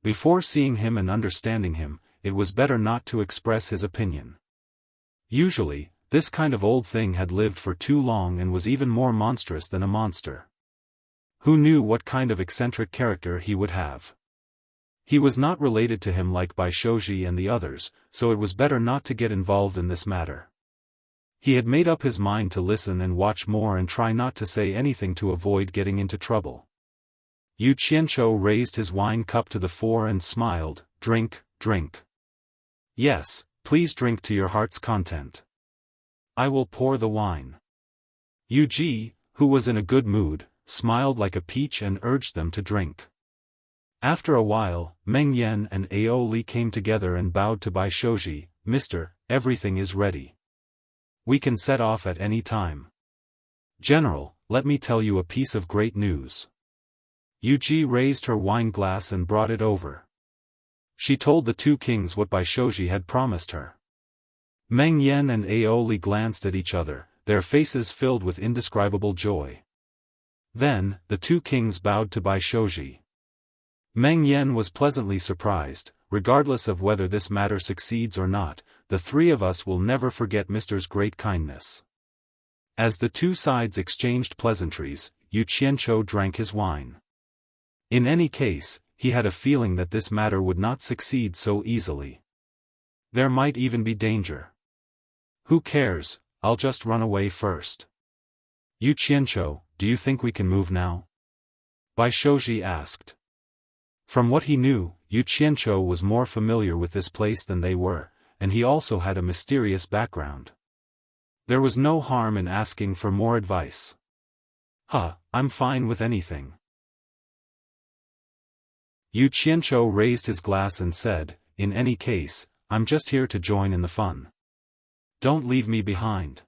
Before seeing him and understanding him, it was better not to express his opinion. Usually, this kind of old thing had lived for too long and was even more monstrous than a monster. Who knew what kind of eccentric character he would have? He was not related to him like Bai Shoji and the others, so it was better not to get involved in this matter. He had made up his mind to listen and watch more and try not to say anything to avoid getting into trouble. Yu Qianqiu raised his wine cup to the fore and smiled. "Drink, drink. Yes, please drink to your heart's content. I will pour the wine." Yuji, who was in a good mood, smiled like a peach and urged them to drink. After a while, Meng Yan and Aoli came together and bowed to Bai Shoji. "Mr., everything is ready. We can set off at any time. General, let me tell you a piece of great news." Yuji raised her wine glass and brought it over. She told the 2 kings what Bai Shoji had promised her. Meng Yan and Aoli glanced at each other, their faces filled with indescribable joy. Then, the 2 kings bowed to Bai Shoji. Meng Yan was pleasantly surprised. "Regardless of whether this matter succeeds or not, the 3 of us will never forget Mr.'s great kindness." As the 2 sides exchanged pleasantries, Yu Qianqiu drank his wine. In any case, he had a feeling that this matter would not succeed so easily. There might even be danger. "Who cares, I'll just run away first." "Yu Qianqiu, do you think we can move now?" Bai Shoji asked. From what he knew, Yu Qianqiu was more familiar with this place than they were, and he also had a mysterious background. There was no harm in asking for more advice. I'm fine with anything." Yu Qianqiu raised his glass and said, "In any case, I'm just here to join in the fun." Don't leave me behind.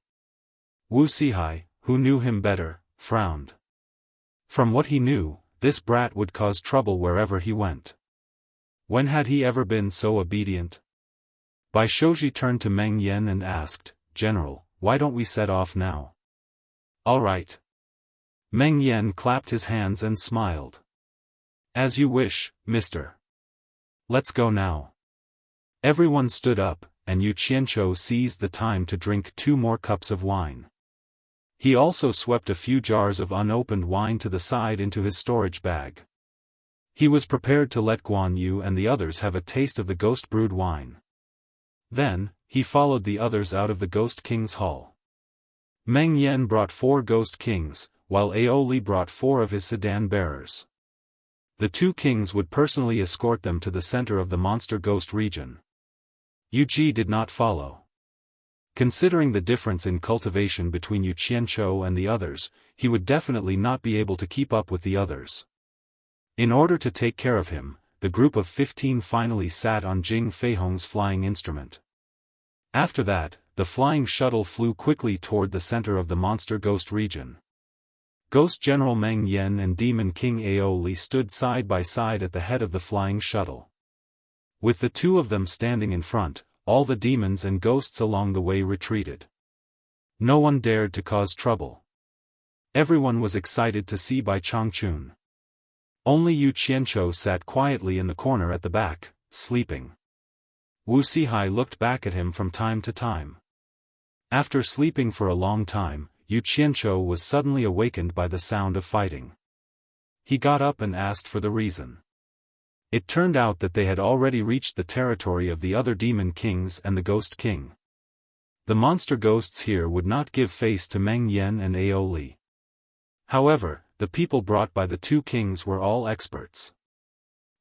Wuxia, who knew him better, frowned. From what he knew, this brat would cause trouble wherever he went. When had he ever been so obedient? Baishoji turned to Meng Yan and asked, "General, why don't we set off now?" "All right." Meng Yan clapped his hands and smiled. "As you wish, mister. Let's go now." Everyone stood up, and Yu Qianqiu seized the time to drink 2 more cups of wine. He also swept a few jars of unopened wine to the side into his storage bag. He was prepared to let Guan Yu and the others have a taste of the ghost brewed wine. Then, he followed the others out of the Ghost King's hall. Meng Yan brought 4 Ghost Kings, while Aoli brought 4 of his sedan bearers. The 2 kings would personally escort them to the center of the monster ghost region. Yu Ji did not follow. Considering the difference in cultivation between Yu Qianqiu and the others, he would definitely not be able to keep up with the others. In order to take care of him, the group of 15 finally sat on Jing Feihong's flying instrument. After that, the flying shuttle flew quickly toward the center of the monster ghost region. Ghost General Meng Yan and Demon King Aoli stood side by side at the head of the flying shuttle. With the 2 of them standing in front, all the demons and ghosts along the way retreated. No one dared to cause trouble. Everyone was excited to see Bai Changchun. Only Yu Qianqiu sat quietly in the corner at the back, sleeping. Wu Sihai looked back at him from time to time. After sleeping for a long time, Yu Qianqiu was suddenly awakened by the sound of fighting. He got up and asked for the reason. It turned out that they had already reached the territory of the other demon kings and the ghost king. The monster ghosts here would not give face to Meng Yan and Aoli. However, the people brought by the 2 kings were all experts.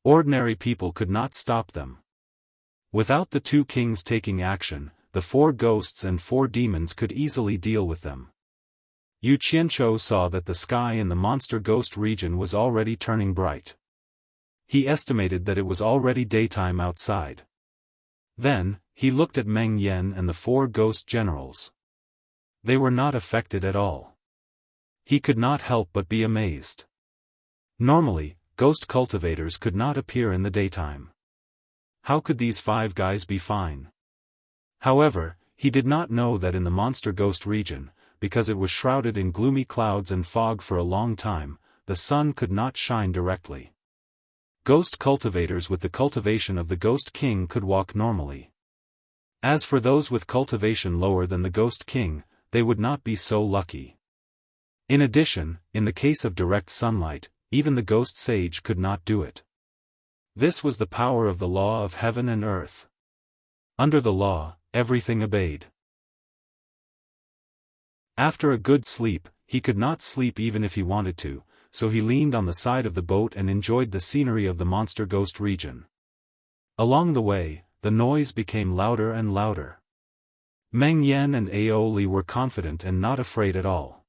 Ordinary people could not stop them. Without the 2 kings taking action, the 4 ghosts and 4 demons could easily deal with them. Yu Qianqiu saw that the sky in the monster ghost region was already turning bright. He estimated that it was already daytime outside. Then, he looked at Meng Yan and the 4 ghost generals. They were not affected at all. He could not help but be amazed. Normally, ghost cultivators could not appear in the daytime. How could these 5 guys be fine? However, he did not know that in the monster ghost region, because it was shrouded in gloomy clouds and fog for a long time, the sun could not shine directly. Ghost cultivators with the cultivation of the Ghost King could walk normally. As for those with cultivation lower than the Ghost King, they would not be so lucky. In addition, in the case of direct sunlight, even the Ghost Sage could not do it. This was the power of the law of heaven and earth. Under the law, everything obeyed. After a good sleep, he could not sleep even if he wanted to, so he leaned on the side of the boat and enjoyed the scenery of the monster ghost region. Along the way, the noise became louder and louder. Meng Yan and Aoli were confident and not afraid at all.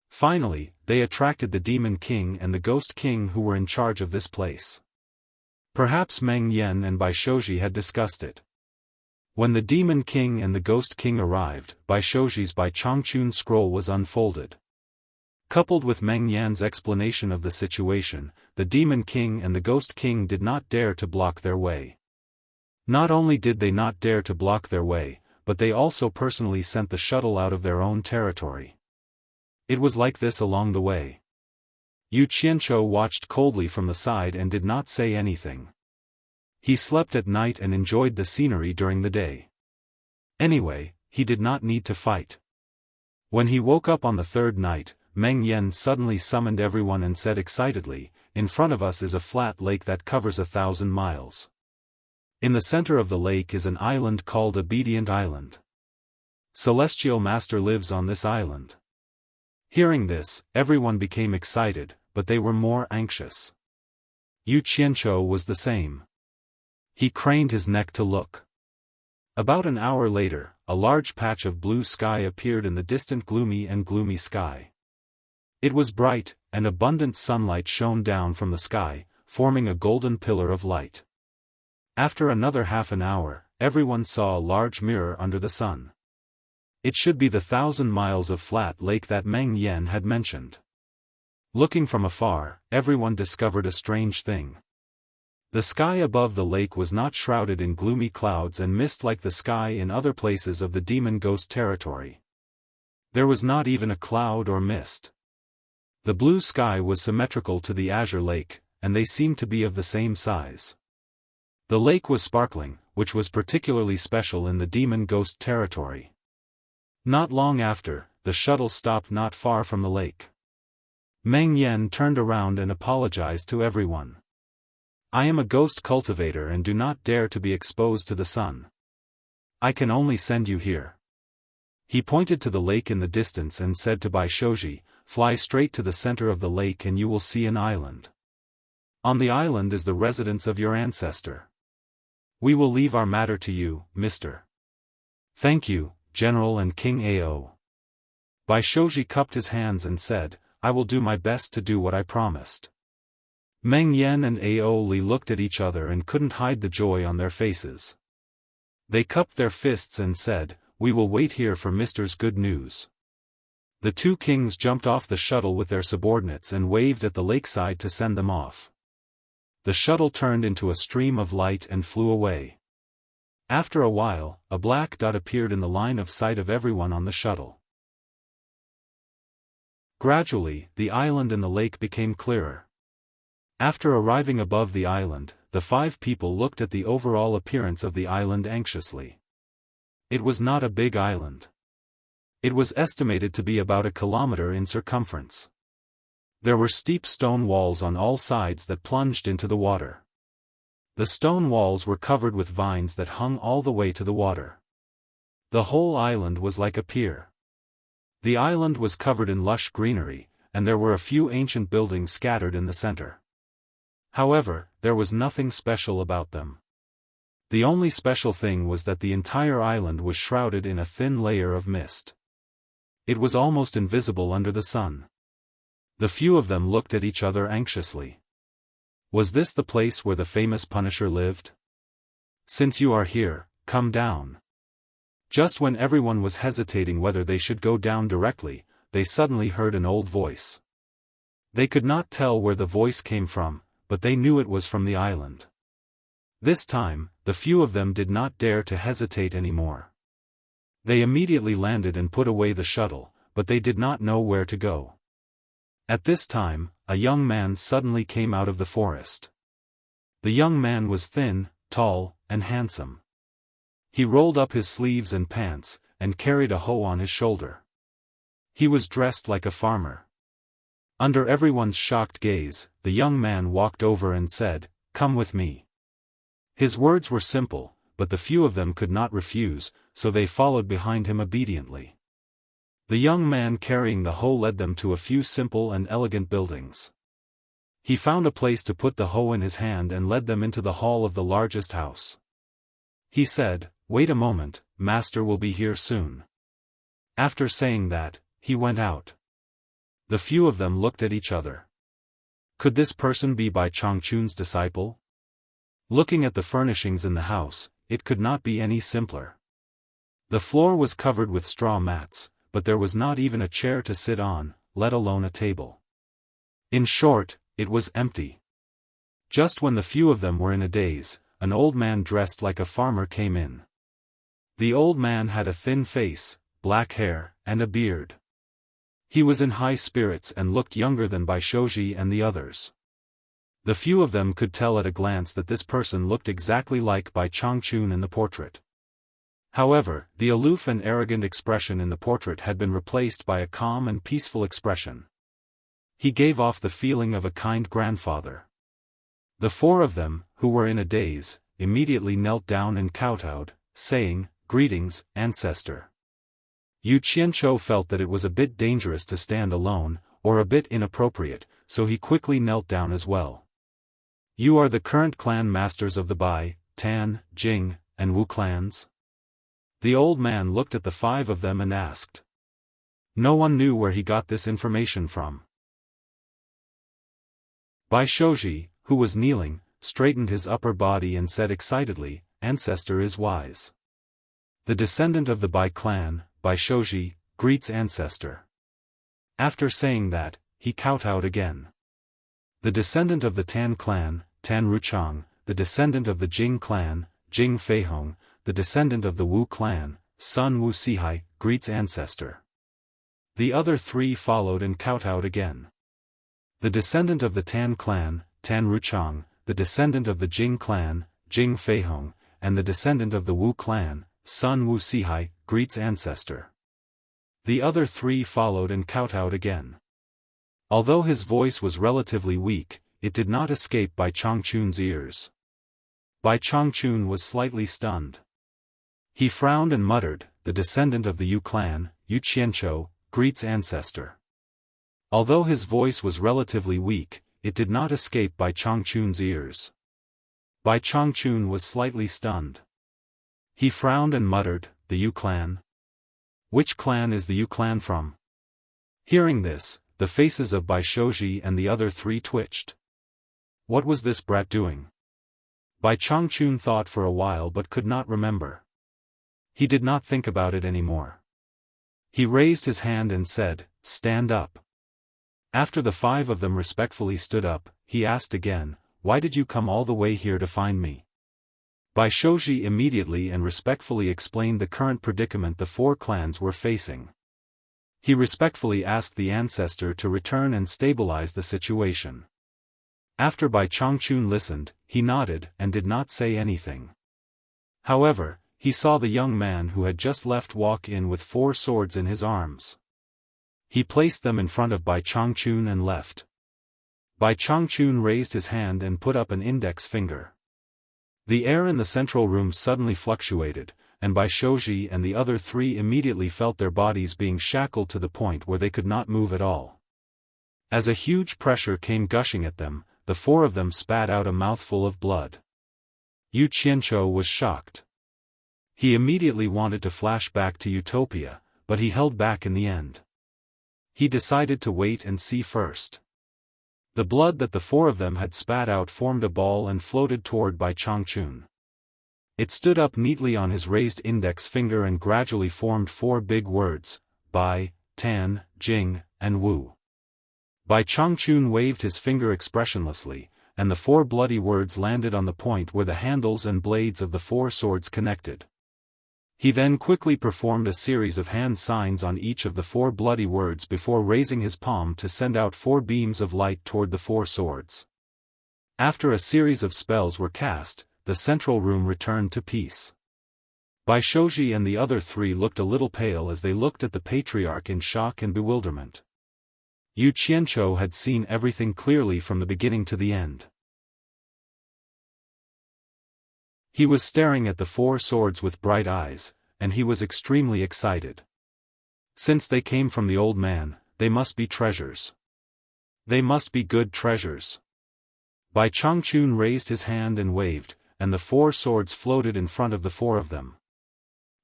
Finally, they attracted the Demon King and the Ghost King who were in charge of this place. Perhaps Meng Yan and Baishoji had discussed it. When the Demon King and the Ghost King arrived, Baishoji's Bai Changchun scroll was unfolded. Coupled with Meng Yan's explanation of the situation, the Demon King and the Ghost King did not dare to block their way. Not only did they not dare to block their way, but they also personally sent the shuttle out of their own territory. It was like this along the way. Yu Qianqiu watched coldly from the side and did not say anything. He slept at night and enjoyed the scenery during the day. Anyway, he did not need to fight. When he woke up on the 3rd night, Meng Yan suddenly summoned everyone and said excitedly, "In front of us is a flat lake that covers 1,000 miles. In the center of the lake is an island called Obedient Island. Celestial Master lives on this island." Hearing this, everyone became excited, but they were more anxious. Yu Qianqiu was the same. He craned his neck to look. About an hour later, a large patch of blue sky appeared in the distant gloomy sky. It was bright, and abundant sunlight shone down from the sky, forming a golden pillar of light. After another half an hour, everyone saw a large mirror under the sun. It should be the 1,000 miles of flat lake that Meng Yan had mentioned. Looking from afar, everyone discovered a strange thing. The sky above the lake was not shrouded in gloomy clouds and mist like the sky in other places of the demon ghost territory. There was not even a cloud or mist. The blue sky was symmetrical to the azure lake, and they seemed to be of the same size. The lake was sparkling, which was particularly special in the demon ghost territory. Not long after, the shuttle stopped not far from the lake. Meng Yan turned around and apologized to everyone. I am a ghost cultivator and do not dare to be exposed to the sun. I can only send you here. He pointed to the lake in the distance and said to Bai Shoji, fly straight to the center of the lake and you will see an island. On the island is the residence of your ancestor. We will leave our matter to you, Mr. Thank you, General and King Ao. Bai Shoji cupped his hands and said, I will do my best to do what I promised. Meng Yan and Ao Li looked at each other and couldn't hide the joy on their faces. They cupped their fists and said, we will wait here for Mr.'s good news. The two kings jumped off the shuttle with their subordinates and waved at the lakeside to send them off. The shuttle turned into a stream of light and flew away. After a while, a black dot appeared in the line of sight of everyone on the shuttle. Gradually, the island and the lake became clearer. After arriving above the island, the 5 people looked at the overall appearance of the island anxiously. It was not a big island. It was estimated to be about 1 kilometer in circumference. There were steep stone walls on all sides that plunged into the water. The stone walls were covered with vines that hung all the way to the water. The whole island was like a pier. The island was covered in lush greenery, and there were a few ancient buildings scattered in the center. However, there was nothing special about them. The only special thing was that the entire island was shrouded in a thin layer of mist. It was almost invisible under the sun. The few of them looked at each other anxiously. Was this the place where the famous Punisher lived? Since you are here, come down. Just when everyone was hesitating whether they should go down directly, they suddenly heard an old voice. They could not tell where the voice came from, but they knew it was from the island. This time, the few of them did not dare to hesitate anymore. They immediately landed and put away the shuttle, but they did not know where to go. At this time, a young man suddenly came out of the forest. The young man was thin, tall, and handsome. He rolled up his sleeves and pants, and carried a hoe on his shoulder. He was dressed like a farmer. Under everyone's shocked gaze, the young man walked over and said, "Come with me." His words were simple, but the few of them could not refuse, so they followed behind him obediently. The young man carrying the hoe led them to a few simple and elegant buildings. He found a place to put the hoe in his hand and led them into the hall of the largest house. He said, "Wait a moment, master will be here soon." After saying that, he went out. The few of them looked at each other. Could this person be Bai Changchun's disciple? Looking at the furnishings in the house, it could not be any simpler. The floor was covered with straw mats, but there was not even a chair to sit on, let alone a table. In short, it was empty. Just when the few of them were in a daze, an old man dressed like a farmer came in. The old man had a thin face, black hair, and a beard. He was in high spirits and looked younger than Bai Shoji and the others. The few of them could tell at a glance that this person looked exactly like Bai Changchun in the portrait. However, the aloof and arrogant expression in the portrait had been replaced by a calm and peaceful expression. He gave off the feeling of a kind grandfather. The 4 of them, who were in a daze, immediately knelt down and kowtowed, saying, "Greetings, ancestor." Yu Qianqiu felt that it was a bit dangerous to stand alone, or a bit inappropriate, so he quickly knelt down as well. "You are the current clan masters of the Bai, Tan, Jing, and Wu clans?" The old man looked at the 5 of them and asked. No one knew where he got this information from. Bai Shoji, who was kneeling, straightened his upper body and said excitedly, "Ancestor is wise. The descendant of the Bai clan, by Shoji, greets ancestor. After saying that, he kowtowed again. The descendant of the Tan clan, Tan Ruchang, the descendant of the Jing clan, Jing Feihong, the descendant of the Wu clan, Sun Wu Sihai, greets ancestor. The other three followed and kowtowed again. The descendant of the Tan clan, Tan Ruchang, the descendant of the Jing clan, Jing Feihong, and the descendant of the Wu clan, Sun Wu Sihai, greets ancestor. The other three followed and kowtowed again. Although his voice was relatively weak, it did not escape Bai Changchun's ears. Bai Changchun was slightly stunned. He frowned and muttered, "The descendant of the Yu clan, Yu Qianqiu, greets ancestor." Although his voice was relatively weak, it did not escape Bai Changchun's ears. Bai Changchun was slightly stunned. He frowned and muttered, "The Yu clan? Which clan is the Yu clan from?" Hearing this, the faces of Bai Shoji and the other three twitched. What was this brat doing? Bai Changchun thought for a while but could not remember. He did not think about it anymore. He raised his hand and said, "Stand up." After the five of them respectfully stood up, he asked again, "Why did you come all the way here to find me?" Bai Shoji immediately and respectfully explained the current predicament the four clans were facing. He respectfully asked the ancestor to return and stabilize the situation. After Bai Changchun listened, he nodded and did not say anything. However, he saw the young man who had just left walk in with 4 swords in his arms. He placed them in front of Bai Changchun and left. Bai Changchun raised his hand and put up an index finger. The air in the central room suddenly fluctuated, and Bai Shoji and the other three immediately felt their bodies being shackled to the point where they could not move at all. As a huge pressure came gushing at them, the 4 of them spat out a mouthful of blood. Yu Qianqiu was shocked. He immediately wanted to flash back to Utopia, but he held back in the end. He decided to wait and see first. The blood that the 4 of them had spat out formed a ball and floated toward Bai Changchun. It stood up neatly on his raised index finger and gradually formed 4 big words: Bai, Tan, Jing, and Wu. Bai Changchun waved his finger expressionlessly, and the 4 bloody words landed on the point where the handles and blades of the 4 swords connected. He then quickly performed a series of hand signs on each of the 4 bloody words before raising his palm to send out 4 beams of light toward the 4 swords. After a series of spells were cast, the central room returned to peace. Bai Shoji and the other 3 looked a little pale as they looked at the patriarch in shock and bewilderment. Yu Qianqiu had seen everything clearly from the beginning to the end. He was staring at the 4 swords with bright eyes, and he was extremely excited. Since they came from the old man, they must be treasures. They must be good treasures. Bai Changchun raised his hand and waved, and the 4 swords floated in front of the 4 of them.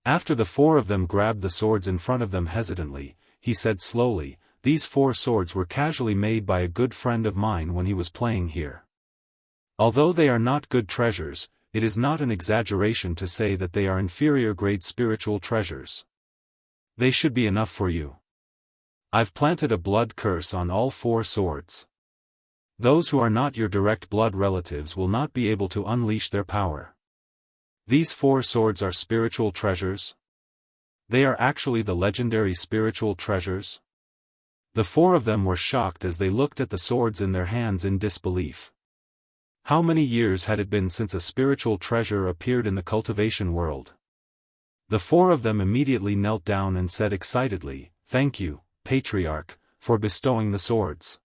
After the 4 of them grabbed the swords in front of them hesitantly, he said slowly, "These 4 swords were casually made by a good friend of mine when he was playing here. Although they are not good treasures, it is not an exaggeration to say that they are inferior-grade spiritual treasures. They should be enough for you. I've planted a blood curse on all 4 swords. Those who are not your direct blood relatives will not be able to unleash their power. These 4 swords are spiritual treasures. They are actually the legendary spiritual treasures." The 4 of them were shocked as they looked at the swords in their hands in disbelief. How many years had it been since a spiritual treasure appeared in the cultivation world? The 4 of them immediately knelt down and said excitedly, "Thank you, Patriarch, for bestowing the swords."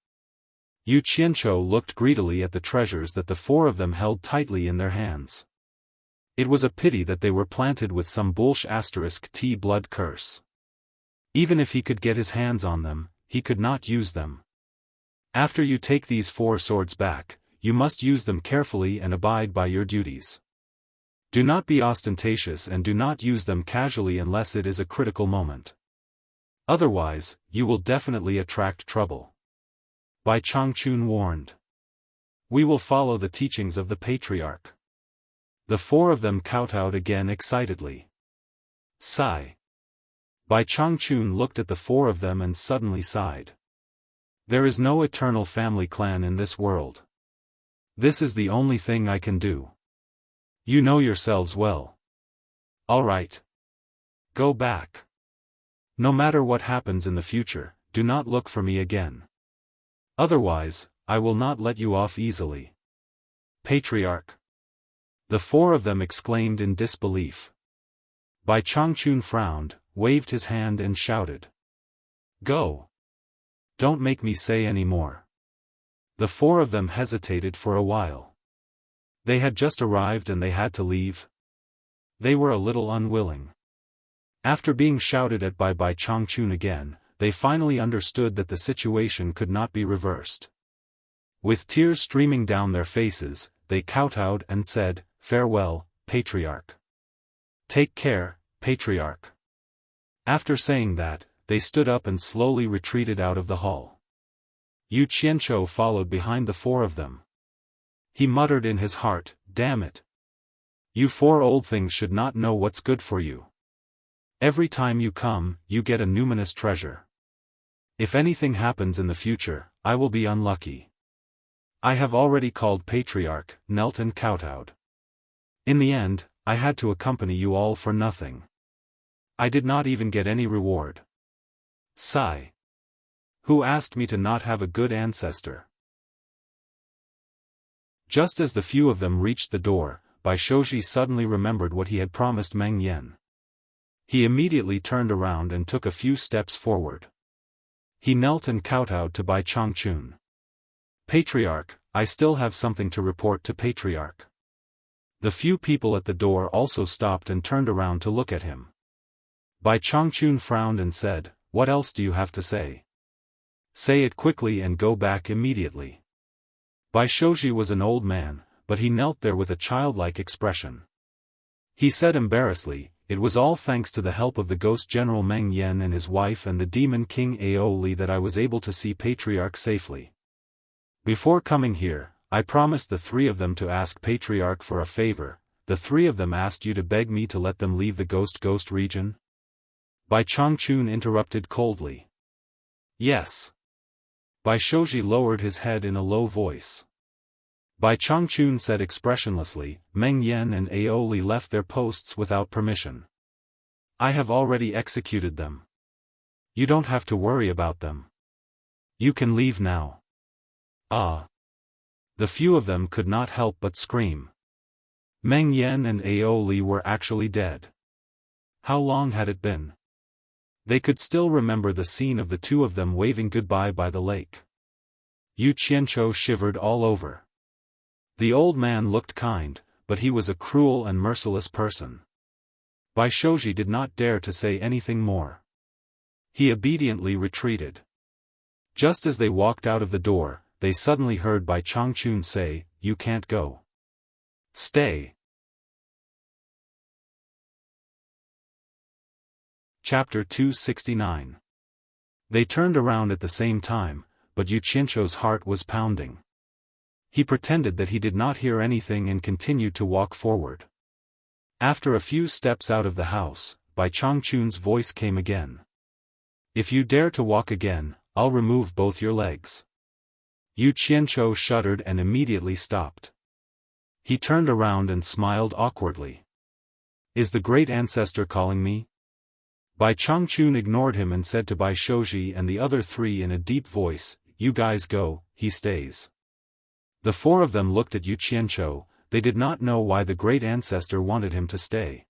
Yu Qianqiu looked greedily at the treasures that the 4 of them held tightly in their hands. It was a pity that they were planted with some *T blood curse. Even if he could get his hands on them, he could not use them. After you take these 4 swords back, you must use them carefully and abide by your duties. Do not be ostentatious and do not use them casually unless it is a critical moment. Otherwise, you will definitely attract trouble. Bai Changchun warned. We will follow the teachings of the patriarch. The 4 of them kowtowed again excitedly. Sigh. Bai Changchun looked at the four of them and suddenly sighed. There is no eternal family clan in this world. This is the only thing I can do. You know yourselves well. All right. Go back. No matter what happens in the future, do not look for me again. Otherwise, I will not let you off easily. Patriarch. The four of them exclaimed in disbelief. Bai Changchun frowned, waved his hand and shouted. Go. Don't make me say any more. The four of them hesitated for a while. They had just arrived and they had to leave. They were a little unwilling. After being shouted at by Bai Changchun again, they finally understood that the situation could not be reversed. With tears streaming down their faces, they kowtowed and said, Farewell, Patriarch. Take care, Patriarch. After saying that, they stood up and slowly retreated out of the hall. Yu Qianzhou followed behind the four of them. He muttered in his heart, Damn it. You four old things should not know what's good for you. Every time you come, you get a numinous treasure. If anything happens in the future, I will be unlucky. I have already called Patriarch, knelt and kowtowed. In the end, I had to accompany you all for nothing. I did not even get any reward. Sigh. Who asked me to not have a good ancestor? Just as the few of them reached the door, Bai Shouji suddenly remembered what he had promised Meng Yan. He immediately turned around and took a few steps forward. He knelt and kowtowed to Bai Changchun. Patriarch, I still have something to report to Patriarch. The few people at the door also stopped and turned around to look at him. Bai Changchun frowned and said, What else do you have to say? Say it quickly and go back immediately. Bai Shouji was an old man, but he knelt there with a childlike expression. He said embarrassedly, It was all thanks to the help of the ghost general Meng Yan and his wife and the demon king Aoli that I was able to see Patriarch safely. Before coming here, I promised the three of them to ask Patriarch for a favor. The three of them asked you to beg me to let them leave the ghost region? Bai Changchun interrupted coldly. Yes. Bai Shouji lowered his head in a low voice. Bai Changchun said expressionlessly, Meng Yan and Aoli left their posts without permission. I have already executed them. You don't have to worry about them. You can leave now. Ah. The few of them could not help but scream. Meng Yan and Aoli were actually dead. How long had it been? They could still remember the scene of the two of them waving goodbye by the lake. Yu Qianzhou shivered all over. The old man looked kind, but he was a cruel and merciless person. Bai Shouji did not dare to say anything more. He obediently retreated. Just as they walked out of the door, they suddenly heard Bai Changchun say, You can't go. Stay. Chapter 269. They turned around at the same time, but Yu Qianzhou's heart was pounding. He pretended that he did not hear anything and continued to walk forward. After a few steps out of the house, Bai Changchun's voice came again. If you dare to walk again, I'll remove both your legs. Yu Qianzhou shuddered and immediately stopped. He turned around and smiled awkwardly. Is the great ancestor calling me? Bai Changchun ignored him and said to Bai Shouji and the other three in a deep voice, You guys go, he stays. The four of them looked at Yu Qianzhou. They did not know why the great ancestor wanted him to stay.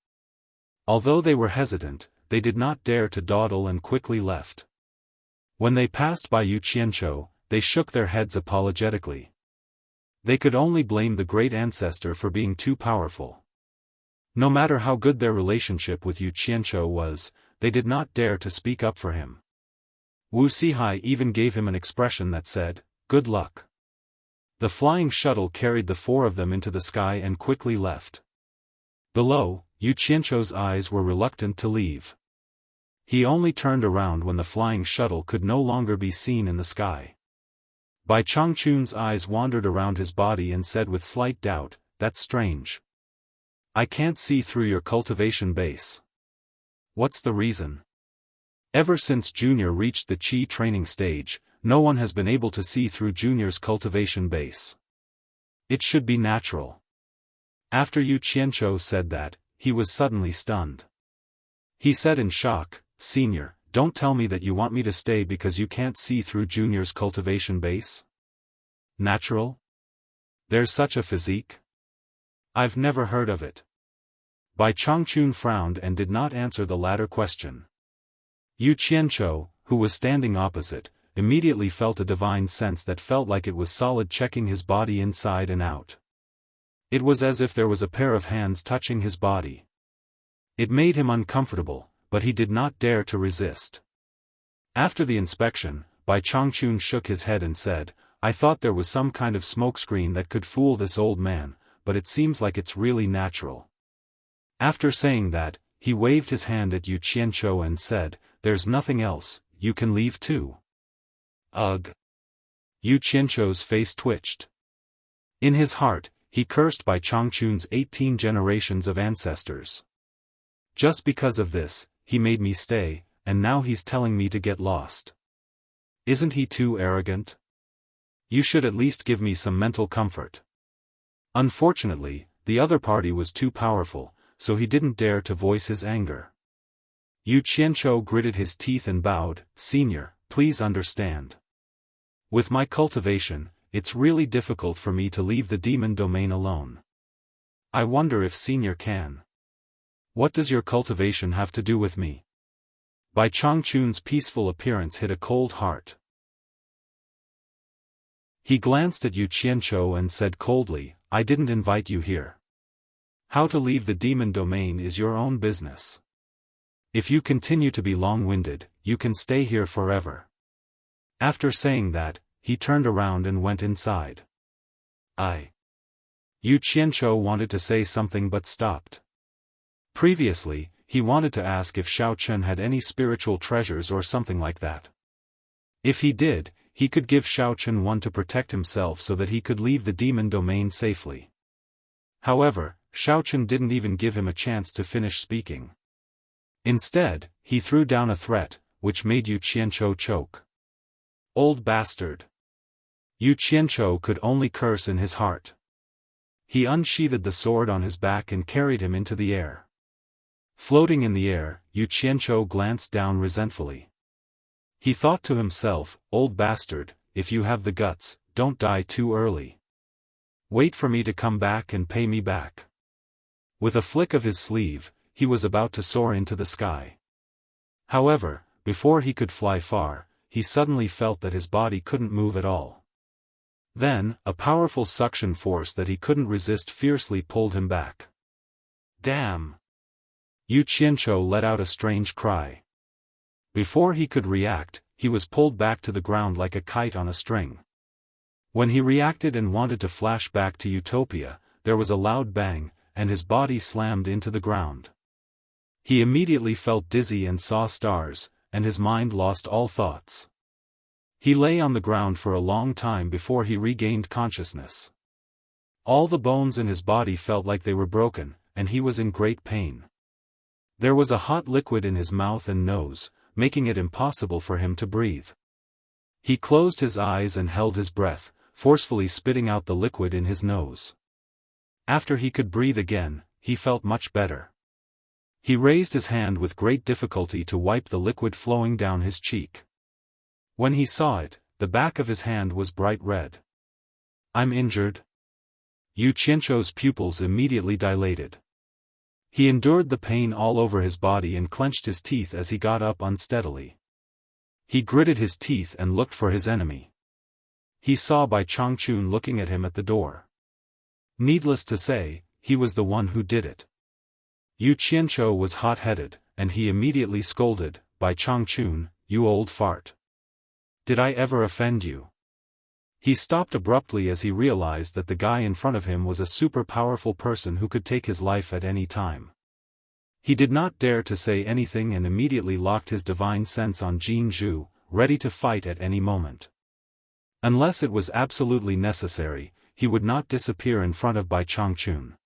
Although they were hesitant, they did not dare to dawdle and quickly left. When they passed by Yu Qianzhou, they shook their heads apologetically. They could only blame the great ancestor for being too powerful. No matter how good their relationship with Yu Qianzhou was, they did not dare to speak up for him. Wuxia even gave him an expression that said, Good luck. The flying shuttle carried the four of them into the sky and quickly left. Below, Yu Qianzhou's eyes were reluctant to leave. He only turned around when the flying shuttle could no longer be seen in the sky. Bai Changchun's eyes wandered around his body and said with slight doubt, That's strange. I can't see through your cultivation base. What's the reason? Ever since Junior reached the Qi training stage, no one has been able to see through Junior's cultivation base. It should be natural. After Yu Qianzhou said that, he was suddenly stunned. He said in shock, "Senior, don't tell me that you want me to stay because you can't see through Junior's cultivation base? Natural? There's such a physique? I've never heard of it." Bai Changchun frowned and did not answer the latter question. Yu Qianzhou, who was standing opposite, immediately felt a divine sense that felt like it was solid, checking his body inside and out. It was as if there was a pair of hands touching his body. It made him uncomfortable, but he did not dare to resist. After the inspection, Bai Changchun shook his head and said, "I thought there was some kind of smokescreen that could fool this old man, but it seems like it's really natural." After saying that, he waved his hand at Yu Qianzhou and said, "There's nothing else, you can leave too." Ugh! Yu Qianzhou's face twitched. In his heart, he cursed Bai Changchun's 18 generations of ancestors. Just because of this, he made me stay, and now he's telling me to get lost. Isn't he too arrogant? You should at least give me some mental comfort. Unfortunately, the other party was too powerful, so he didn't dare to voice his anger. Yu Qianzhou gritted his teeth and bowed, "Senior, please understand. With my cultivation, it's really difficult for me to leave the demon domain alone. I wonder if Senior can. What does your cultivation have to do with me?" Bai Changchun's peaceful appearance hit a cold heart. He glanced at Yu Qianzhou and said coldly, "I didn't invite you here. How to leave the demon domain is your own business. If you continue to be long-winded, you can stay here forever." After saying that, he turned around and went inside. Yu Qianzhou wanted to say something but stopped. Previously, he wanted to ask if Xiao Chen had any spiritual treasures or something like that. If he did, he could give Xiao Chen one to protect himself so that he could leave the demon domain safely. However, Xiao Chen didn't even give him a chance to finish speaking. Instead, he threw down a threat, which made Yu Qianzhou choke. Old bastard! Yu Qianzhou could only curse in his heart. He unsheathed the sword on his back and carried him into the air. Floating in the air, Yu Qianzhou glanced down resentfully. He thought to himself, "Old bastard, if you have the guts, don't die too early. Wait for me to come back and pay me back." With a flick of his sleeve, he was about to soar into the sky. However, before he could fly far, he suddenly felt that his body couldn't move at all. Then, a powerful suction force that he couldn't resist fiercely pulled him back. Damn! Yu Qianzhou let out a strange cry. Before he could react, he was pulled back to the ground like a kite on a string. When he reacted and wanted to flash back to Utopia, there was a loud bang, and his body slammed into the ground. He immediately felt dizzy and saw stars, and his mind lost all thoughts. He lay on the ground for a long time before he regained consciousness. All the bones in his body felt like they were broken, and he was in great pain. There was a hot liquid in his mouth and nose, making it impossible for him to breathe. He closed his eyes and held his breath, forcefully spitting out the liquid in his nose. After he could breathe again, he felt much better. He raised his hand with great difficulty to wipe the liquid flowing down his cheek. When he saw it, the back of his hand was bright red. "I'm injured?" Yu Qianzhou's pupils immediately dilated. He endured the pain all over his body and clenched his teeth as he got up unsteadily. He gritted his teeth and looked for his enemy. He saw Bai Changchun looking at him at the door. Needless to say, he was the one who did it. Yu Qianzhou was hot-headed, and he immediately scolded, "Bai Changchun, you old fart. Did I ever offend you?" He stopped abruptly as he realized that the guy in front of him was a super-powerful person who could take his life at any time. He did not dare to say anything and immediately locked his divine sense on Jin Zhu, ready to fight at any moment. Unless it was absolutely necessary, he would not disappear in front of Bai Changchun.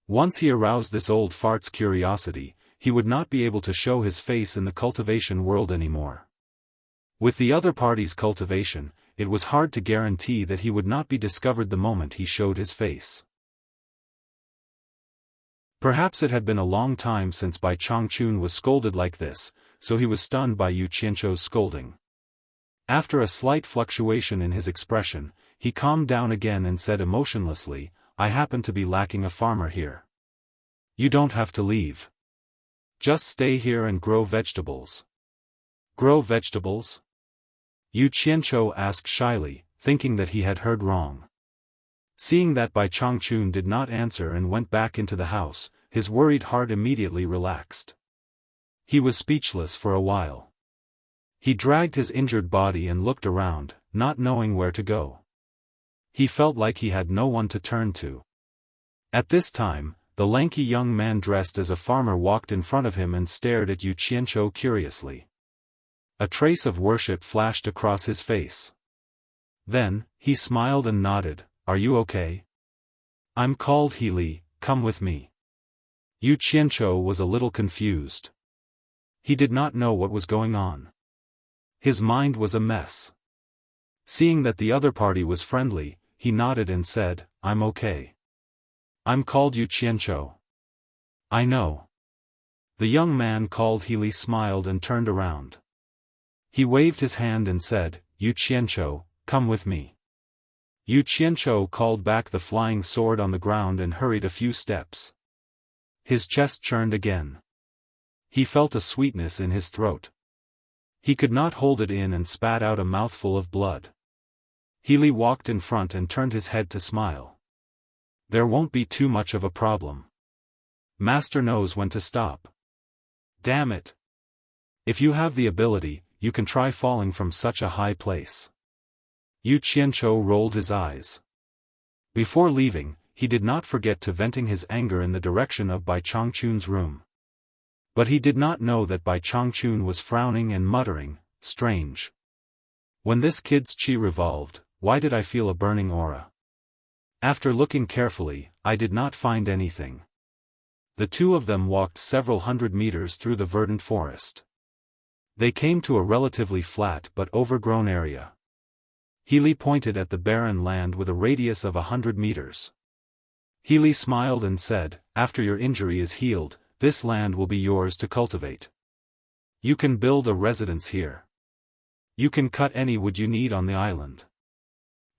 Once he aroused this old fart's curiosity, he would not be able to show his face in the cultivation world anymore. With the other party's cultivation, it was hard to guarantee that he would not be discovered the moment he showed his face. Perhaps it had been a long time since Bai Changchun was scolded like this, so he was stunned by Yu Qianzhou's scolding. After a slight fluctuation in his expression, he calmed down again and said emotionlessly, "I happen to be lacking a farmer here. You don't have to leave. Just stay here and grow vegetables." "Grow vegetables?" Yu Qianzhou asked shyly, thinking that he had heard wrong. Seeing that Bai Changchun did not answer and went back into the house, his worried heart immediately relaxed. He was speechless for a while. He dragged his injured body and looked around, not knowing where to go. He felt like he had no one to turn to. At this time, the lanky young man dressed as a farmer walked in front of him and stared at Yu Qianzhou curiously. A trace of worship flashed across his face. Then, he smiled and nodded. "Are you okay?" "I'm called Healy, come with me." Yu Qianzhou was a little confused. He did not know what was going on. His mind was a mess. Seeing that the other party was friendly, he nodded and said, "I'm okay. I'm called Yu Qianzhou." "I know." The young man called Healy smiled and turned around. He waved his hand and said, "Yu Qianzhou, come with me." Yu Qianzhou called back the flying sword on the ground and hurried a few steps. His chest churned again. He felt a sweetness in his throat. He could not hold it in and spat out a mouthful of blood. Healy walked in front and turned his head to smile. "There won't be too much of a problem. Master knows when to stop." "Damn it. If you have the ability, you can try falling from such a high place." Yu Qianzhou rolled his eyes. Before leaving, he did not forget to venting his anger in the direction of Bai Changchun's room. But he did not know that Bai Changchun was frowning and muttering, "Strange. When this kid's chi revolved, why did I feel a burning aura? After looking carefully, I did not find anything." The two of them walked several hundred meters through the verdant forest. They came to a relatively flat but overgrown area. Healy pointed at the barren land with a radius of 100 meters. Healy smiled and said, "After your injury is healed, this land will be yours to cultivate. You can build a residence here. You can cut any wood you need on the island.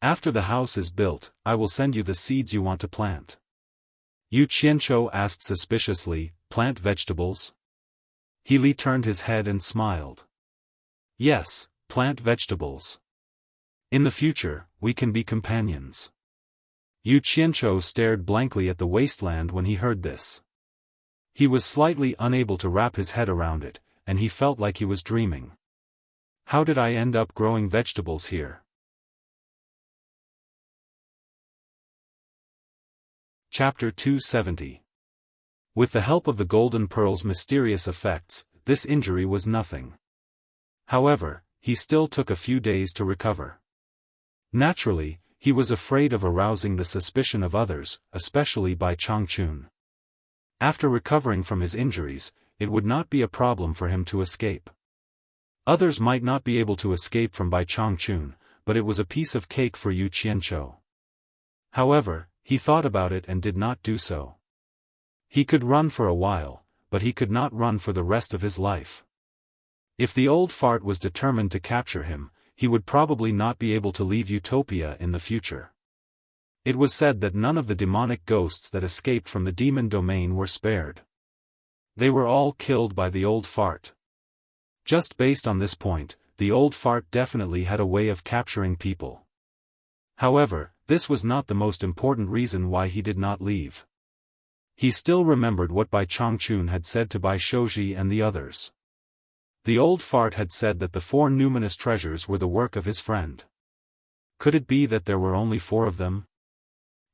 After the house is built, I will send you the seeds you want to plant." Yu Qianzhou asked suspiciously, "Plant vegetables?" Healy turned his head and smiled. "Yes, plant vegetables. In the future, we can be companions." Yu Qianzhou stared blankly at the wasteland when he heard this. He was slightly unable to wrap his head around it, and he felt like he was dreaming. How did I end up growing vegetables here? Chapter 270. With the help of the golden pearl's mysterious effects, this injury was nothing. However, he still took a few days to recover. Naturally, he was afraid of arousing the suspicion of others, especially Bai Changchun. After recovering from his injuries, it would not be a problem for him to escape. Others might not be able to escape from Bai Changchun, but it was a piece of cake for Yu Qianzhou. However, he thought about it and did not do so. He could run for a while, but he could not run for the rest of his life. If the old fart was determined to capture him, he would probably not be able to leave Utopia in the future. It was said that none of the demonic ghosts that escaped from the demon domain were spared. They were all killed by the old fart. Just based on this point, the old fart definitely had a way of capturing people. However, this was not the most important reason why he did not leave. He still remembered what Bai Changchun had said to Bai Shouji and the others. The old fart had said that the 4 numinous treasures were the work of his friend. Could it be that there were only 4 of them?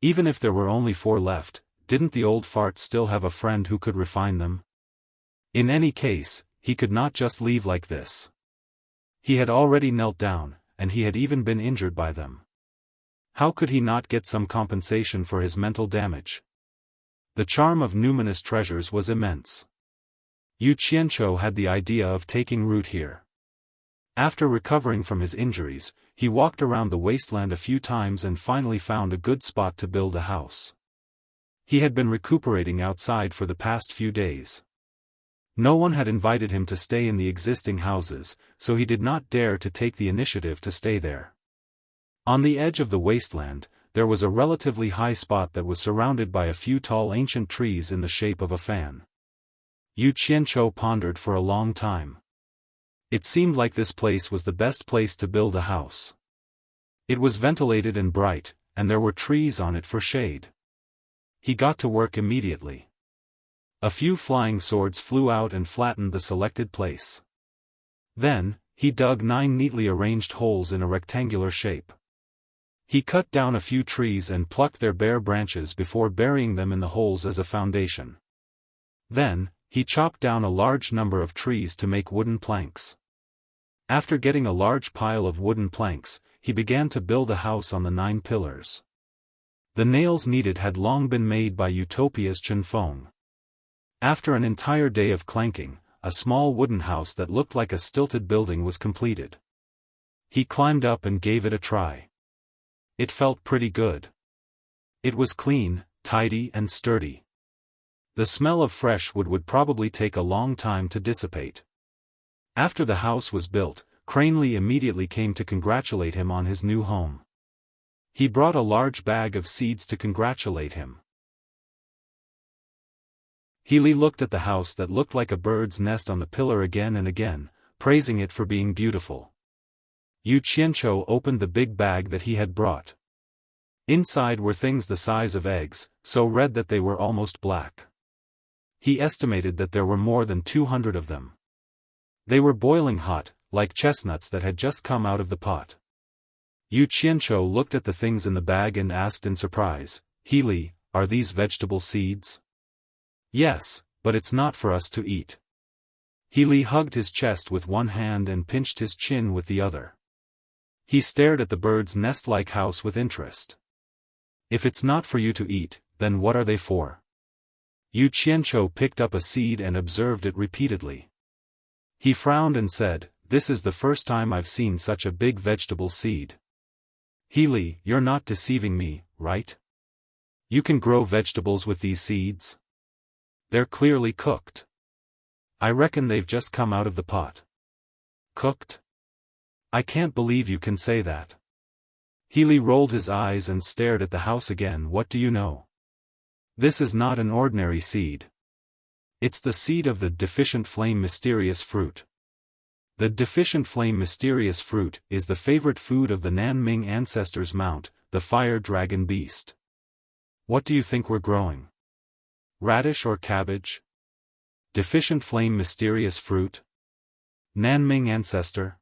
Even if there were only 4 left, didn't the old fart still have a friend who could refine them? In any case, he could not just leave like this. He had already knelt down, and he had even been injured by them. How could he not get some compensation for his mental damage? The charm of numinous treasures was immense. Yu Qianqiu had the idea of taking root here. After recovering from his injuries, he walked around the wasteland a few times and finally found a good spot to build a house. He had been recuperating outside for the past few days. No one had invited him to stay in the existing houses, so he did not dare to take the initiative to stay there. On the edge of the wasteland, there was a relatively high spot that was surrounded by a few tall ancient trees in the shape of a fan. Yu Qianqiu pondered for a long time. It seemed like this place was the best place to build a house. It was ventilated and bright, and there were trees on it for shade. He got to work immediately. A few flying swords flew out and flattened the selected place. Then, he dug 9 neatly arranged holes in a rectangular shape. He cut down a few trees and plucked their bare branches before burying them in the holes as a foundation. Then, he chopped down a large number of trees to make wooden planks. After getting a large pile of wooden planks, he began to build a house on the 9 pillars. The nails needed had long been made by Utopia's Qianfeng. After an entire day of clanking, a small wooden house that looked like a stilted building was completed. He climbed up and gave it a try. It felt pretty good. It was clean, tidy and sturdy. The smell of fresh wood would probably take a long time to dissipate. After the house was built, Cranley immediately came to congratulate him on his new home. He brought a large bag of seeds to congratulate him. Healy looked at the house that looked like a bird's nest on the pillar again and again, praising it for being beautiful. Yu Qianqiu opened the big bag that he had brought. Inside were things the size of eggs, so red that they were almost black. He estimated that there were more than 200 of them. They were boiling hot, like chestnuts that had just come out of the pot. Yu Qianqiu looked at the things in the bag and asked in surprise, "Healy, are these vegetable seeds?" "Yes, but it's not for us to eat." Healy hugged his chest with one hand and pinched his chin with the other. He stared at the bird's nest-like house with interest. "If it's not for you to eat, then what are they for?" Yu Qianqiu picked up a seed and observed it repeatedly. He frowned and said, "This is the first time I've seen such a big vegetable seed." "Healy, you're not deceiving me, right? You can grow vegetables with these seeds? They're clearly cooked. I reckon they've just come out of the pot." "Cooked? I can't believe you can say that." Healy rolled his eyes and stared at the house again. "What do you know? This is not an ordinary seed. It's the seed of the deficient flame mysterious fruit. The deficient flame mysterious fruit is the favorite food of the Nanming ancestors' mount, the fire dragon beast. What do you think we're growing? Radish or cabbage? Deficient flame mysterious fruit? Nanming ancestor?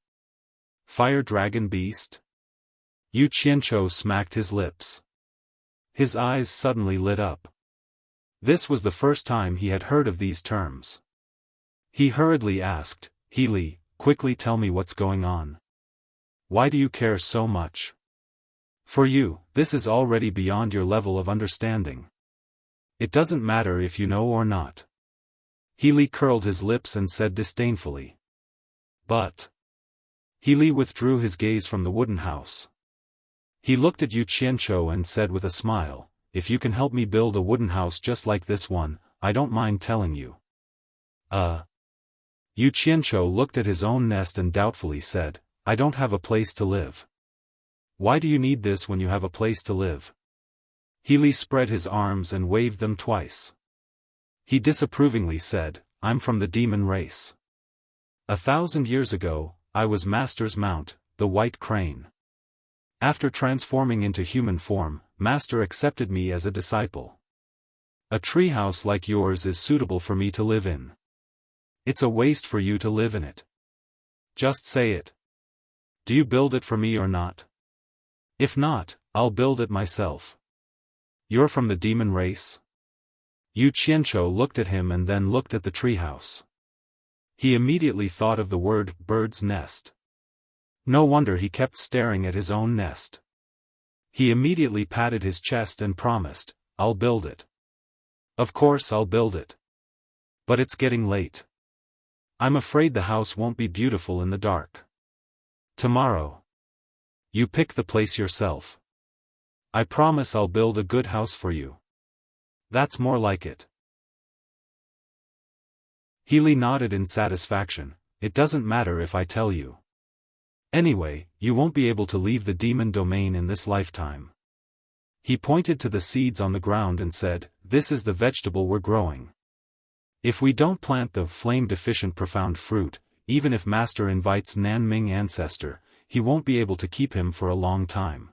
Fire dragon beast?" Yu Qianqiu smacked his lips. His eyes suddenly lit up. This was the first time he had heard of these terms. He hurriedly asked, "Healy, quickly tell me what's going on. Why do you care so much? For you, this is already beyond your level of understanding. It doesn't matter if you know or not." Healy curled his lips and said disdainfully. "But..." Healy withdrew his gaze from the wooden house. He looked at Yu Qianqiu and said with a smile, "If you can help me build a wooden house just like this one, I don't mind telling you." Yu Qianqiu looked at his own nest and doubtfully said, "I don't have a place to live." "Why do you need this when you have a place to live?" Healy spread his arms and waved them twice. He disapprovingly said, "I'm from the demon race. 1,000 years ago, I was Master's mount, the white crane. After transforming into human form, Master accepted me as a disciple. A treehouse like yours is suitable for me to live in. It's a waste for you to live in it. Just say it. Do you build it for me or not? If not, I'll build it myself." "You're from the demon race?" Yu Qianqiu looked at him and then looked at the treehouse. He immediately thought of the word bird's nest. No wonder he kept staring at his own nest. He immediately patted his chest and promised, "I'll build it. Of course I'll build it. But it's getting late. I'm afraid the house won't be beautiful in the dark. Tomorrow. You pick the place yourself. I promise I'll build a good house for you. That's more like it. Healy nodded in satisfaction. It doesn't matter if I tell you. Anyway, you won't be able to leave the demon domain in this lifetime. He pointed to the seeds on the ground and said, this is the vegetable we're growing. If we don't plant the flame-deficient profound fruit, even if Master invites Nanming Ancestor, he won't be able to keep him for a long time.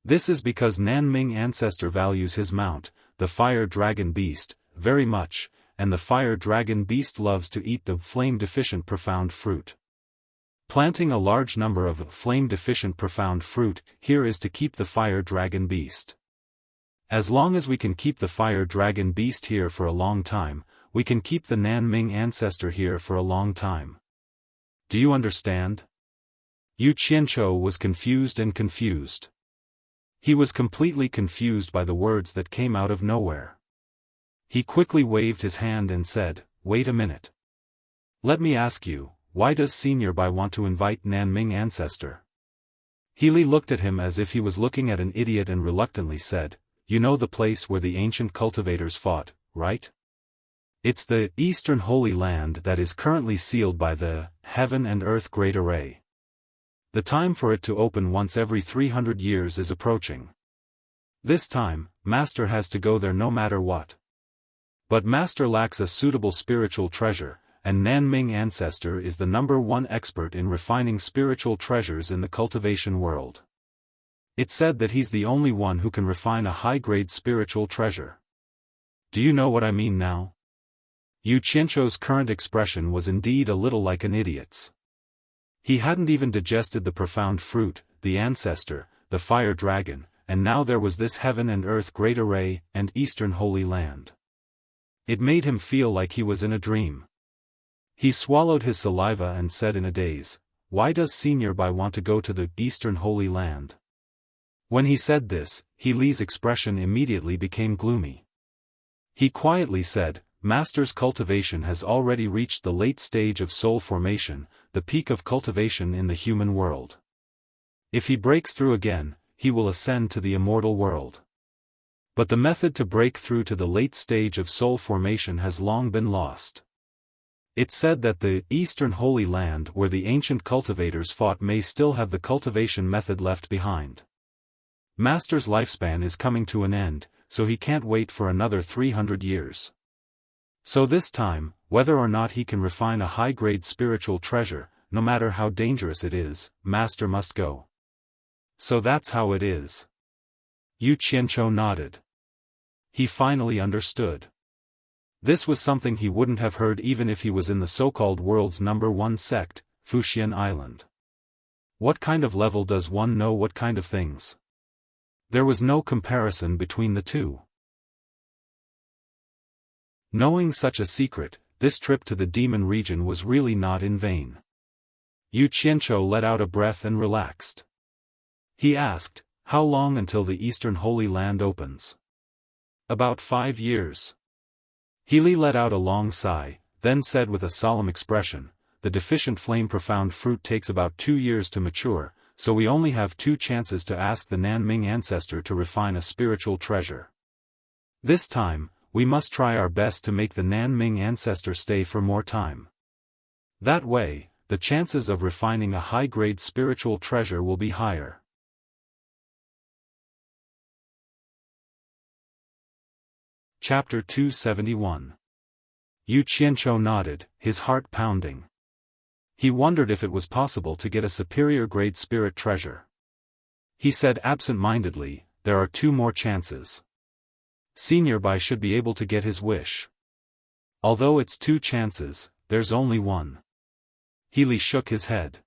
This is because Nanming Ancestor values his mount, the Fire Dragon Beast, very much, and the Fire Dragon Beast loves to eat the flame-deficient profound fruit. Planting a large number of flame-deficient profound fruit here is to keep the Fire Dragon Beast. As long as we can keep the Fire Dragon Beast here for a long time, we can keep the Nanming Ancestor here for a long time. Do you understand? Yu Qianzhou was confused and confused. He was completely confused by the words that came out of nowhere. He quickly waved his hand and said, wait a minute. Let me ask you, why does Senior Bai want to invite Nanming Ancestor? Healy looked at him as if he was looking at an idiot and reluctantly said, you know the place where the ancient cultivators fought, right? It's the Eastern Holy Land that is currently sealed by the Heaven and Earth Great Array. The time for it to open once every 300 years is approaching. This time, Master has to go there no matter what. But Master lacks a suitable spiritual treasure, and Nanming Ancestor is the #1 expert in refining spiritual treasures in the cultivation world. It's said that he's the only one who can refine a high-grade spiritual treasure. Do you know what I mean now? Yu Qianzhou's current expression was indeed a little like an idiot's. He hadn't even digested the profound fruit, the ancestor, the fire dragon, and now there was this Heaven and Earth Great Array and Eastern Holy Land. It made him feel like he was in a dream. He swallowed his saliva and said in a daze, why does Senior Bai want to go to the Eastern Holy Land? When he said this, Healy's expression immediately became gloomy. He quietly said, Master's cultivation has already reached the late stage of soul formation, the peak of cultivation in the human world. If he breaks through again, he will ascend to the immortal world. But the method to break through to the late stage of soul formation has long been lost. It's said that the Eastern Holy Land where the ancient cultivators fought may still have the cultivation method left behind. Master's lifespan is coming to an end, so he can't wait for another 300 years. So this time, whether or not he can refine a high-grade spiritual treasure, no matter how dangerous it is, Master must go. So that's how it is. Yu Qianzhou nodded. He finally understood. This was something he wouldn't have heard even if he was in the so-called world's #1 sect, Fuxian Island. What kind of level does one know what kind of things? There was no comparison between the two. Knowing such a secret, this trip to the demon region was really not in vain. Yu Qianzhou let out a breath and relaxed. He asked, how long until the Eastern Holy Land opens? About 5 years. Healy let out a long sigh, then said with a solemn expression, the deficient flame profound fruit takes about 2 years to mature, so we only have 2 chances to ask the Nanming Ancestor to refine a spiritual treasure. This time, we must try our best to make the Nanming Ancestor stay for more time. That way, the chances of refining a high-grade spiritual treasure will be higher. Chapter 271. Yu Qianzhou nodded, his heart pounding. He wondered if it was possible to get a superior-grade spirit treasure. He said absent-mindedly, there are 2 more chances. Senior Bai should be able to get his wish. Although it's 2 chances, there's only 1. Healy shook his head.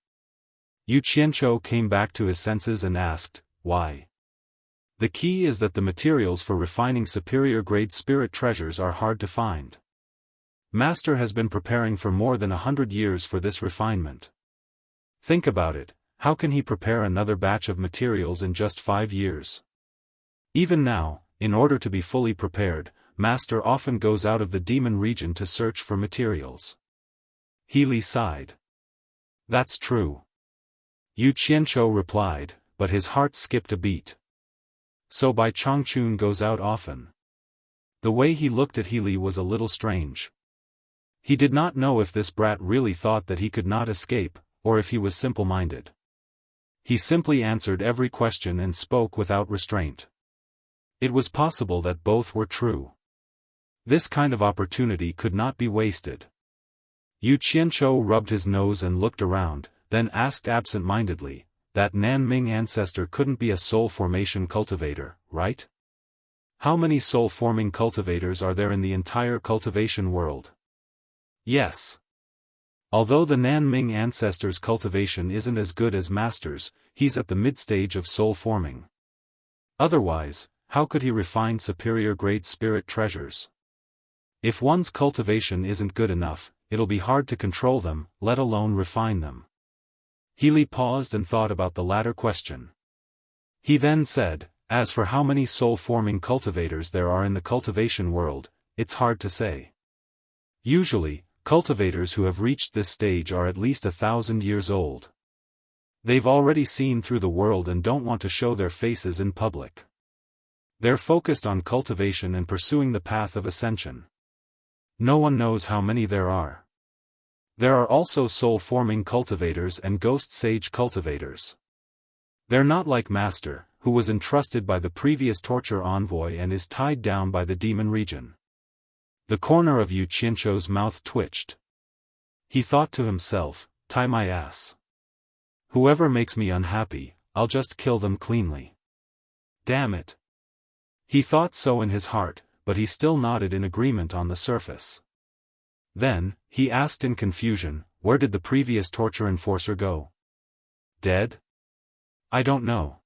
Yu Qianzhou came back to his senses and asked, why? The key is that the materials for refining superior-grade spirit treasures are hard to find. Master has been preparing for more than 100 years for this refinement. Think about it, how can he prepare another batch of materials in just 5 years? Even now, in order to be fully prepared, Master often goes out of the demon region to search for materials. Healy sighed. That's true. Yu Qianzhou replied, but his heart skipped a beat. So Bai Changchun goes out often. The way he looked at Healy was a little strange. He did not know if this brat really thought that he could not escape, or if he was simple-minded. He simply answered every question and spoke without restraint. It was possible that both were true. This kind of opportunity could not be wasted. Yu Qianzhou rubbed his nose and looked around, then asked absent-mindedly, that Nanming ancestor couldn't be a soul-formation cultivator, right? How many soul-forming cultivators are there in the entire cultivation world? Yes. Although the Nanming ancestor's cultivation isn't as good as Master's, he's at the mid-stage of soul-forming. Otherwise, how could he refine superior-grade spirit treasures? If one's cultivation isn't good enough, it'll be hard to control them, let alone refine them. Healy paused and thought about the latter question. He then said, as for how many soul-forming cultivators there are in the cultivation world, it's hard to say. Usually, cultivators who have reached this stage are at least 1,000 years old. They've already seen through the world and don't want to show their faces in public. They're focused on cultivation and pursuing the path of ascension. No one knows how many there are. There are also soul-forming cultivators and ghost sage cultivators. They're not like Master, who was entrusted by the previous torture envoy and is tied down by the demon region. The corner of Yu Qianzhou's mouth twitched. He thought to himself, tie my ass. Whoever makes me unhappy, I'll just kill them cleanly. Damn it. He thought so in his heart, but he still nodded in agreement on the surface. Then, he asked in confusion, where did the previous torture enforcer go? Dead? I don't know.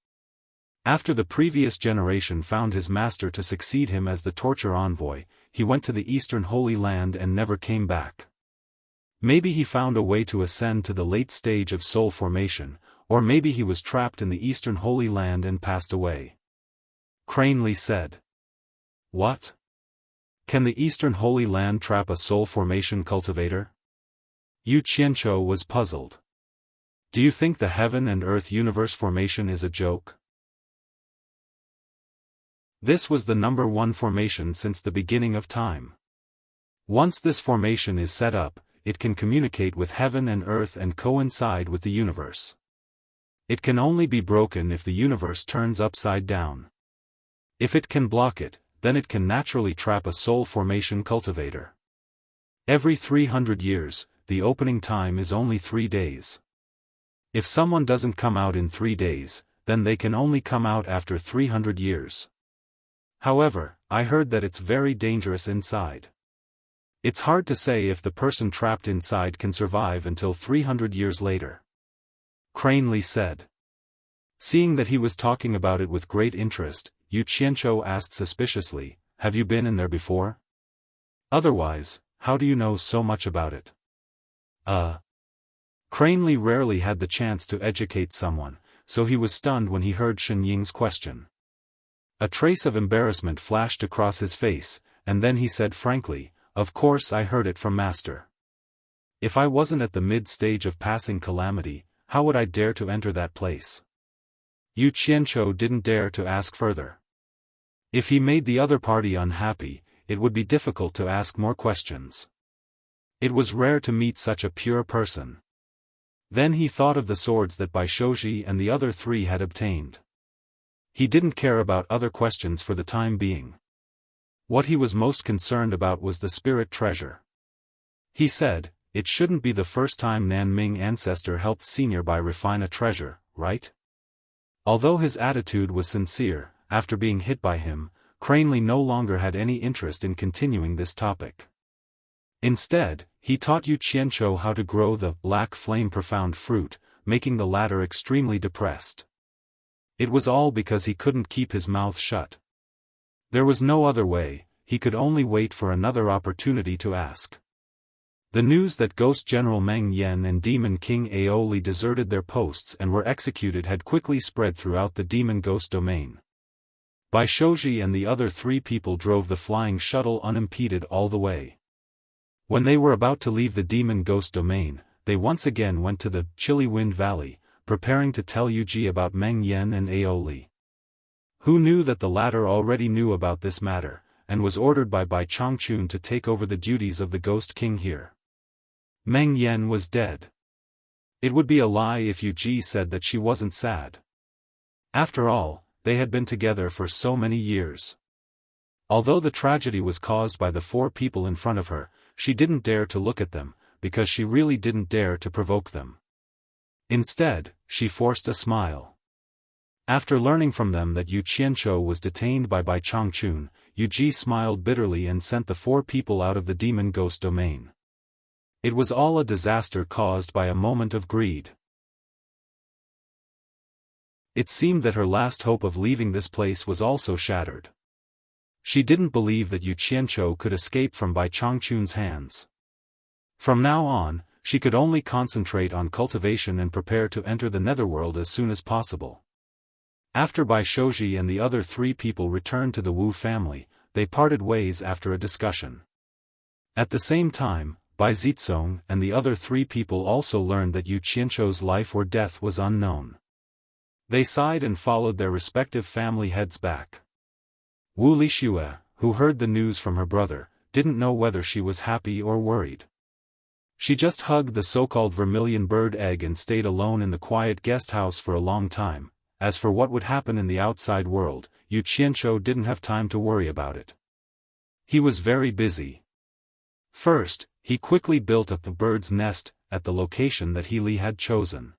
After the previous generation found his master to succeed him as the torture envoy, he went to the Eastern Holy Land and never came back. Maybe he found a way to ascend to the late stage of soul formation, or maybe he was trapped in the Eastern Holy Land and passed away. Cranley said. What? Can the Eastern Holy Land trap a soul formation cultivator? Yu Qianzhou was puzzled. Do you think the heaven and earth universe formation is a joke? This was the number one formation since the beginning of time. Once this formation is set up, it can communicate with heaven and earth and coincide with the universe. It can only be broken if the universe turns upside down. If it can block it, then it can naturally trap a soul formation cultivator. Every 300 years, the opening time is only 3 days. If someone doesn't come out in 3 days, then they can only come out after 300 years. However, I heard that it's very dangerous inside. It's hard to say if the person trapped inside can survive until 300 years later. Cranley said. Seeing that he was talking about it with great interest, Yu Qianzhou asked suspiciously, have you been in there before? Otherwise, how do you know so much about it? Cranley rarely had the chance to educate someone, so he was stunned when he heard Shen Ying's question. A trace of embarrassment flashed across his face, and then he said frankly, of course I heard it from Master. If I wasn't at the mid-stage of passing calamity, how would I dare to enter that place? Yu Qianzhou didn't dare to ask further. If he made the other party unhappy, it would be difficult to ask more questions. It was rare to meet such a pure person. Then he thought of the swords that Bai Shouji and the other 3 had obtained. He didn't care about other questions for the time being. What he was most concerned about was the spirit treasure. He said, it shouldn't be the first time Nanming ancestor helped Senior Bai refine a treasure, right? Although his attitude was sincere, after being hit by him, Cranley no longer had any interest in continuing this topic. Instead, he taught Yu Qianzhou how to grow the black flame profound fruit, making the latter extremely depressed. It was all because he couldn't keep his mouth shut. There was no other way, he could only wait for another opportunity to ask. The news that Ghost General Meng Yan and Demon King Aoli deserted their posts and were executed had quickly spread throughout the Demon Ghost domain. Bai Shouji and the other 3 people drove the flying shuttle unimpeded all the way. When they were about to leave the demon ghost domain, they once again went to the Chilly Wind Valley, preparing to tell Yuji about Meng Yan and Aoli. Who knew that the latter already knew about this matter, and was ordered by Bai Changchun to take over the duties of the Ghost King here. Meng Yan was dead. It would be a lie if Yuji said that she wasn't sad. After all, they had been together for so many years. Although the tragedy was caused by the 4 people in front of her, she didn't dare to look at them, because she really didn't dare to provoke them. Instead, she forced a smile. After learning from them that Yu Qianzhou was detained by Bai Changchun, Yuji smiled bitterly and sent the 4 people out of the demon ghost domain. It was all a disaster caused by a moment of greed. It seemed that her last hope of leaving this place was also shattered. She didn't believe that Yu Qianzhou could escape from Bai Changchun's hands. From now on, she could only concentrate on cultivation and prepare to enter the netherworld as soon as possible. After Bai Shouji and the other 3 people returned to the Wu family, they parted ways after a discussion. At the same time, Bai Zizong and the other 3 people also learned that Yu Qianzhou's life or death was unknown. They sighed and followed their respective family heads back. Wu Lixue, who heard the news from her brother, didn't know whether she was happy or worried. She just hugged the so-called vermilion bird egg and stayed alone in the quiet guest house for a long time. As for what would happen in the outside world, Yu Qianzhou didn't have time to worry about it. He was very busy. First, he quickly built up a bird's nest at the location that He had chosen.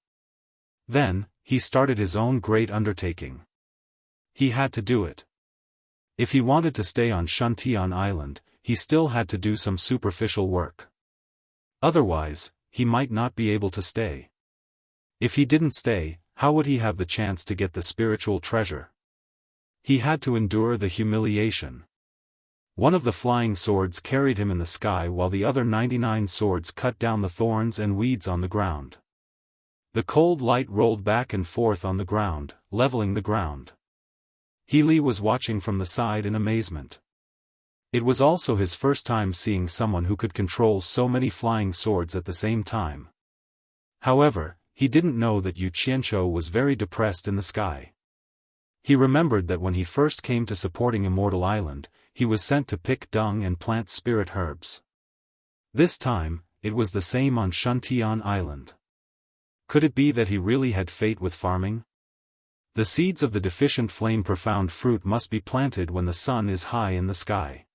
Then, he started his own great undertaking. He had to do it. If he wanted to stay on Shuntian Island, he still had to do some superficial work. Otherwise, he might not be able to stay. If he didn't stay, how would he have the chance to get the spiritual treasure? He had to endure the humiliation. One of the flying swords carried him in the sky while the other 99 swords cut down the thorns and weeds on the ground. The cold light rolled back and forth on the ground, leveling the ground. He was watching from the side in amazement. It was also his first time seeing someone who could control so many flying swords at the same time. However, he didn't know that Yu Qianzhou was very depressed in the sky. He remembered that when he first came to supporting Immortal Island, he was sent to pick dung and plant spirit herbs. This time, it was the same on Shuntian Island. Could it be that he really had fate with farming? The seeds of the deficient flame profound fruit must be planted when the sun is high in the sky.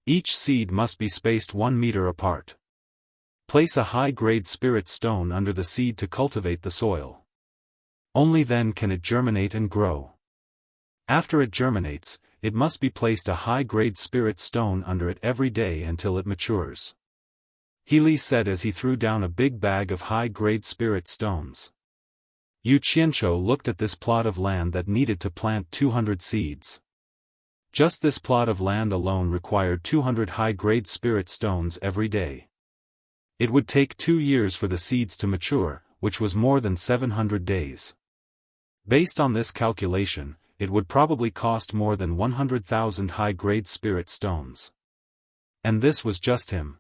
Each seed must be spaced 1 meter apart. Place a high-grade spirit stone under the seed to cultivate the soil. Only then can it germinate and grow. After it germinates, it must be placed a high-grade spirit stone under it every day until it matures. He said as he threw down a big bag of high-grade spirit stones. Yu Qianzhou looked at this plot of land that needed to plant 200 seeds. Just this plot of land alone required 200 high-grade spirit stones every day. It would take 2 years for the seeds to mature, which was more than 700 days. Based on this calculation, it would probably cost more than 100,000 high-grade spirit stones. And this was just him.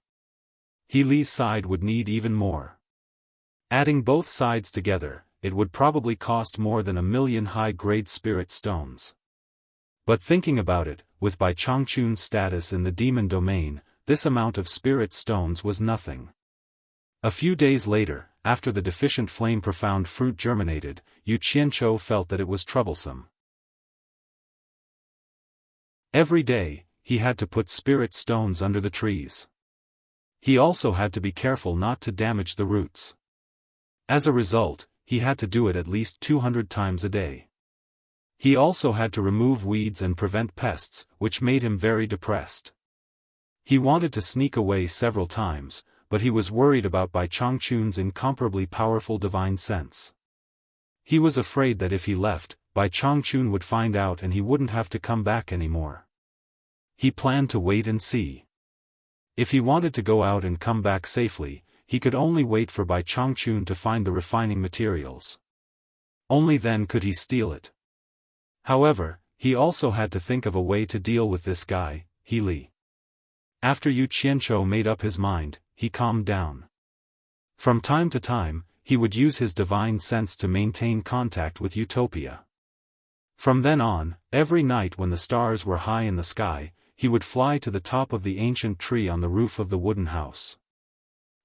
He's side would need even more. Adding both sides together, it would probably cost more than 1 million high-grade spirit stones. But thinking about it, with Bai Changchun's status in the demon domain, this amount of spirit stones was nothing. A few days later, after the deficient flame profound fruit germinated, Yu Qianzhou felt that it was troublesome. Every day, he had to put spirit stones under the trees. He also had to be careful not to damage the roots. As a result, he had to do it at least 200 times a day. He also had to remove weeds and prevent pests, which made him very depressed. He wanted to sneak away several times, but he was worried about Bai Changchun's incomparably powerful divine sense. He was afraid that if he left, Bai Changchun would find out and he wouldn't have to come back anymore. He planned to wait and see. If he wanted to go out and come back safely, he could only wait for Bai Changchun to find the refining materials. Only then could he steal it. However, he also had to think of a way to deal with this guy, He. After Yu Qianzhou made up his mind, he calmed down. From time to time, he would use his divine sense to maintain contact with Utopia. From then on, every night when the stars were high in the sky, he would fly to the top of the ancient tree on the roof of the wooden house.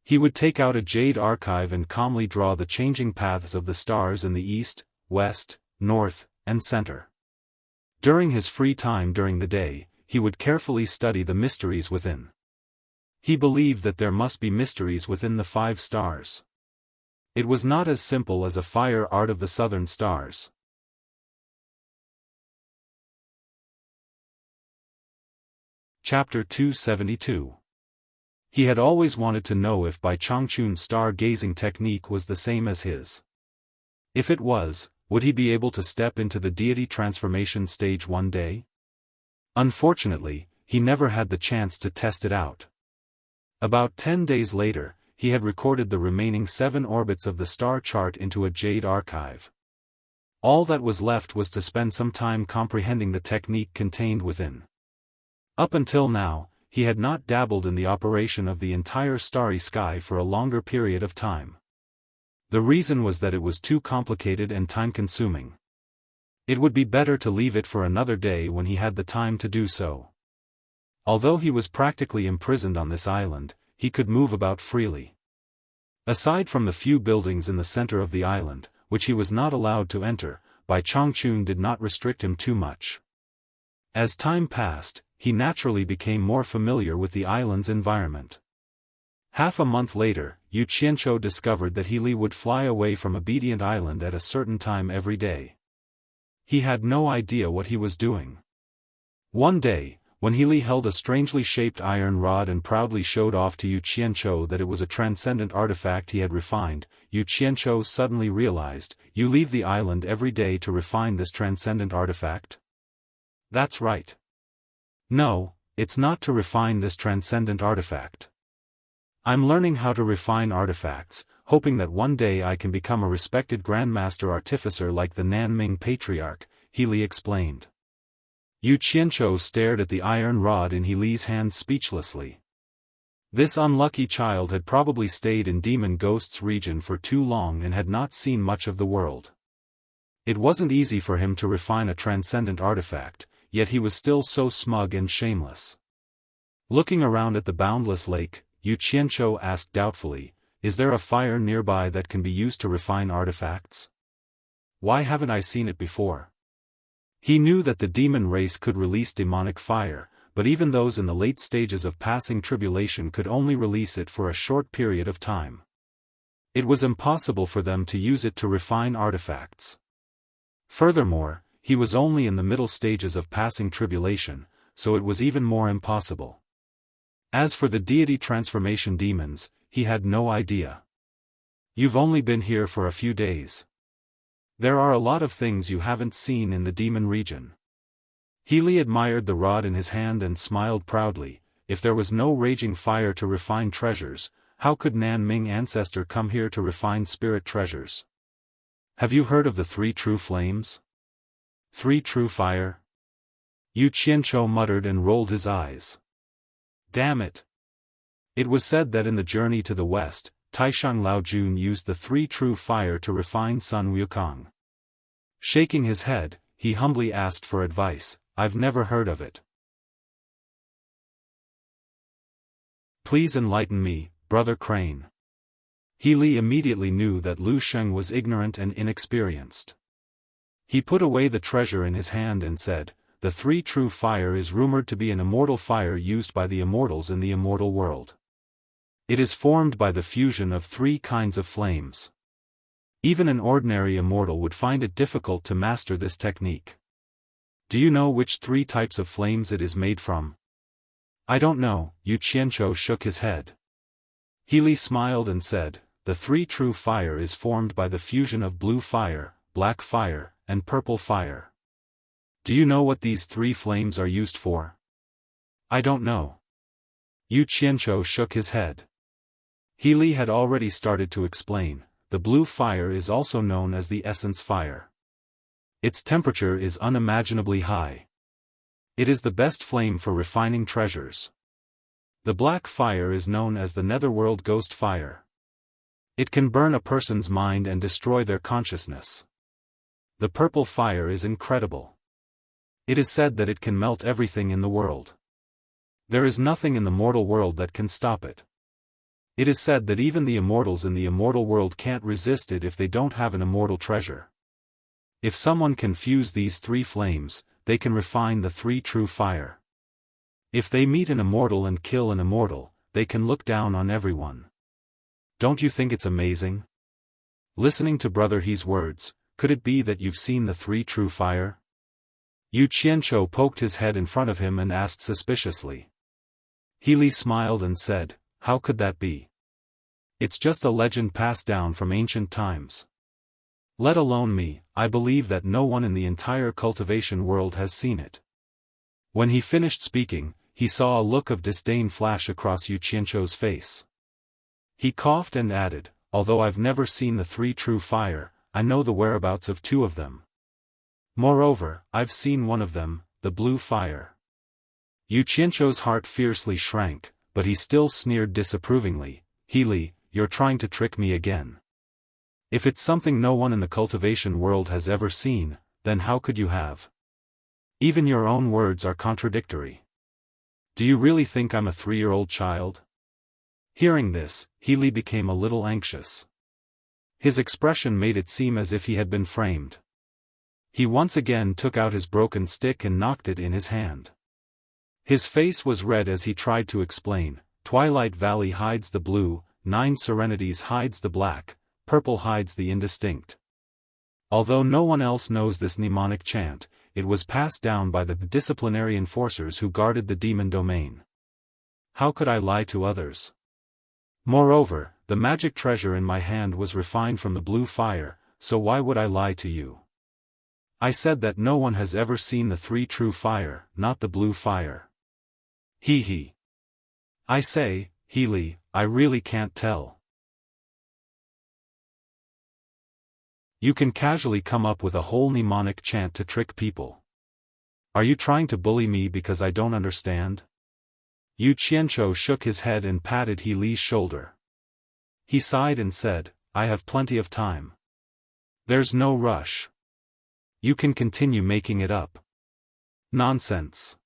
He would take out a jade archive and calmly draw the changing paths of the stars in the east, west, north, and center. During his free time during the day, he would carefully study the mysteries within. He believed that there must be mysteries within the 5 stars. It was not as simple as a fire art of the southern stars. Chapter 272. He had always wanted to know if Bai Changchun's star-gazing technique was the same as his. If it was, would he be able to step into the deity transformation stage one day? Unfortunately, he never had the chance to test it out. About 10 days later, he had recorded the remaining 7 orbits of the star chart into a jade archive. All that was left was to spend some time comprehending the technique contained within. Up until now, he had not dabbled in the operation of the entire starry sky for a longer period of time. The reason was that it was too complicated and time-consuming. It would be better to leave it for another day when he had the time to do so. Although he was practically imprisoned on this island, he could move about freely. Aside from the few buildings in the center of the island, which he was not allowed to enter, Bai Changchun did not restrict him too much. As time passed, he naturally became more familiar with the island's environment. Half a month later, Yu Qianzhou discovered that He Li would fly away from Obedient Island at a certain time every day. He had no idea what he was doing. One day, when He Li held a strangely shaped iron rod and proudly showed off to Yu Qianzhou that it was a transcendent artifact he had refined, Yu Qianzhou suddenly realized, "You leave the island every day to refine this transcendent artifact?" "That's right." "No, it's not to refine this transcendent artifact. I'm learning how to refine artifacts, hoping that one day I can become a respected Grandmaster Artificer like the Nanming Patriarch," He Li explained. Yu Qianzhou stared at the iron rod in He Li's hand speechlessly. This unlucky child had probably stayed in Demon Ghost's region for too long and had not seen much of the world. It wasn't easy for him to refine a transcendent artifact, yet he was still so smug and shameless. Looking around at the boundless lake, Yu Qianzhou asked doubtfully, "Is there a fire nearby that can be used to refine artifacts? Why haven't I seen it before?" He knew that the demon race could release demonic fire, but even those in the late stages of passing tribulation could only release it for a short period of time. It was impossible for them to use it to refine artifacts. Furthermore, he was only in the middle stages of passing tribulation, so it was even more impossible. As for the deity transformation demons, he had no idea. "You've only been here for a few days. There are a lot of things you haven't seen in the demon region." He Li admired the rod in his hand and smiled proudly. If there was no raging fire to refine treasures, how could Nanming Ancestor come here to refine spirit treasures? "Have you heard of the 3 true flames? 3 true fire?" Yu Qianzhou muttered and rolled his eyes. Damn it! It was said that in the journey to the west, Taishang Laojun used the 3 true fire to refine Sun Wukong. Shaking his head, he humbly asked for advice. "I've never heard of it. Please enlighten me, Brother Crane." He Li immediately knew that Lu Sheng was ignorant and inexperienced. He put away the treasure in his hand and said, "The 3 true fire is rumored to be an immortal fire used by the immortals in the immortal world. It is formed by the fusion of 3 kinds of flames. Even an ordinary immortal would find it difficult to master this technique. Do you know which 3 types of flames it is made from?" "I don't know," Yu Qianzhou shook his head. He Li smiled and said, "The 3 true fire is formed by the fusion of blue fire, black fire, and purple fire. Do you know what these 3 flames are used for?" "I don't know." Yu Qianzhou shook his head. He Li had already started to explain. The blue fire is also known as the essence fire. Its temperature is unimaginably high. It is the best flame for refining treasures. The black fire is known as the netherworld ghost fire. It can burn a person's mind and destroy their consciousness. The purple fire is incredible. It is said that it can melt everything in the world. There is nothing in the mortal world that can stop it. It is said that even the immortals in the immortal world can't resist it if they don't have an immortal treasure. If someone can fuse these three flames, they can refine the three true fire. If they meet an immortal and kill an immortal, they can look down on everyone. Don't you think it's amazing? Listening to Brother He's words, could it be that you've seen the three true fire? Yu Qianzhou poked his head in front of him and asked suspiciously. He Li smiled and said, how could that be? It's just a legend passed down from ancient times. Let alone me, I believe that no one in the entire cultivation world has seen it. When he finished speaking, he saw a look of disdain flash across Yu Qianzhou's face. He coughed and added, although I've never seen the three true fire, I know the whereabouts of two of them. Moreover, I've seen one of them, the blue fire. Yu Qianzhou's heart fiercely shrank, but he still sneered disapprovingly, He Li, you're trying to trick me again. If it's something no one in the cultivation world has ever seen, then how could you have? Even your own words are contradictory. Do you really think I'm a 3-year-old child? Hearing this, He Li became a little anxious. His expression made it seem as if he had been framed. He once again took out his broken stick and knocked it in his hand. His face was red as he tried to explain, Twilight Valley hides the blue, 9 Serenities hides the black, purple hides the indistinct. Although no one else knows this mnemonic chant, it was passed down by the disciplinary enforcers who guarded the demon domain. How could I lie to others? Moreover, the magic treasure in my hand was refined from the blue fire, so why would I lie to you? I said that no one has ever seen the three true fire, not the blue fire. He. I say, He Li, I really can't tell. You can casually come up with a whole mnemonic chant to trick people. Are you trying to bully me because I don't understand? Yu Qianzhou shook his head and patted He Li's shoulder. He sighed and said, I have plenty of time. There's no rush. You can continue making it up. Nonsense.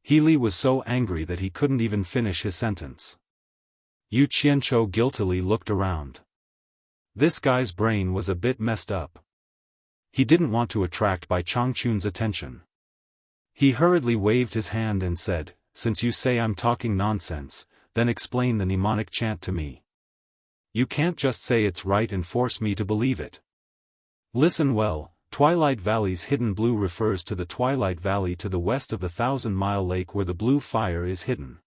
He Li was so angry that he couldn't even finish his sentence. Yu Qianzhou guiltily looked around. This guy's brain was a bit messed up. He didn't want to attract Bai Changchun's attention. He hurriedly waved his hand and said, since you say I'm talking nonsense, then explain the mnemonic chant to me. You can't just say it's right and force me to believe it. Listen well, Twilight Valley's hidden blue refers to the Twilight Valley to the west of the 1,000-mile lake where the blue fire is hidden.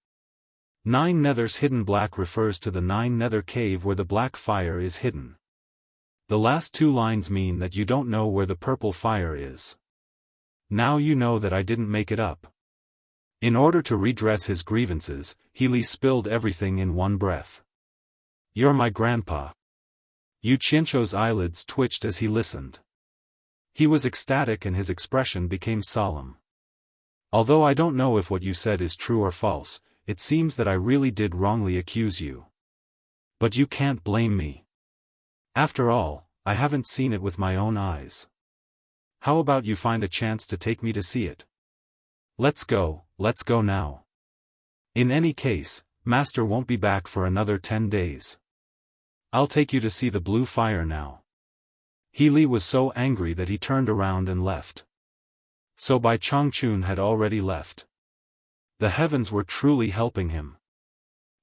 9 Nether's hidden black refers to the 9 Nether cave where the black fire is hidden. The last 2 lines mean that you don't know where the purple fire is. Now you know that I didn't make it up. In order to redress his grievances, He Li spilled everything in one breath. You're my grandpa. Yu Qianzhou's eyelids twitched as he listened. He was ecstatic and his expression became solemn. Although I don't know if what you said is true or false, it seems that I really did wrongly accuse you. But you can't blame me. After all, I haven't seen it with my own eyes. How about you find a chance to take me to see it? Let's go now. In any case, Master won't be back for another 10 days. I'll take you to see the blue fire now. He Li was so angry that he turned around and left. So Bai Changchun had already left. The heavens were truly helping him.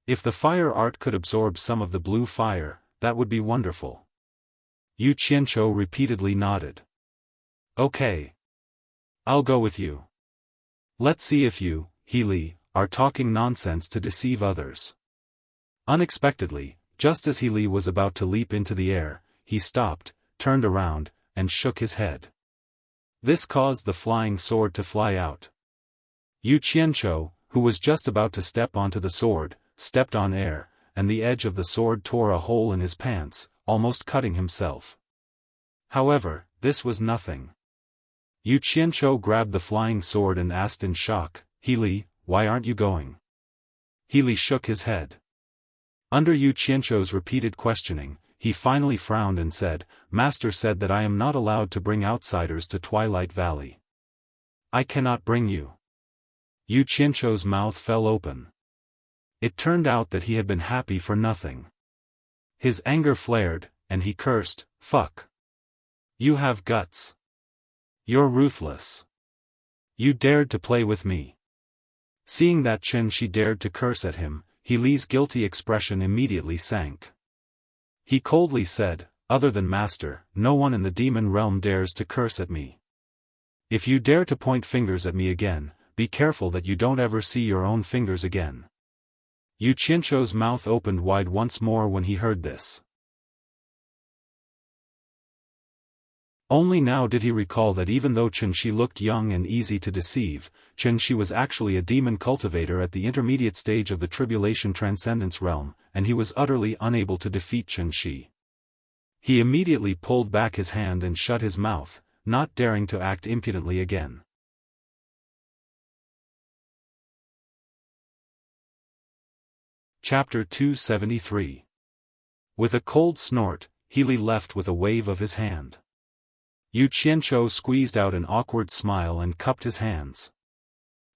If the fire art could absorb some of the blue fire, that would be wonderful. Yu Qianzhou repeatedly nodded. Okay. I'll go with you. Let's see if you, He Li, are talking nonsense to deceive others. Unexpectedly, just as He Li was about to leap into the air, he stopped, turned around, and shook his head. This caused the flying sword to fly out. Yu Qianzhou, who was just about to step onto the sword, stepped on air, and the edge of the sword tore a hole in his pants, almost cutting himself. However, this was nothing. Yu Qianzhou grabbed the flying sword and asked in shock, He Li, why aren't you going? He shook his head. Under Yu Qianzhou's repeated questioning, he finally frowned and said, "Master said that I am not allowed to bring outsiders to Twilight Valley. I cannot bring you." Yu Qianzhou's mouth fell open. It turned out that he had been happy for nothing. His anger flared, and he cursed, "Fuck. You have guts. You're ruthless. You dared to play with me." Seeing that Shi dared to curse at him, He's guilty expression immediately sank. He coldly said, "Other than Master, no one in the demon realm dares to curse at me. If you dare to point fingers at me again, be careful that you don't ever see your own fingers again." Yu Qianzhou's mouth opened wide once more when he heard this. Only now did he recall that even though Shi looked young and easy to deceive, Shi was actually a demon cultivator at the intermediate stage of the Tribulation Transcendence realm, and he was utterly unable to defeat Shi. He immediately pulled back his hand and shut his mouth, not daring to act impudently again. Chapter 273. With a cold snort, He left with a wave of his hand. Yu Qianzhou squeezed out an awkward smile and cupped his hands.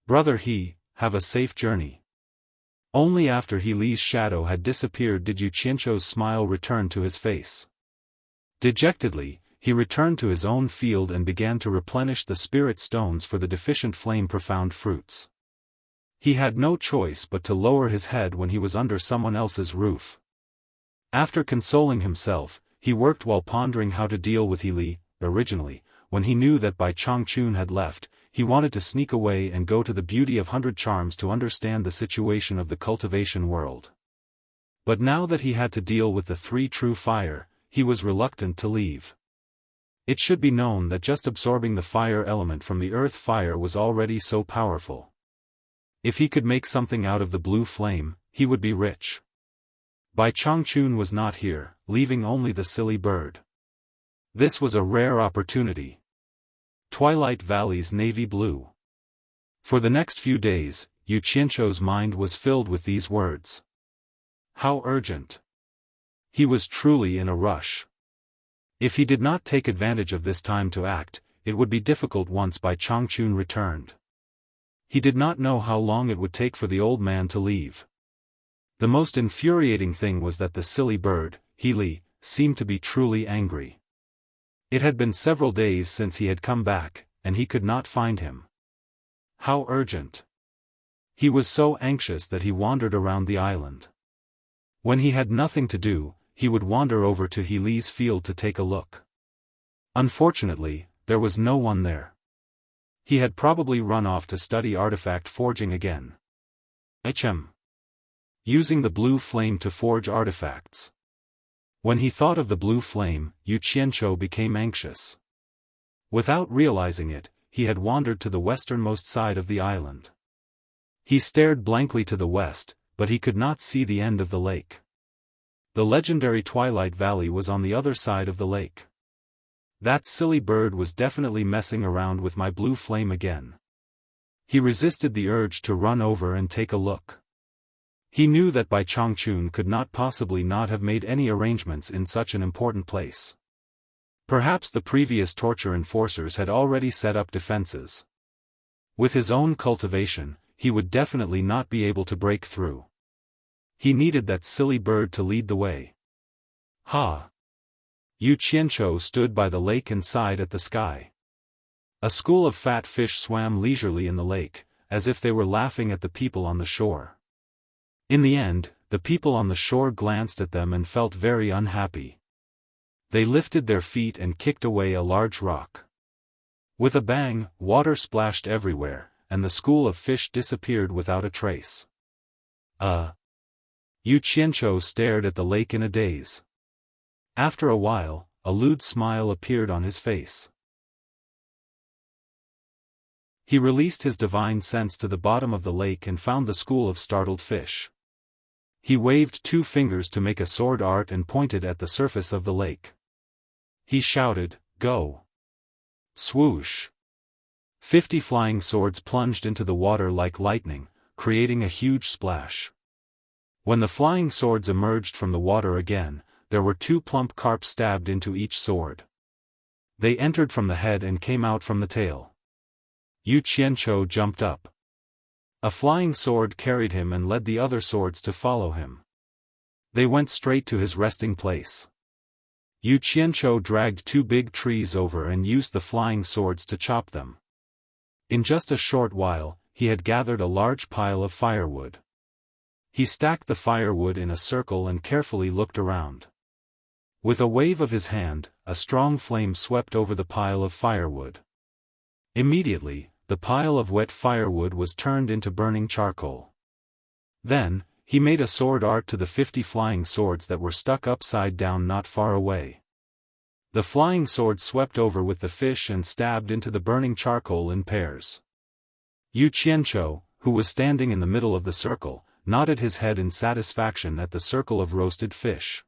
"Brother He, have a safe journey." Only after He's shadow had disappeared did Yu Qianzhou's smile return to his face. Dejectedly, he returned to his own field and began to replenish the spirit stones for the deficient flame profound fruits. He had no choice but to lower his head when he was under someone else's roof. After consoling himself, he worked while pondering how to deal with He. Originally, when he knew that Bai Changchun had left, he wanted to sneak away and go to the Beauty of 100 Charms to understand the situation of the cultivation world. But now that he had to deal with the three true fire, he was reluctant to leave. It should be known that just absorbing the fire element from the earth fire was already so powerful. If he could make something out of the blue flame, he would be rich. Bai Changchun was not here, leaving only the silly bird. This was a rare opportunity. Twilight Valley's navy blue. For the next few days, Yu Qianzhou's mind was filled with these words. How urgent. He was truly in a rush. If he did not take advantage of this time to act, it would be difficult once Bai Changchun returned. He did not know how long it would take for the old man to leave. The most infuriating thing was that the silly bird, He, seemed to be truly angry. It had been several days since he had come back, and he could not find him. How urgent. He was so anxious that he wandered around the island. When he had nothing to do, he would wander over to He's field to take a look. Unfortunately, there was no one there. He had probably run off to study artifact forging again. Using the blue flame to forge artifacts. When he thought of the blue flame, Yu Qianzhou became anxious. Without realizing it, he had wandered to the westernmost side of the island. He stared blankly to the west, but he could not see the end of the lake. The legendary Twilight Valley was on the other side of the lake. That silly bird was definitely messing around with my blue flame again. He resisted the urge to run over and take a look. He knew that Bai Changchun could not possibly not have made any arrangements in such an important place. Perhaps the previous torture enforcers had already set up defenses. With his own cultivation, he would definitely not be able to break through. He needed that silly bird to lead the way. Ha! Yu Qianzhou stood by the lake and sighed at the sky. A school of fat fish swam leisurely in the lake, as if they were laughing at the people on the shore. In the end, the people on the shore glanced at them and felt very unhappy. They lifted their feet and kicked away a large rock. With a bang, water splashed everywhere, and the school of fish disappeared without a trace. Yu Qianzhou stared at the lake in a daze. After a while, a lewd smile appeared on his face. He released his divine sense to the bottom of the lake and found the school of startled fish. He waved 2 fingers to make a sword art and pointed at the surface of the lake. He shouted, "Go!" Swoosh! 50 flying swords plunged into the water like lightning, creating a huge splash. When the flying swords emerged from the water again, there were 2 plump carps stabbed into each sword. They entered from the head and came out from the tail. Yu Qianqiu jumped up. A flying sword carried him and led the other swords to follow him. They went straight to his resting place. Yu Qianqiu dragged 2 big trees over and used the flying swords to chop them. In just a short while, he had gathered a large pile of firewood. He stacked the firewood in a circle and carefully looked around. With a wave of his hand, a strong flame swept over the pile of firewood. Immediately, the pile of wet firewood was turned into burning charcoal. Then, he made a sword art to the 50 flying swords that were stuck upside down not far away. The flying sword swept over with the fish and stabbed into the burning charcoal in pairs. Yu Qianqiu, who was standing in the middle of the circle, nodded his head in satisfaction at the circle of roasted fish.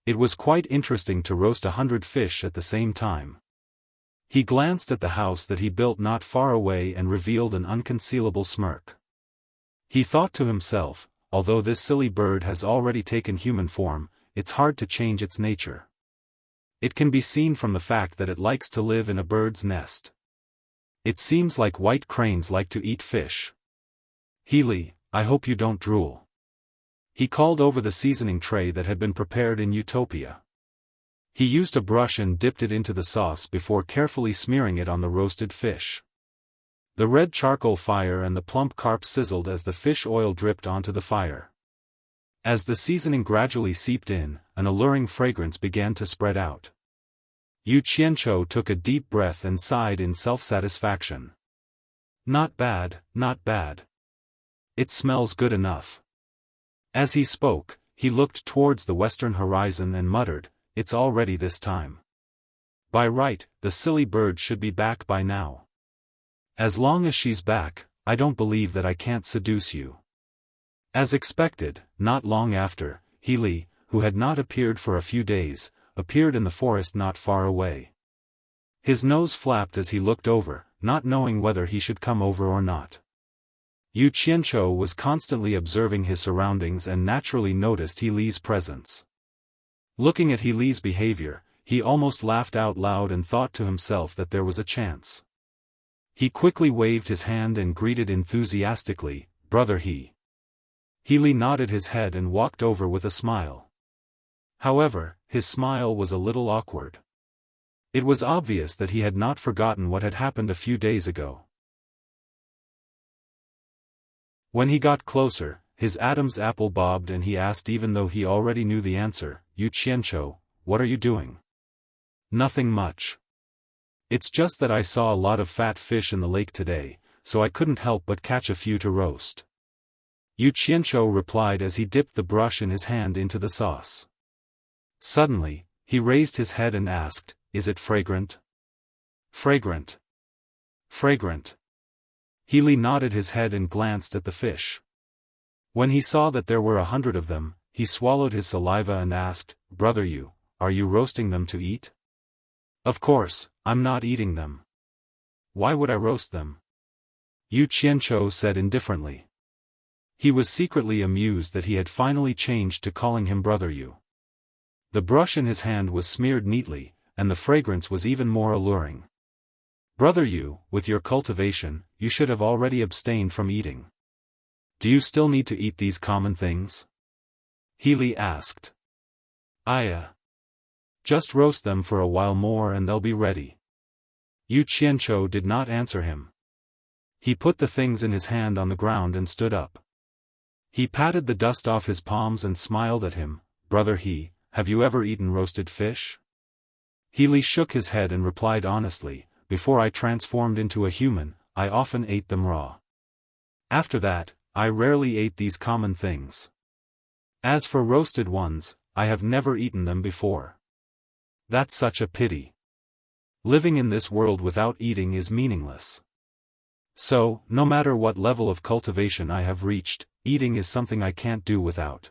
It was quite interesting to roast 100 fish at the same time. He glanced at the house that he built not far away and revealed an unconcealable smirk. He thought to himself, although this silly bird has already taken human form, it's hard to change its nature. It can be seen from the fact that it likes to live in a bird's nest. It seems like white cranes like to eat fish. Healy, I hope you don't drool. He called over the seasoning tray that had been prepared in Utopia. He used a brush and dipped it into the sauce before carefully smearing it on the roasted fish. The red charcoal fire and the plump carp sizzled as the fish oil dripped onto the fire. As the seasoning gradually seeped in, an alluring fragrance began to spread out. Yu Qianqiu took a deep breath and sighed in self-satisfaction. Not bad, not bad. It smells good enough. As he spoke, he looked towards the western horizon and muttered, "It's already this time. By right, the silly bird should be back by now. As long as she's back, I don't believe that I can't seduce you." As expected, not long after, Healy, who had not appeared for a few days, appeared in the forest not far away. His nose flapped as he looked over, not knowing whether he should come over or not. Yu Qianqiu was constantly observing his surroundings and naturally noticed Healy's presence. Looking at Healy's behavior, he almost laughed out loud and thought to himself that there was a chance. He quickly waved his hand and greeted enthusiastically, "Brother He." Healy nodded his head and walked over with a smile. However, his smile was a little awkward. It was obvious that he had not forgotten what had happened a few days ago. When he got closer, his Adam's apple bobbed and he asked, even though he already knew the answer, "Yu Qianqiu, what are you doing?" "Nothing much. It's just that I saw a lot of fat fish in the lake today, so I couldn't help but catch a few to roast." Yu Qianqiu replied as he dipped the brush in his hand into the sauce. Suddenly, he raised his head and asked, "Is it fragrant?" "Fragrant. Fragrant." Healy nodded his head and glanced at the fish. When he saw that there were 100 of them, he swallowed his saliva and asked, "Brother Yu, are you roasting them to eat?" "Of course, I'm not eating them. Why would I roast them?" Yu Qianqiu said indifferently. He was secretly amused that he had finally changed to calling him Brother Yu. The brush in his hand was smeared neatly, and the fragrance was even more alluring. "Brother Yu, with your cultivation, you should have already abstained from eating. Do you still need to eat these common things?" Healy asked. Just roast them for a while more and they'll be ready." Yu Qianqiu did not answer him. He put the things in his hand on the ground and stood up. He patted the dust off his palms and smiled at him. "Brother He, have you ever eaten roasted fish?" Healy shook his head and replied honestly, "Before I transformed into a human, I often ate them raw. After that, I rarely ate these common things. As for roasted ones, I have never eaten them before. That's such a pity. Living in this world without eating is meaningless. So, no matter what level of cultivation I have reached, eating is something I can't do without."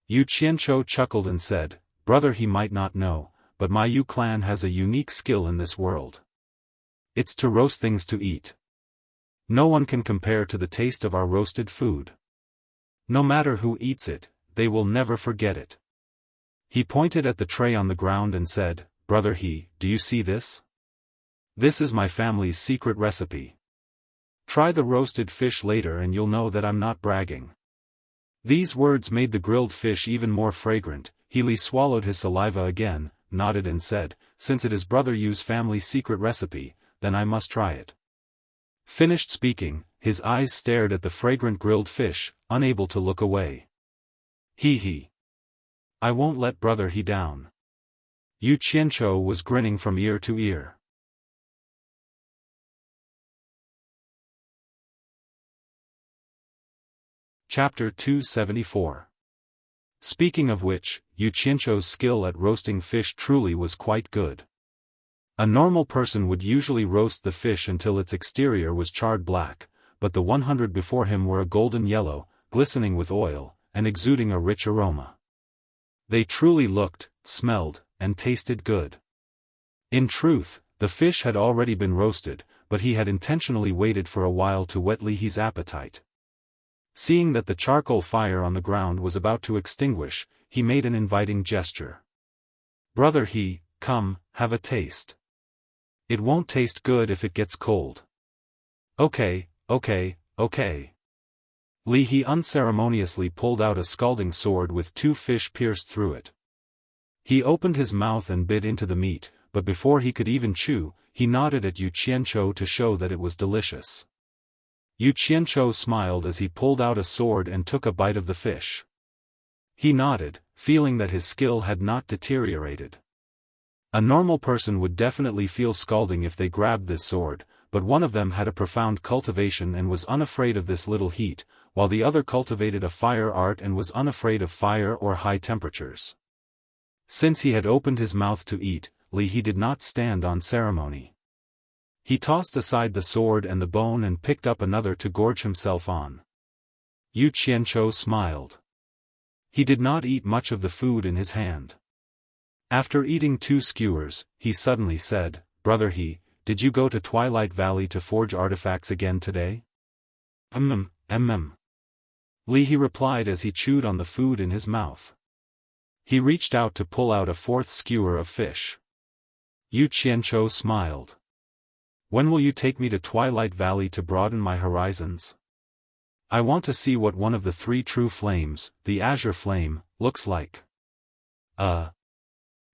Yu Qianqiu chuckled and said, "Brother He might not know, but my Yu clan has a unique skill in this world. It's to roast things to eat. No one can compare to the taste of our roasted food. No matter who eats it, they will never forget it. He pointed at the tray on the ground and said, Brother He, do you see this? This is my family's secret recipe. Try the roasted fish later and you'll know that I'm not bragging. These words made the grilled fish even more fragrant. He swallowed his saliva again, nodded and said, since it is Brother Yu's family's secret recipe, then I must try it. Finished speaking, his eyes stared at the fragrant grilled fish, unable to look away. He. I won't let Brother He down. Yu Qianzhou was grinning from ear to ear. Chapter 274. Speaking of which, Yu Qianzhou's skill at roasting fish truly was quite good. A normal person would usually roast the fish until its exterior was charred black, but the 100 before him were a golden yellow, glistening with oil, and exuding a rich aroma. They truly looked, smelled, and tasted good. In truth, the fish had already been roasted, but he had intentionally waited for a while to whet Li He's appetite. Seeing that the charcoal fire on the ground was about to extinguish, he made an inviting gesture. Brother He, come, have a taste. It won't taste good if it gets cold. Okay. Li He unceremoniously pulled out a scalding sword with 2 fish pierced through it. He opened his mouth and bit into the meat, but before he could even chew, he nodded at Yu Qianzhou to show that it was delicious. Yu Qianzhou smiled as he pulled out a sword and took a bite of the fish. He nodded, feeling that his skill had not deteriorated. A normal person would definitely feel scalding if they grabbed this sword, but one of them had a profound cultivation and was unafraid of this little heat, while the other cultivated a fire art and was unafraid of fire or high temperatures. Since he had opened his mouth to eat, Li He did not stand on ceremony. He tossed aside the sword and the bone and picked up another to gorge himself on. Yu Qianzhou smiled. He did not eat much of the food in his hand. After eating 2 skewers, he suddenly said, Brother He, did you go to Twilight Valley to forge artifacts again today? Li He replied as he chewed on the food in his mouth. He reached out to pull out a 4th skewer of fish. Yu Qianzhou smiled. When will you take me to Twilight Valley to broaden my horizons? I want to see what one of the 3 true flames, the azure flame, looks like.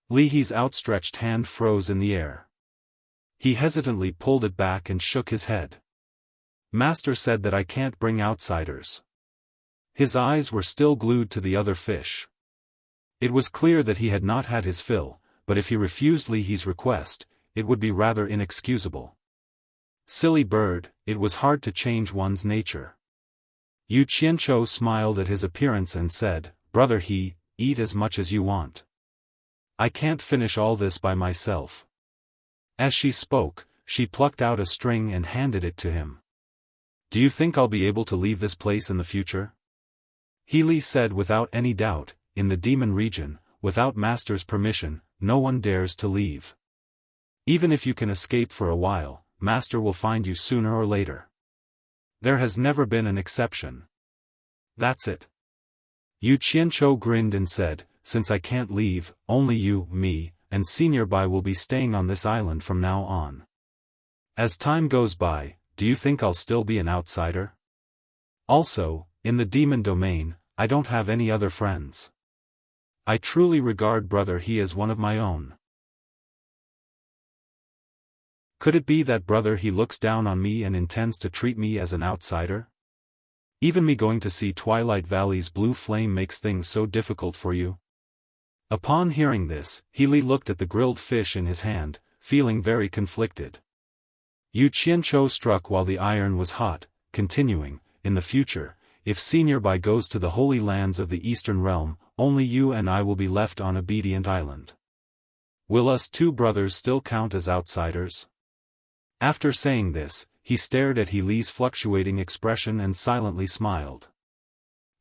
Li He's outstretched hand froze in the air. He hesitantly pulled it back and shook his head. Master said that I can't bring outsiders. His eyes were still glued to the other fish. It was clear that he had not had his fill, but if he refused Li He's request, it would be rather inexcusable. Silly bird, it was hard to change one's nature. Yu Qianzhou smiled at his appearance and said, Brother He, eat as much as you want. I can't finish all this by myself. As she spoke, she plucked out a string and handed it to him. Do you think I'll be able to leave this place in the future? Li said without any doubt, in the demon region, without Master's permission, no one dares to leave. Even if you can escape for a while, Master will find you sooner or later. There has never been an exception. That's it. Yu Qianzhou grinned and said, since I can't leave, only you, me, and Senior Bai will be staying on this island from now on. As time goes by, do you think I'll still be an outsider? Also, in the demon domain, I don't have any other friends. I truly regard Brother He as one of my own. Could it be that Brother He looks down on me and intends to treat me as an outsider? Even me going to see Twilight Valley's blue flame makes things so difficult for you? Upon hearing this, Li looked at the grilled fish in his hand, feeling very conflicted. Yu Qianzhou struck while the iron was hot, continuing, in the future, if Senior Bai goes to the holy lands of the Eastern Realm, only you and I will be left on Obedient Island. Will us 2 brothers still count as outsiders? After saying this, he stared at Li's fluctuating expression and silently smiled.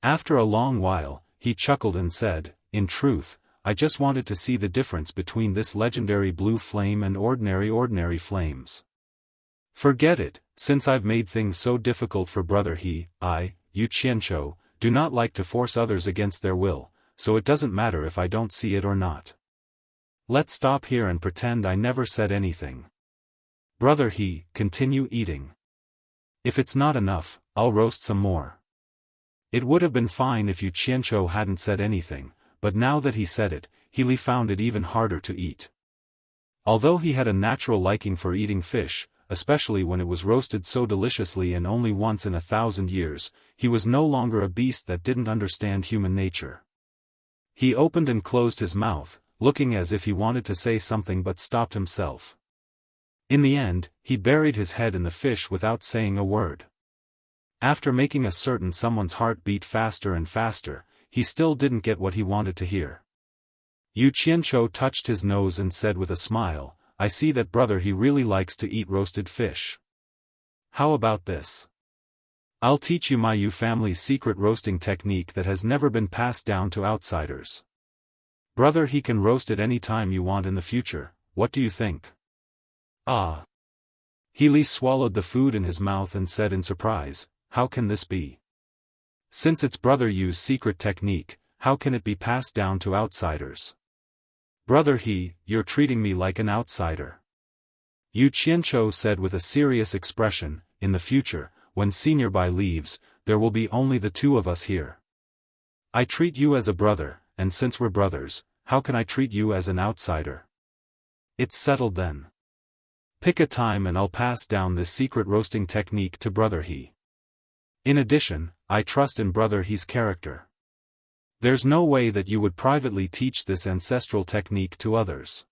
After a long while, he chuckled and said, in truth, I just wanted to see the difference between this legendary blue flame and ordinary flames. Forget it, since I've made things so difficult for Brother He, Yu Qianzhou, do not like to force others against their will, so it doesn't matter if I don't see it or not. Let's stop here and pretend I never said anything. Brother He, continue eating. If it's not enough, I'll roast some more. It would have been fine if Yu Qianzhou hadn't said anything, but now that he said it, He found it even harder to eat. Although he had a natural liking for eating fish, especially when it was roasted so deliciously and only once in 1,000 years, he was no longer a beast that didn't understand human nature. He opened and closed his mouth, looking as if he wanted to say something but stopped himself. In the end, he buried his head in the fish without saying a word. After making certain someone's heart beat faster and faster, he still didn't get what he wanted to hear. Yu Qianzhou touched his nose and said with a smile, I see that brother He really likes to eat roasted fish. How about this? I'll teach you my Yu family's secret roasting technique that has never been passed down to outsiders. Brother He can roast it any time you want in the future, what do you think? Ah! He swallowed the food in his mouth and said in surprise, how can this be? Since it's brother Yu's secret technique, how can it be passed down to outsiders? Brother He, you're treating me like an outsider. Yu Qianzhou said with a serious expression, in the future, when Senior Bai leaves, there will be only the two of us here. I treat you as a brother, and since we're brothers, how can I treat you as an outsider? It's settled then. Pick a time and I'll pass down this secret roasting technique to brother He. In addition, I trust in brother He's character. There's no way that you would privately teach this ancestral technique to others.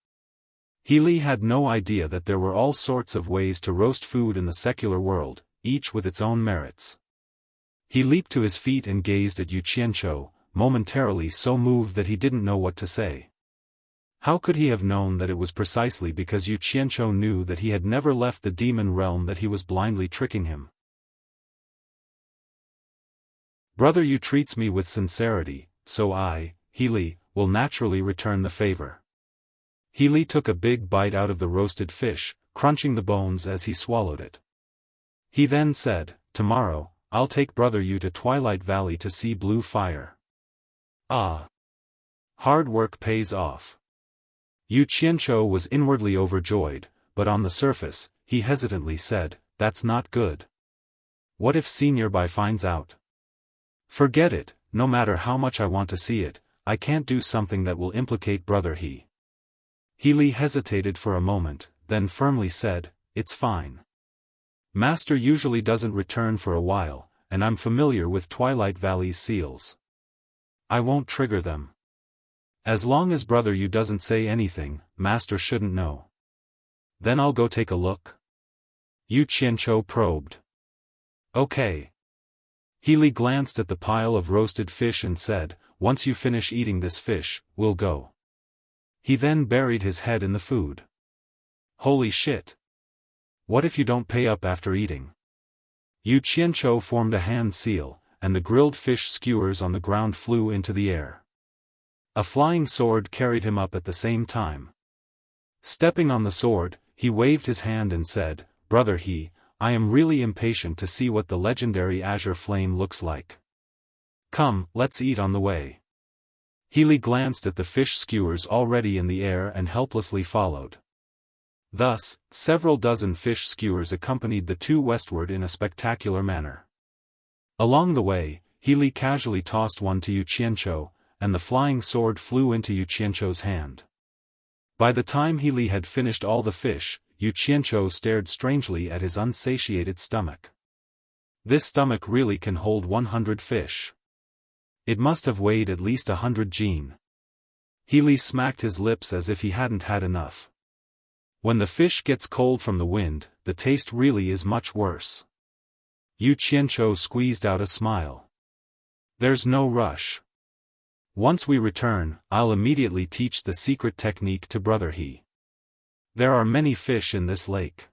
He had no idea that there were all sorts of ways to roast food in the secular world, each with its own merits. He leaped to his feet and gazed at Yu Qianzhou, momentarily so moved that he didn't know what to say. How could he have known that it was precisely because Yu Qianzhou knew that he had never left the demon realm that he was blindly tricking him? Brother Yu treats me with sincerity, so I, He, will naturally return the favor. He took a big bite out of the roasted fish, crunching the bones as he swallowed it. He then said, tomorrow, I'll take brother Yu to Twilight Valley to see blue fire. Ah! Hard work pays off. Yu Qianzhou was inwardly overjoyed, but on the surface, he hesitantly said, that's not good. What if Senior Bai finds out? Forget it, no matter how much I want to see it, I can't do something that will implicate brother He. He hesitated for a moment, then firmly said, it's fine. Master usually doesn't return for a while, and I'm familiar with Twilight Valley's seals. I won't trigger them. As long as brother Yu doesn't say anything, Master shouldn't know. Then I'll go take a look. Yu Qianzhou probed. Okay. He glanced at the pile of roasted fish and said, once you finish eating this fish, we'll go. He then buried his head in the food. Holy shit! What if you don't pay up after eating? Yu Qianzhou formed a hand seal, and the grilled fish skewers on the ground flew into the air. A flying sword carried him up at the same time. Stepping on the sword, he waved his hand and said, brother He, I am really impatient to see what the legendary azure flame looks like. Come, let's eat on the way. He glanced at the fish skewers already in the air and helplessly followed. Thus, several dozen fish skewers accompanied the two westward in a spectacular manner. Along the way, He casually tossed one to Yu Qianzhou, and the flying sword flew into Yu Qianzhou's hand. By the time He had finished all the fish, Yu Qianzhou stared strangely at his unsatiated stomach. This stomach really can hold 100 fish. It must have weighed at least 100 jin. He smacked his lips as if he hadn't had enough. When the fish gets cold from the wind, the taste really is much worse. Yu Qianzhou squeezed out a smile. There's no rush. Once we return, I'll immediately teach the secret technique to brother He. There are many fish in this lake.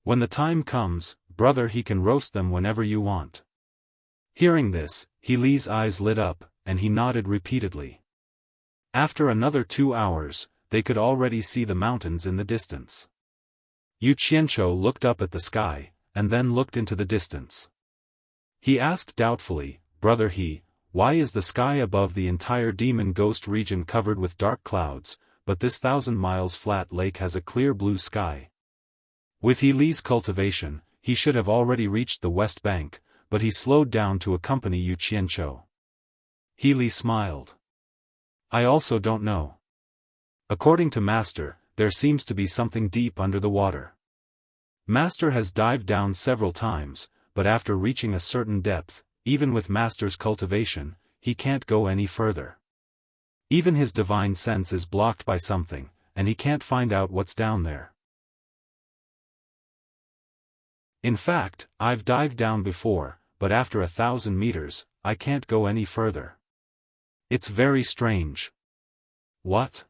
When the time comes, brother He can roast them whenever you want. Hearing this, He's eyes lit up, and he nodded repeatedly. After another 2 hours, they could already see the mountains in the distance. Yu Qianzhou looked up at the sky, and then looked into the distance. He asked doubtfully, brother why is the sky above the entire demon ghost region covered with dark clouds, but this 1,000 miles flat lake has a clear blue sky? With Li's cultivation, he should have already reached the west bank, but he slowed down to accompany Yu Qianqiu. Li smiled. I also don't know. According to Master, there seems to be something deep under the water. Master has dived down several times, but after reaching a certain depth, even with Master's cultivation, he can't go any further. Even his divine sense is blocked by something, and he can't find out what's down there. In fact, I've dived down before, but after 1,000 meters, I can't go any further. It's very strange. What?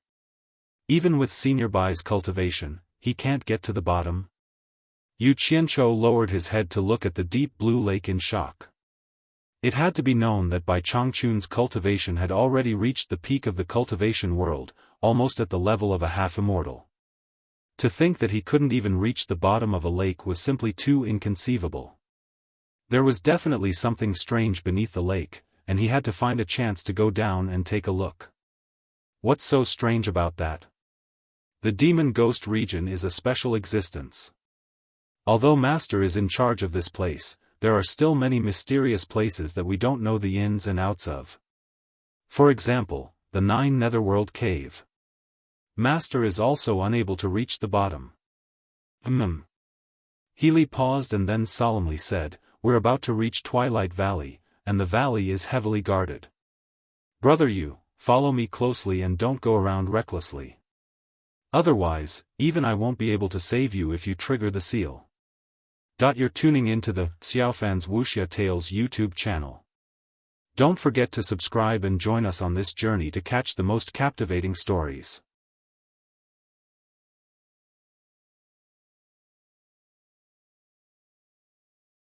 Even with Senior Bai's cultivation, he can't get to the bottom? Yu Qianqiu lowered his head to look at the deep blue lake in shock. It had to be known that Bai Changchun's cultivation had already reached the peak of the cultivation world, almost at the level of a half-immortal. To think that he couldn't even reach the bottom of a lake was simply too inconceivable. There was definitely something strange beneath the lake, and he had to find a chance to go down and take a look. What's so strange about that? The demon ghost region is a special existence. Although Master is in charge of this place, there are still many mysterious places that we don't know the ins and outs of. For example, the 9 Netherworld Cave. Master is also unable to reach the bottom. Li paused and then solemnly said, we're about to reach Twilight Valley, and the valley is heavily guarded. Brother Yu, follow me closely and don't go around recklessly. Otherwise, even I won't be able to save you if you trigger the seal. You're tuning into the Xiaofan's Wuxia Tales YouTube channel. Don't forget to subscribe and join us on this journey to catch the most captivating stories.